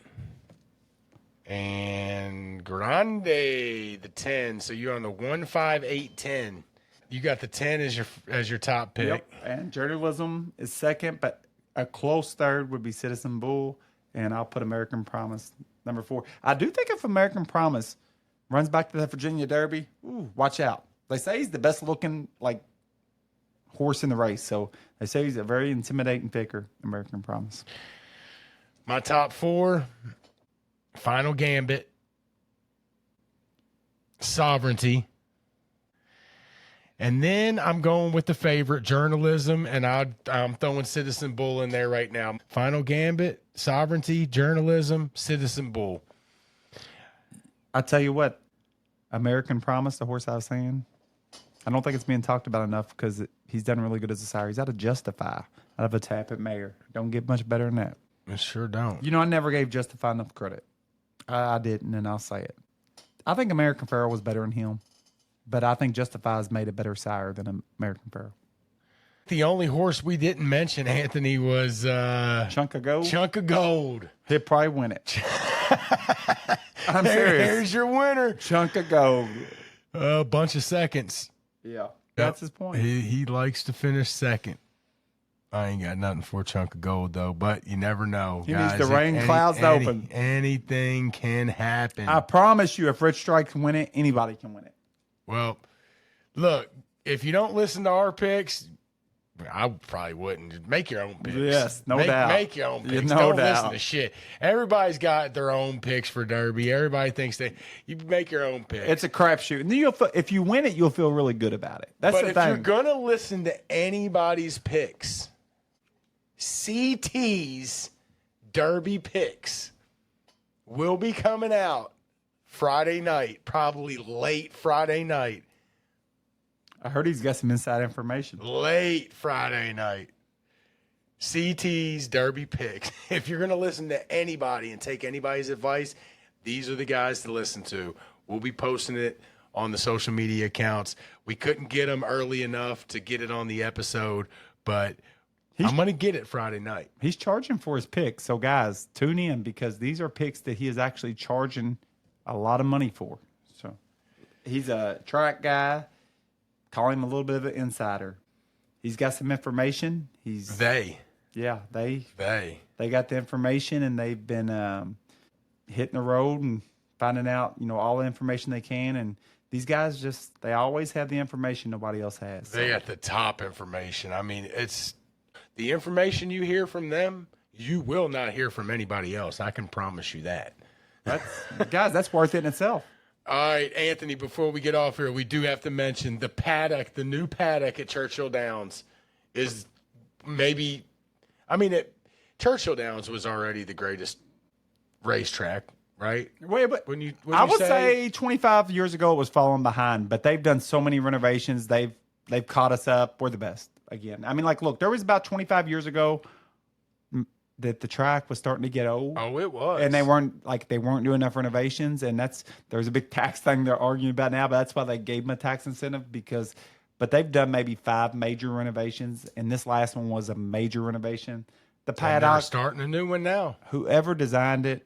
S2: And Grande, the 10. So you're on the 1, 5, 8, 10. You got the 10 as your top pick.
S3: Yep. And journalism is second, but a close third would be Citizen Bull. And I'll put American Promise number 4. I do think if American Promise runs back to the Virginia Derby, watch out. They say he's the best looking horse in the race. So they say he's a very intimidating picker, American Promise.
S2: My top 4, Final Gambit, Sovereignty, And then I'm going with the favorite, journalism, and I'm throwing Citizen Bull in there right now. Final Gambit, sovereignty, journalism, Citizen Bull.
S3: I tell you what, American Promise, the horse I was saying, I don't think it's being talked about enough because he's done really good as a sire. He's out of Justify, out of a tap at Mayor. Don't get much better than that.
S2: I sure don't.
S3: You know, I never gave Justify enough credit. I didn't, and I'll say it. I think American Pharaoh was better than him, but I think Justify has made a better sire than American Pharaoh.
S2: The only horse we didn't mention, Anthony, was
S3: Chunk of Gold.
S2: Chunk of Gold.
S3: He'll probably win it. I'm serious.
S2: Here's your winner.
S3: Chunk of Gold.
S2: A bunch of seconds.
S3: Yeah, that's his point.
S2: He likes to finish second. I ain't got nothing for Chunk of Gold, though, but you never know.
S3: He
S2: guys.
S3: needs the rain clouds to open.
S2: Anything can happen.
S3: I promise you, if Rich Strike can win it, anybody can win it.
S2: Well, look, if you don't listen to our picks, I probably wouldn't. Just make your own picks.
S3: Yes, no doubt.
S2: Make your own picks.
S3: No
S2: Don't
S3: doubt.
S2: listen to shit. Everybody's got their own picks for Derby. Everybody thinks you make your own picks.
S3: It's a crapshoot. And then if you win it, you'll feel really good about it. That's
S2: but
S3: the
S2: if
S3: thing.
S2: you're gonna listen to anybody's picks, CT's Derby picks will be coming out Friday night, probably late Friday night.
S3: I heard he's got some inside information.
S2: Late Friday night. CT's Derby picks. If you're going to listen to anybody and take anybody's advice, these are the guys to listen to. We'll be posting it on the social media accounts. We couldn't get them early enough to get it on the episode, but I'm going to get it Friday night.
S3: He's charging for his picks. So, guys, tune in because these are picks that he is actually charging a lot of money for. So, he's a track guy. Call him a little bit of an insider. He's got some information. They got the information, and they've been hitting the road and finding out, all the information they can. And these guys they always have the information nobody else has. So.
S2: They got the top information. I mean, it's the information you hear from them, you will not hear from anybody else. I can promise you that.
S3: That's worth it in itself.
S2: All right, Anthony, before we get off here, we do have to mention the paddock, the new paddock at Churchill Downs is maybe, Churchill Downs was already the greatest racetrack, right?
S3: Wait, but I would say 25 years ago it was falling behind, but they've done so many renovations. They've caught us up. We're the best again. Look, there was about 25 years ago that the track was starting to get old.
S2: Oh, it was.
S3: And they weren't doing enough renovations. And there's a big tax thing they're arguing about now, but that's why they gave them a tax incentive but they've done maybe 5 major renovations. And this last one was a major renovation. The paddock.
S2: They're starting a new one now.
S3: Whoever designed it.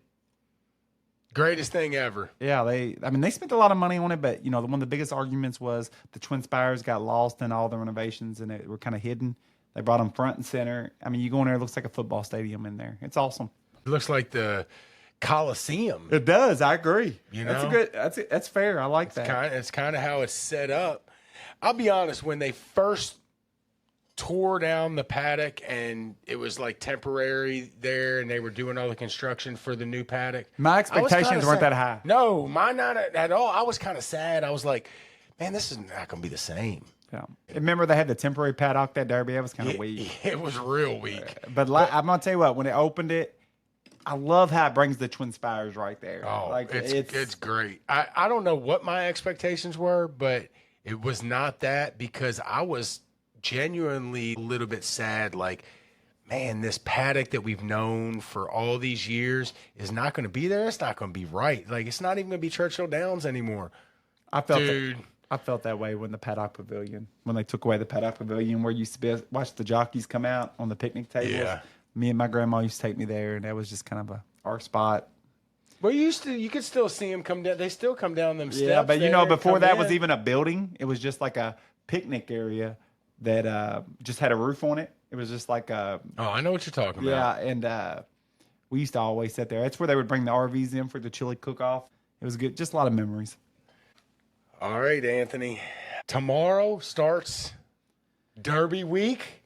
S2: Greatest thing ever.
S3: Yeah, they spent a lot of money on it, but one of the biggest arguments was the Twin Spires got lost in all the renovations and they were kind of hidden. They brought them front and center. You go in there, it looks like a football stadium in there. It's awesome.
S2: It looks like the Coliseum.
S3: It does. I agree.
S2: That's
S3: fair. I like that.
S2: It's kind of how it's set up. I'll be honest, when they first tore down the paddock and it was like temporary there and they were doing all the construction for the new paddock.
S3: My expectations weren't that high.
S2: No, mine not at all. I was kind of sad. I was like, man, this is not going to be the same.
S3: Yeah. Remember they had the temporary paddock that Derby? It was kind of weak.
S2: It was real weak.
S3: But I'm going to tell you what, when it opened it, I love how it brings the Twin Spires right there.
S2: Oh, it's great. I don't know what my expectations were, but it was not that because I was genuinely a little bit sad. Like, man, this paddock that we've known for all these years is not going to be there. It's not going to be right. Like, it's not even going to be Churchill Downs anymore.
S3: I felt that way when the paddock pavilion, when they took away the paddock pavilion where you used to watch the jockeys come out on the picnic tables.
S2: Yeah.
S3: Me and my grandma used to take me there, and that was just kind of our spot.
S2: Well, you could still see them come down. They still come down them steps.
S3: Yeah, but before that was even a building. It was just like a picnic area that just had a roof on it. It was just like a.
S2: Oh, I know what you're talking
S3: about.
S2: Yeah,
S3: and we used to always sit there. That's where they would bring the RVs in for the chili cook-off. It was good. Just a lot of memories.
S2: All right, Anthony. Tomorrow starts Derby week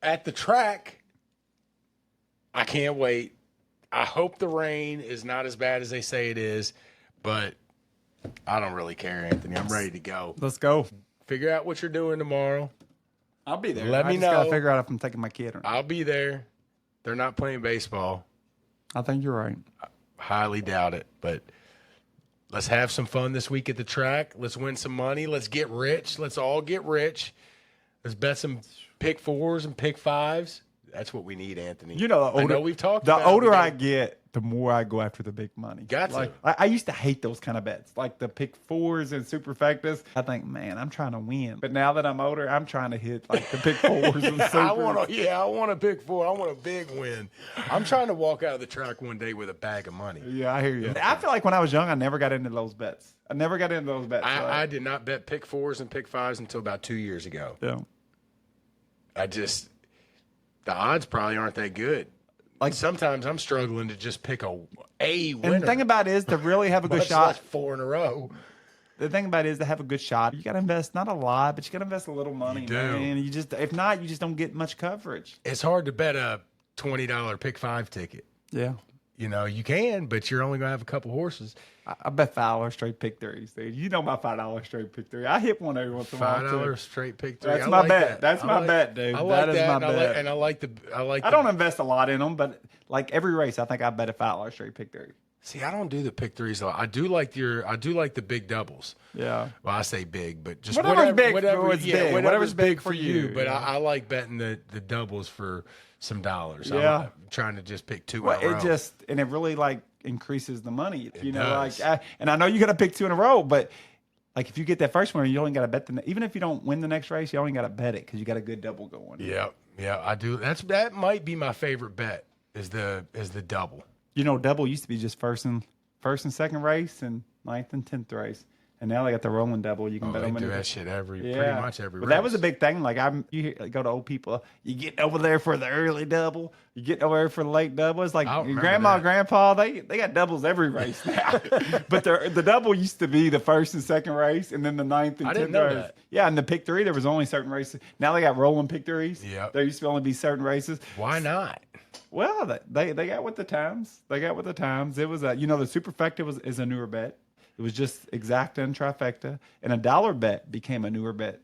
S2: at the track. I can't wait. I hope the rain is not as bad as they say it is, but I don't really care, Anthony. I'm ready to go.
S3: Let's go.
S2: Figure out what you're doing tomorrow.
S3: I'll be there.
S2: Let me
S3: I just gotta
S2: know.
S3: figure out if I'm taking my kid or not.
S2: I'll be there. They're not playing baseball.
S3: I think you're right.
S2: Highly doubt it, but let's have some fun this week at the track. Let's win some money. Let's get rich. Let's all get rich. Let's bet some pick 4s and pick 5s. That's what we need, Anthony.
S3: You know, the older,
S2: I know we've talked
S3: the
S2: about it.
S3: older I get, the more I go after the big money.
S2: Got to.
S3: Like, I used to hate those kind of bets, like the pick 4s and superfectas. I think, man, I'm trying to win. But now that I'm older, I'm trying to hit like the pick 4s and supers.
S2: I want a pick 4. I want a big win. I'm trying to walk out of the track one day with a bag of money.
S3: Yeah, I hear you. I feel like when I was young, I never got into those bets.
S2: I did not bet pick 4s and pick 5s until about 2 years ago.
S3: Yeah.
S2: The odds probably aren't that good. Like sometimes I'm struggling to just pick a winner.
S3: And the thing about it is to really have a good
S2: much
S3: shot.
S2: less 4 in a row.
S3: The thing about it is to have a good shot. You got to invest not a lot, but you got to invest a little money.
S2: You do.
S3: Man. If not, you just don't get much coverage.
S2: It's hard to bet a $20 pick 5 ticket.
S3: Yeah.
S2: You know, you can, but you're only going to have a couple horses.
S3: I bet $5 straight pick 3s, dude. You know my $5 straight pick 3. I hit one every once in a while.
S2: $5 straight pick 3.
S3: That's
S2: I
S3: my
S2: like
S3: bet.
S2: that.
S3: That's my bet, dude. That is my bet.
S2: And I like
S3: I don't invest a lot in them, but like every race, I think I bet a $5 straight pick 3.
S2: See, I don't do the pick 3s a lot. I do like the big doubles.
S3: Yeah.
S2: Well, I say big, but just
S3: Whatever's big,
S2: whatever's big for you.
S3: you.
S2: But I like betting the doubles for some dollars.
S3: Yeah.
S2: I'm trying to just pick 2
S3: Well,
S2: in a row.
S3: it really like increases the money.
S2: It
S3: You know,
S2: does.
S3: and I know you got to pick 2 in a row, but like if you get that first one, you only got to bet even if you don't win the next race, you only got to bet it because you got a good double going.
S2: Yeah, I do. That might be my favorite bet is the double.
S3: You know, double used to be just first and second race and 9th and 10th race. And now they got the rolling double. You can bet
S2: They
S3: them
S2: do
S3: in
S2: that shit pretty much every
S3: But
S2: race.
S3: that was a big thing. Like go to old people. You get over there for the early double. You get over there for the late double. It's like
S2: I
S3: your
S2: remember
S3: grandma,
S2: that.
S3: grandpa. They got doubles every race now. But the double used to be the first and second race, and then the 9th and 10th
S2: I didn't know
S3: race.
S2: that.
S3: Yeah, and the pick 3 there was only certain races. Now they got rolling pick 3s.
S2: Yep.
S3: There used to only be certain races.
S2: Why not?
S3: Well, they got with the times. It was the superfecta is a newer bet. It was just exacta and trifecta, and a dollar bet became a newer bet.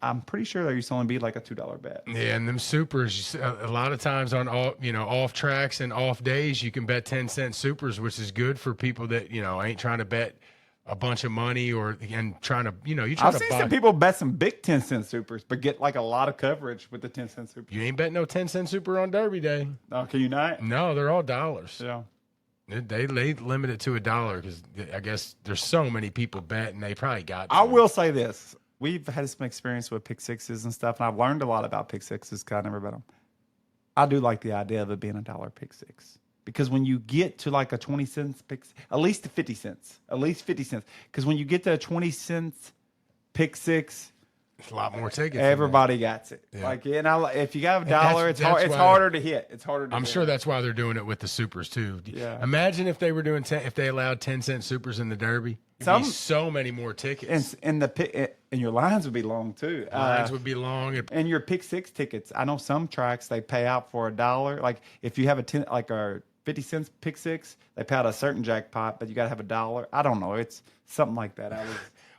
S3: I'm pretty sure there used to only be like a $2 bet.
S2: Yeah, and them supers, a lot of times on off tracks and off days, you can bet 10-cent supers, which is good for people that ain't trying to bet a bunch of money and trying to
S3: I've seen some people bet some big 10-cent supers, but get like a lot of coverage with the 10-cent super.
S2: You ain't betting no 10-cent super on Derby Day.
S3: Oh, can you not?
S2: No, they're all dollars.
S3: Yeah.
S2: They limit it to $1 because I guess there's so many people betting they probably got.
S3: I will say this: we've had some experience with pick 6s and stuff, and I've learned a lot about pick 6s because I never bet them. I do like the idea of it being a $1 pick 6 because when you get to like a 20 cents pick, at least 50 cents, because when you get to a 20 cents pick 6.
S2: It's a lot more tickets.
S3: Everybody gets it.
S2: Yeah.
S3: Like, if you got a
S2: And
S3: dollar, it's
S2: that's why-
S3: harder to hit. It's harder.
S2: I'm sure that's why they're doing it with the supers too.
S3: Yeah.
S2: Imagine if they were doing if they allowed 10-cent supers in the Derby. There'd be so many more tickets.
S3: And your lines would be long too.
S2: Lines would be long.
S3: And your pick 6 tickets, I know some tracks they pay out for $1. Like if you have a 50 cents pick 6, they pay out a certain jackpot, but you got to have $1. I don't know. It's something like that.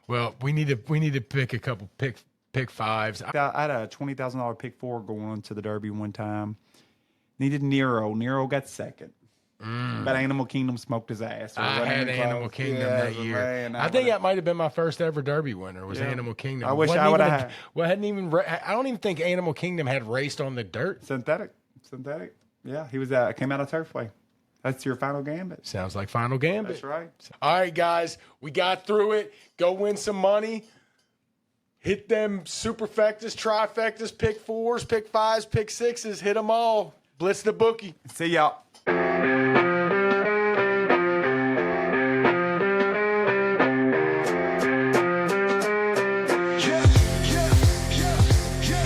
S2: Well, we need to pick a couple pick 5s.
S3: I had a $20,000 pick 4 going to the Derby one time. Needed Nero. Nero got second. But Animal Kingdom smoked his ass.
S2: I had Animal Kingdom that year.
S3: Man,
S2: I think that might have been my first ever Derby winner. Was Animal Kingdom.
S3: I wish I would have.
S2: Well, I don't even think Animal Kingdom had raced on the dirt.
S3: Synthetic. Yeah, he was. Came out of Turfway. That's your final gambit.
S2: Sounds like Final Gambit.
S3: That's right.
S2: All right, guys, we got through it. Go win some money. Hit them superfectas, trifectas, pick 4s, pick 5s, pick 6s. Hit them all. Blitz the bookie.
S3: See y'all.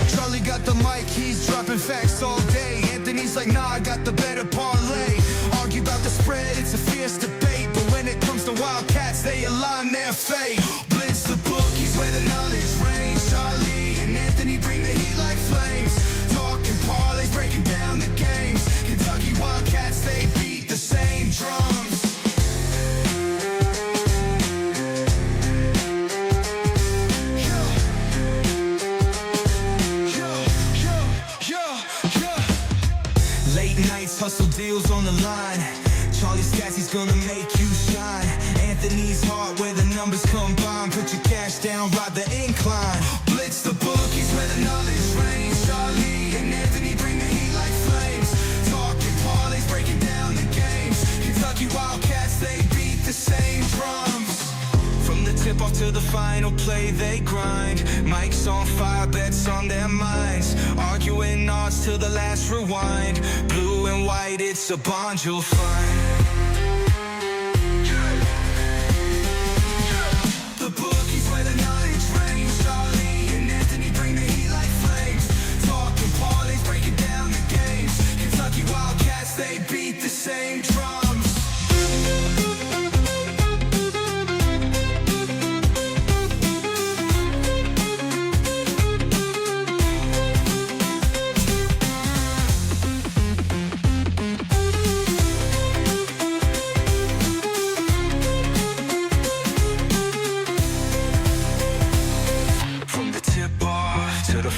S1: Charlie got the mic, he's dropping facts all day. Anthony's like, nah, I got the better parlay. Argue about the spread, it's a fierce debate. But when it comes to Wildcats, they align their fate. Blitz the bookies where the knowledge reigns. Charlie and Anthony bring the heat like flames. Talking parlays, breaking down the games. Kentucky Wildcats, they beat the same drums. Hustle deals on the line. Charlie Scassy's gonna make you shine. Anthony's heart where the numbers combine. Put your cash down, ride the incline. Blitz the bookies where the knowledge reigns. Charlie and Anthony bring the heat like flames. Talking parlays, breaking down the games. Kentucky Wildcats, they beat the same drums. From the tip off to the final play, they grind. Mike's on fire, bets on their minds. Arguing odds till the last rewind. Blue and white, it's a bond you'll find. The bookies where the knowledge reigns. Charlie and Anthony bring the heat like flames. Talking parlays, breaking down the games. Kentucky Wildcats, they beat the same drums.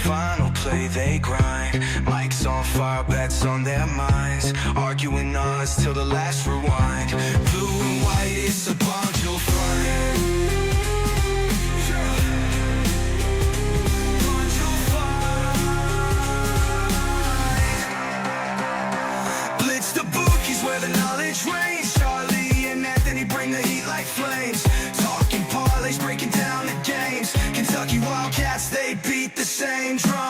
S1: Final play, they grind. Mike's on fire, bets on their minds. Arguing odds till the last rewind. Blue and white, it's a bond you'll find. Bond you'll find. Blitz the bookies where the knowledge reigns. Charlie and Anthony bring the heat like flames. Talking parlays, breaking down the games. Kentucky Wildcats, they beat the same drum.